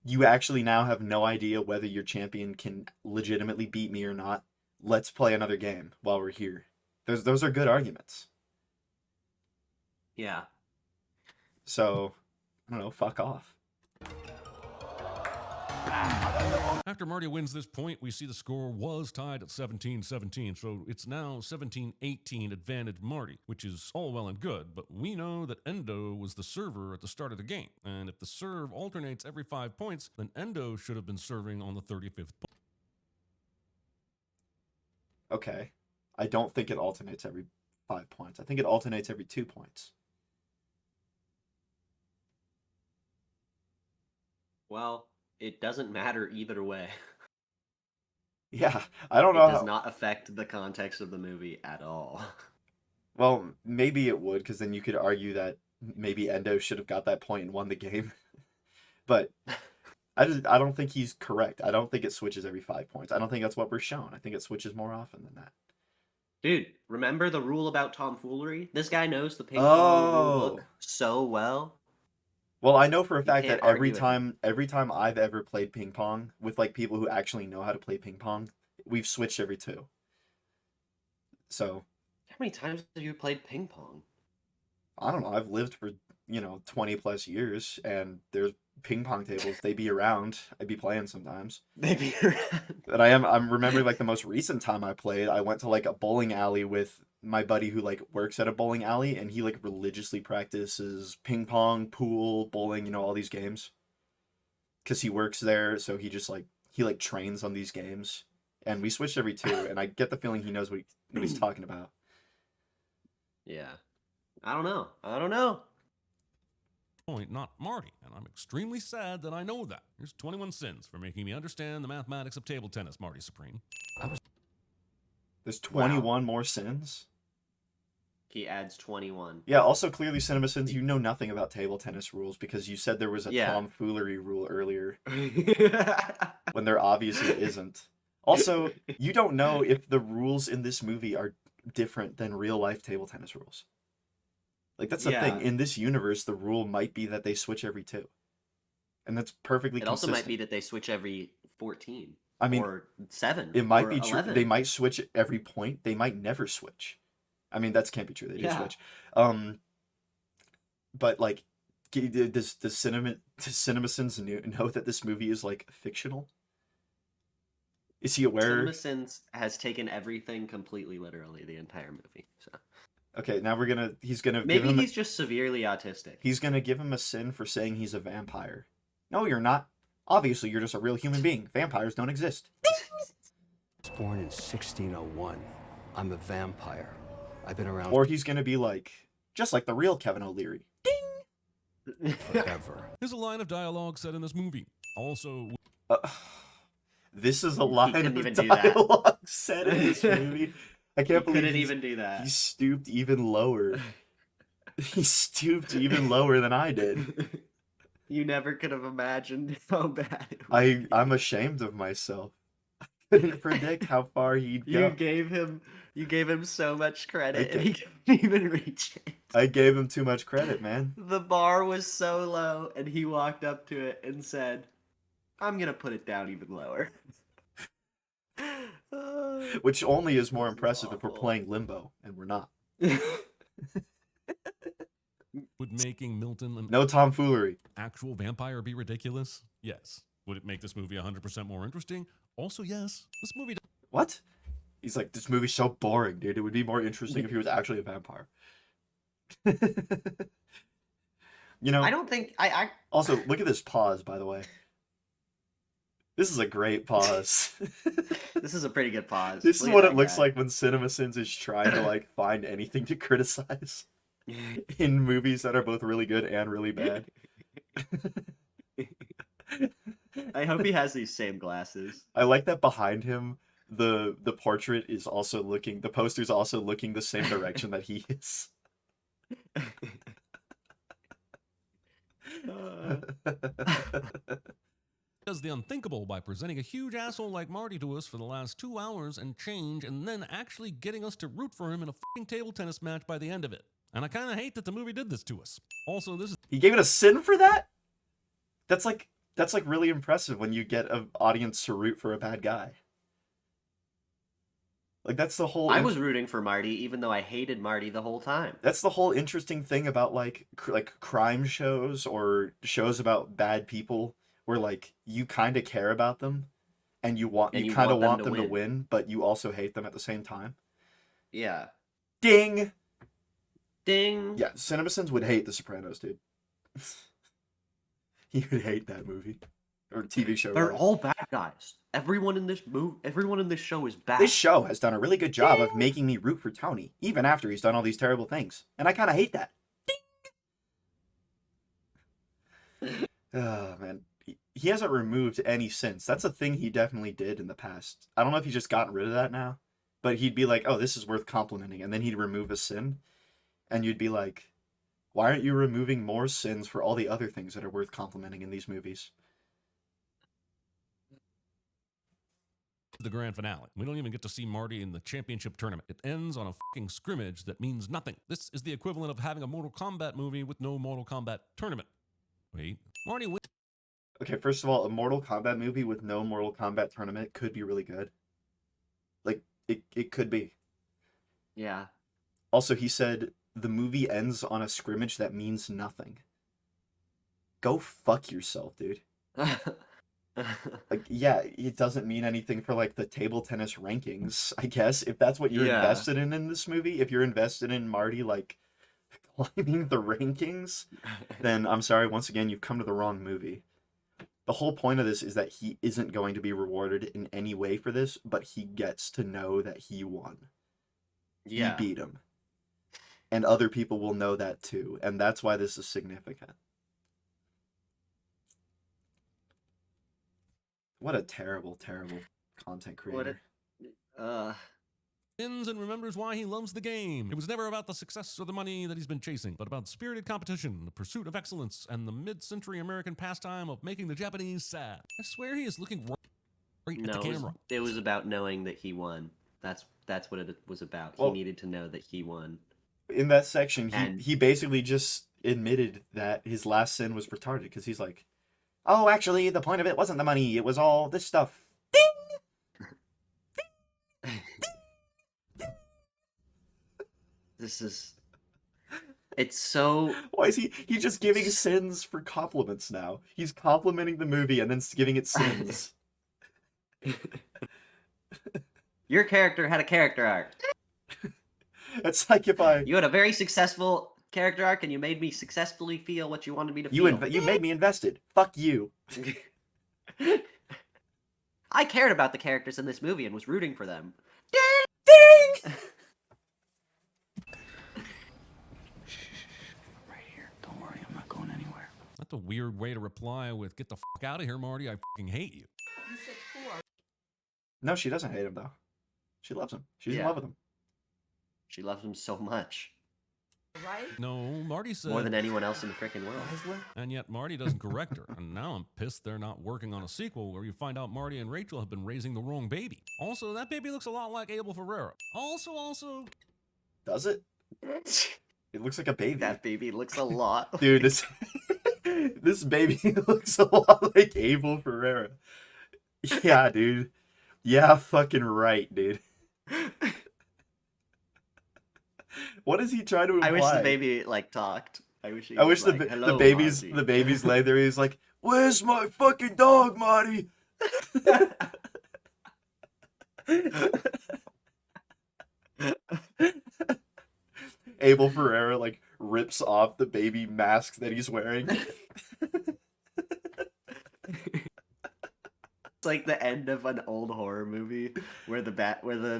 You actually now have no idea whether your champion can legitimately beat me or not. Let's play another game while we're here. Those are good arguments. Yeah. So, I don't know, fuck off. After Marty wins this point, we see the score was tied at 17-17, so it's now 17-18 advantage Marty, which is all well and good, but we know that Endo was the server at the start of the game, and if the serve alternates every 5 points, then Endo should have been serving on the 35th point. Okay. I don't think it alternates every 5 points. I think it alternates every 2 points. Well, it doesn't matter either way. Yeah, I don't know. It does not affect the context of the movie at all. Well, maybe it would, because then you could argue that maybe Endo should have got that point and won the game. But I don't think he's correct. I don't think it switches every 5 points. I don't think that's what we're shown. I think it switches more often than that. Dude, remember the rule about tomfoolery? This guy knows the ping pong rule book so well. Well, I know for a fact can't that every argue with time I've ever played ping pong with like people who actually know how to play ping pong, we've switched every 2. So, how many times have you played ping pong? I don't know. I've lived for, 20 plus years, and there's ping pong tables. They be around. I'd be playing sometimes. They be around. But I'm remembering like the most recent time I played, I went to like a bowling alley with my buddy who like works at a bowling alley, and he like religiously practices ping pong, pool, bowling, all these games. Cause he works there, so he just like he trains on these games. And we switched every 2, and I get the feeling he knows what he's talking about. Yeah. I don't know. Point, not Marty, and I'm extremely sad that I know that. Here's 21 sins for making me understand the mathematics of table tennis, Marty Supreme. There's 21 more sins? He adds 21. Yeah, also clearly CinemaSins, you know nothing about table tennis rules because you said there was a tomfoolery rule earlier. When there obviously isn't. Also, you don't know if the rules in this movie are different than real life table tennis rules. Like, that's the thing. In this universe, the rule might be that they switch every 2. And that's perfectly consistent. It also might be that they switch every 14. I mean, or 7. It might or be true. 11. They might switch every point. They might never switch. I mean, that can't be true. They do switch. But, like, does CinemaSins know that this movie is, like, fictional? Is he aware? CinemaSins has taken everything completely literally the entire movie. So. Okay, now he's gonna maybe give him he's just severely autistic. He's gonna give him a sin for saying he's a vampire. No, you're not. Obviously, you're just a real human being. Vampires don't exist. I was born in 1601. I'm a vampire. I've been around. Or he's gonna be like, just like the real Kevin O'Leary. Ding. Forever. There's a line of dialogue said in this movie. Also, this is a line of even dialogue said in this movie. I can't believe couldn't even do that. He stooped even lower. He stooped even lower than I did. You never could have imagined how bad it would I'm ashamed of myself. I couldn't predict how far he'd You go. gave him so much credit, I and he couldn't even reach it. I gave him too much credit, man. The bar was so low, and he walked up to it and said, "I'm gonna put it down even lower." Which only is more This is impressive if we're awful. playing Limbo, and we're not. Would making Milton an No tomfoolery. actual vampire be ridiculous? Yes. Would it make this movie 100% more interesting? Also, yes. This movie. What? He's like, this movie's so boring, dude. It would be more interesting if he was actually a vampire. You know, I don't think I also, look at this pause, by the way. This is a great pause. This is a pretty good pause. This is Look at what that it looks guy. like when CinemaSins is trying to like find anything to criticize in movies that are both really good and really bad. I hope he has these same glasses. I like that behind him, the portrait is also looking, the poster's also looking the same direction that he is. Does the unthinkable by presenting a huge asshole like Marty to us for the last 2 hours and change, and then actually getting us to root for him in a fucking table tennis match by the end of it. And I kind of hate that the movie did this to us. Also, this is He gave it a sin for that? That's like really impressive when you get an audience to root for a bad guy. Like that's the whole I was rooting for Marty, even though I hated Marty the whole time. That's the whole interesting thing about like crime shows or shows about bad people where like you kind of care about them and you kind of want them to win, but you also hate them at the same time. Yeah. Ding. Ding. Yeah, CinemaSins would hate The Sopranos, dude. He would hate that movie or TV show. They're all bad guys. Everyone in this show is bad. This show has done a really good job of making me root for Tony, even after he's done all these terrible things, and I kind of hate that. Ding. Oh man, he hasn't removed any sins. That's a thing he definitely did in the past. I don't know if he's just gotten rid of that now, but he'd be like, "Oh, this is worth complimenting," and then he'd remove a sin, and you'd be like, "Why aren't you removing more sins for all the other things that are worth complimenting in these movies?" the grand finale. We don't even get to see Marty in the championship tournament. It ends on a fucking scrimmage that means nothing. This is the equivalent of having a Mortal Kombat movie with no Mortal Kombat tournament. Wait, Marty wins. Okay, first of all, a Mortal Kombat movie with no Mortal Kombat tournament could be really good. Like, it could be. Yeah. Also, he said the movie ends on a scrimmage that means nothing. Go fuck yourself, dude. Like, yeah, it doesn't mean anything for, like, the table tennis rankings, I guess. If that's what you're invested in this movie, if you're invested in Marty, like, climbing the rankings, then I'm sorry, once again, you've come to the wrong movie. The whole point of this is that he isn't going to be rewarded in any way for this, but he gets to know that he won. Yeah. He beat him. And other people will know that too, and that's why this is significant. What a terrible, terrible content creator. Wins and remembers why he loves the game. It was never about the success or the money that he's been chasing, but about spirited competition, the pursuit of excellence, and the mid-century American pastime of making the Japanese sad. I swear he is looking right at the camera. It was about knowing that he won. That's what it was about. Well, he needed to know that he won. In that section, he basically just admitted that his last sin was retarded, because he's like, oh, actually, the point of it wasn't the money, it was all this stuff. Ding! It's so... Why is he just giving sins for compliments now? He's complimenting the movie and then giving it sins. Your character had a character arc. It's like if You had a very successful character arc and you made me successfully feel what you wanted me to feel. You made me invested. Fuck you. I cared about the characters in this movie and was rooting for them. Ding! That's a weird way to reply with, get the fuck out of here, Marty, I fucking hate you. No, she doesn't hate him, though. She loves him. She's in love with him. She loves him so much. Right? No, Marty said... More than anyone else in the freaking world. And yet Marty doesn't correct her. And now I'm pissed they're not working on a sequel where you find out Marty and Rachel have been raising the wrong baby. Also, that baby looks a lot like Abel Ferrara. Also... Does it? It looks like a baby. That baby looks a lot. Dude, this baby looks a lot like Abel Ferrara. Yeah, dude. Yeah, fucking right, dude. What does he try to imply? I wish the baby like talked. I wish the baby's laying there. He's like, "Where's my fucking dog, Marty?" Abel Ferrara like rips off the baby mask that he's wearing. It's like the end of an old horror movie where the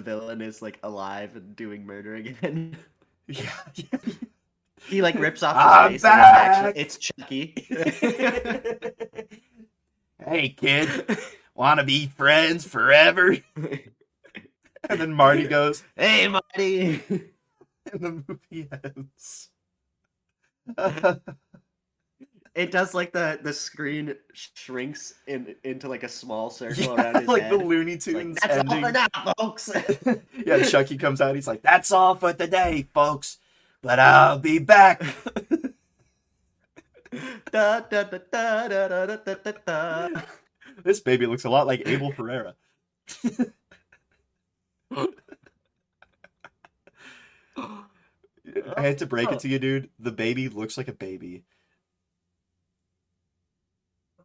villain is like alive and doing murder again. Yeah. He like rips off his face and it's Chucky. Hey kid, wanna be friends forever? And then Marty goes, "Hey Marty," and the movie ends. It does like the screen shrinks into like a small circle around his like head. the Looney Tunes That's ending. all for now, folks. Yeah, Chucky comes out. He's like, "That's all for today, folks, but I'll be back." Da, da, da, da, da, da, da, da, da. This baby looks a lot like Abel Ferrara. I had to break it to you, dude. The baby looks like a baby.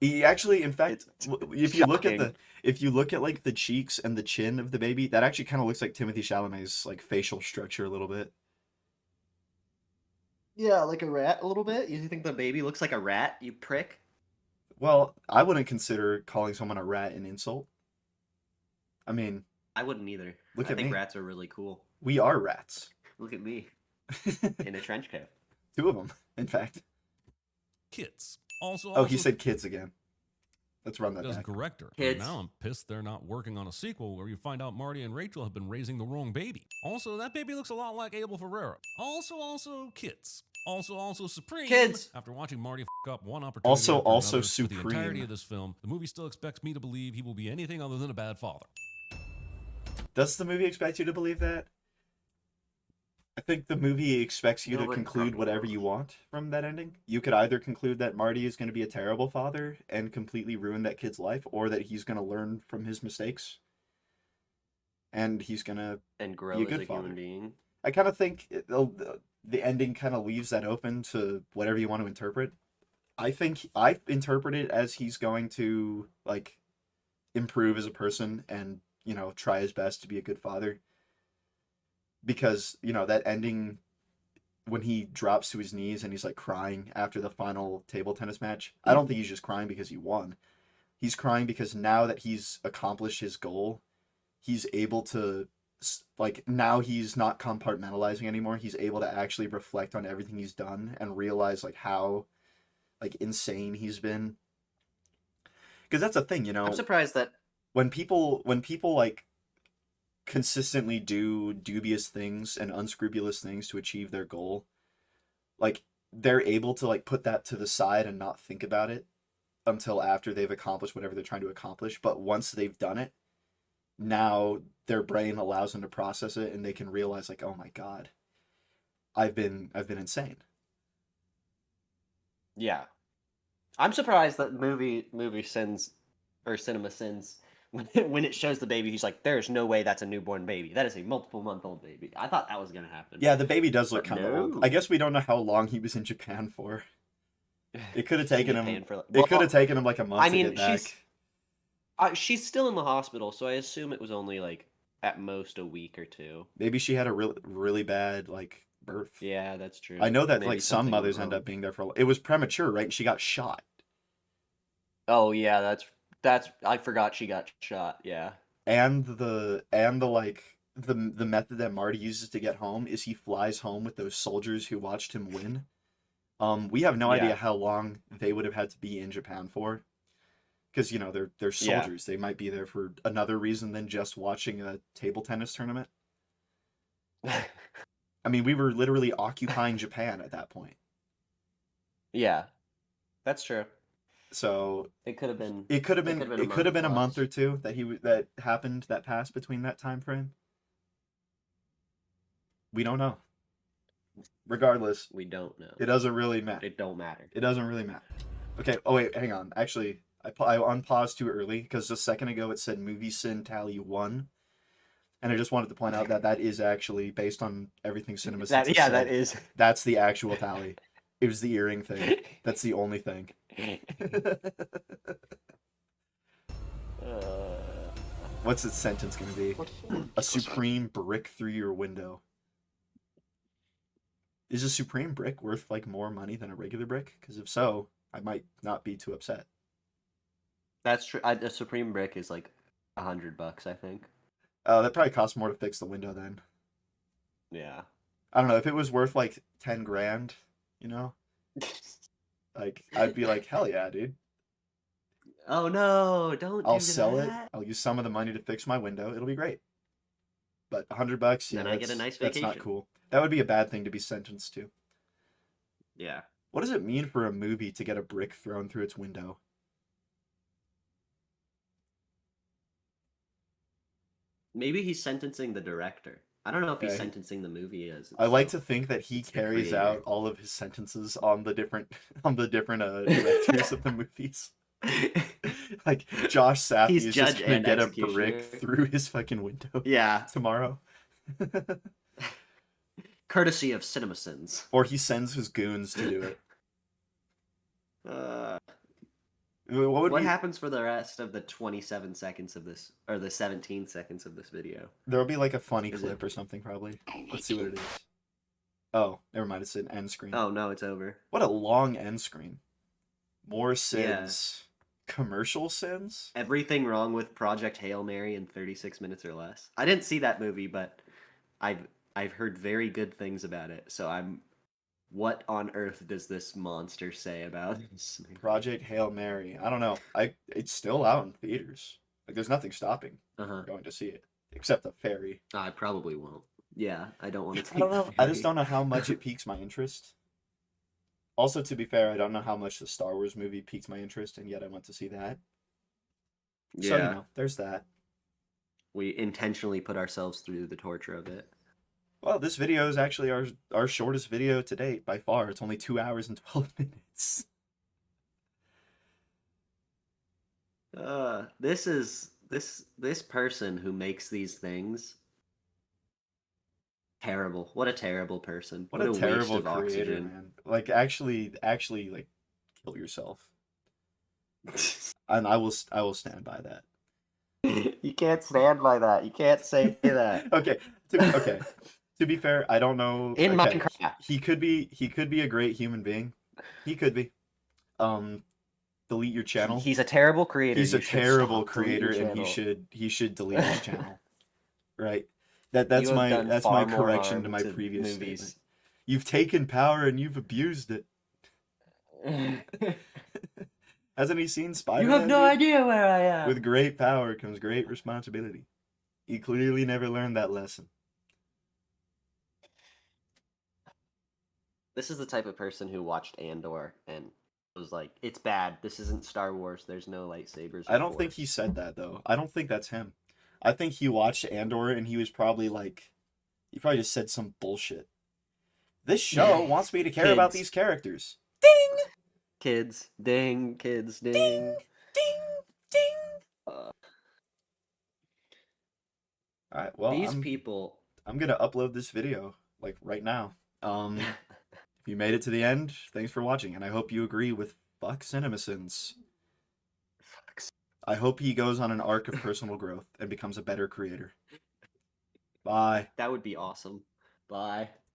He actually, in fact, if you look at like the cheeks and the chin of the baby, that actually kind of looks like Timothée Chalamet's like facial structure a little bit. Yeah, like a rat a little bit. You think the baby looks like a rat, you prick? Well, I wouldn't consider calling someone a rat an insult. I mean, I wouldn't either. Look I at think me. rats are really cool. We are rats. Look at me in a trench coat. 2 of them, in fact. Kids. Also, Oh, he said kids again. Let's run that doesn't back. correct her. Kids. And now I'm pissed they're not working on a sequel where you find out Marty and Rachel have been raising the wrong baby. Also, that baby looks a lot like Abel Ferrara. Also, kids. Also, Supreme. Kids. After watching Marty f up one opportunity Also after another for the Supreme. entirety of this film, the movie still expects me to believe he will be anything other than a bad father. Does the movie expect you to believe that? I think the movie expects you to conclude whatever you want from that ending. You could either conclude that Marty is going to be a terrible father and completely ruin that kid's life, or that he's going to learn from his mistakes and he's going to grow be a as good a father. human being. I kind of think the ending kind of leaves that open to whatever you want to interpret. I think I interpret it as he's going to like improve as a person and, you know, try his best to be a good father. Because, you know, that ending when he drops to his knees and he's like crying after the final table tennis match, I don't think he's just crying because he won. He's crying because now that he's accomplished his goal, he's able to, like, now he's not compartmentalizing anymore. He's able to actually reflect on everything he's done and realize like how like insane he's been. Because that's a thing, you know. I'm surprised that when people like consistently do dubious things and unscrupulous things to achieve their goal, like they're able to like put that to the side and not think about it until after they've accomplished whatever they're trying to accomplish. But once they've done it, now their brain allows them to process it and they can realize like, oh my god, I've been insane. Yeah. I'm surprised that movie sins or CinemaSins when it shows the baby, he's like, there's no way that's a newborn baby. That is a multiple-month-old baby. I thought that was going to happen. Yeah, the baby does look kind of no. old. I guess we don't know how long he was in Japan for. It could have taken him. For, it could have taken him like a month. I mean, to get back. She's still in the hospital, so I assume it was only like at most a week or 2. Maybe she had a really bad like birth. Yeah, that's true. I know that Maybe like some mothers end up being there for. It was premature, right? And she got shot. Oh yeah, that's I forgot she got shot. Yeah. And the like the method that Marty uses to get home is he flies home with those soldiers who watched him win. We have no idea how long they would have had to be in Japan for, because you know they're soldiers. They might be there for another reason than just watching a table tennis tournament. I I mean, we were literally occupying Japan at that point. Yeah, that's true. So It could have been. it could have been a month plus. or two that passed between that time frame. We don't know. Regardless, We don't know. it doesn't really matter. It don't matter. It doesn't really matter. Okay. Oh wait, hang on. Actually, I unpaused too early because a second ago it said movie sin tally 1, and I just wanted to point out that that is actually based on everything CinemaSins has said. That is. That's the actual tally. It was the earring thing. That's the only thing. What's its sentence gonna be? A supreme brick through your window. Is a supreme brick worth like more money than a regular brick? Because if so, I might not be too upset. That's true. A Supreme brick is like $100, I think. That probably costs more to fix the window then. Yeah. I don't know if it was worth like 10 grand, you know. Like I'd be like, hell yeah, dude. Oh no! Don't. I'll do sell that. it. I'll use some of the money to fix my window. It'll be great. But $100, yeah, Then I get a nice that's not vacation. cool. That would be a bad thing to be sentenced to. Yeah. What does it mean for a movie to get a brick thrown through its window? Maybe he's sentencing the director. I don't know if he's Okay. sentencing the movie as. I like itself. to think that he It's the carries creator. out all of his sentences on the different directors of the movies. Like Josh Safdie He's is just judge gonna and get a executioner. brick through his fucking window Yeah. tomorrow. Courtesy of CinemaSins. Or he sends his goons to do it. What happens for the rest of the 27 seconds of this, or the 17 seconds of this video? There'll be like a funny Is clip it- or something probably. Let's see what it is. Oh, never mind. It's an end screen. Oh no, it's over. What a long end screen. More sins. Commercial sins? Everything wrong with Project Hail Mary in 36 minutes or less. I didn't see that movie, but I've heard very good things about it. So I'm. What on earth does this monster say about this? Project Hail Mary. I don't know. It's still out in theaters. Like there's nothing stopping going to see it except the ferry. I probably won't. Yeah, I don't want to take. I don't know. I just don't know how much it piques my interest. Also, to be fair, I don't know how much the Star Wars movie piques my interest, and yet I went to see that. Yeah. So you know, there's that. We intentionally put ourselves through the torture of it. Well, this video is actually our shortest video to date by far. It's only 2 hours and 12 minutes. This person who makes these things. Terrible. What a terrible person. What a waste terrible of creator, oxygen. man. Like actually like kill yourself. And I will stand by that. You can't stand by that. You can't say that. Okay. To be fair, I don't know. In okay, Minecraft. He could be a great human being. He could be. Delete your channel. He's a terrible creator. He's You a should terrible stop. Delete your creator, and channel. he should delete his channel. Right. That's You have done my far more correction harm to my to previous movies. statement. You've taken power and you've abused it. Hasn't he seen Spider-Man? You have no idea where I am. With great power comes great responsibility. He clearly never learned that lesson. This is the type of person who watched Andor and was like, "It's bad. This isn't Star Wars. There's no lightsabers." I don't think he said that though. I don't think that's him. I think he watched Andor and he was probably like, he probably just said some bullshit. This show wants me to care about these characters. Ding! Kids, ding, kids, ding. Ding! Ding! All right, well, These people. I'm gonna upload this video like right now. If you made it to the end, thanks for watching, and I hope you agree with fuck CinemaSins. I hope he goes on an arc of personal growth and becomes a better creator. Bye. That would be awesome. Bye.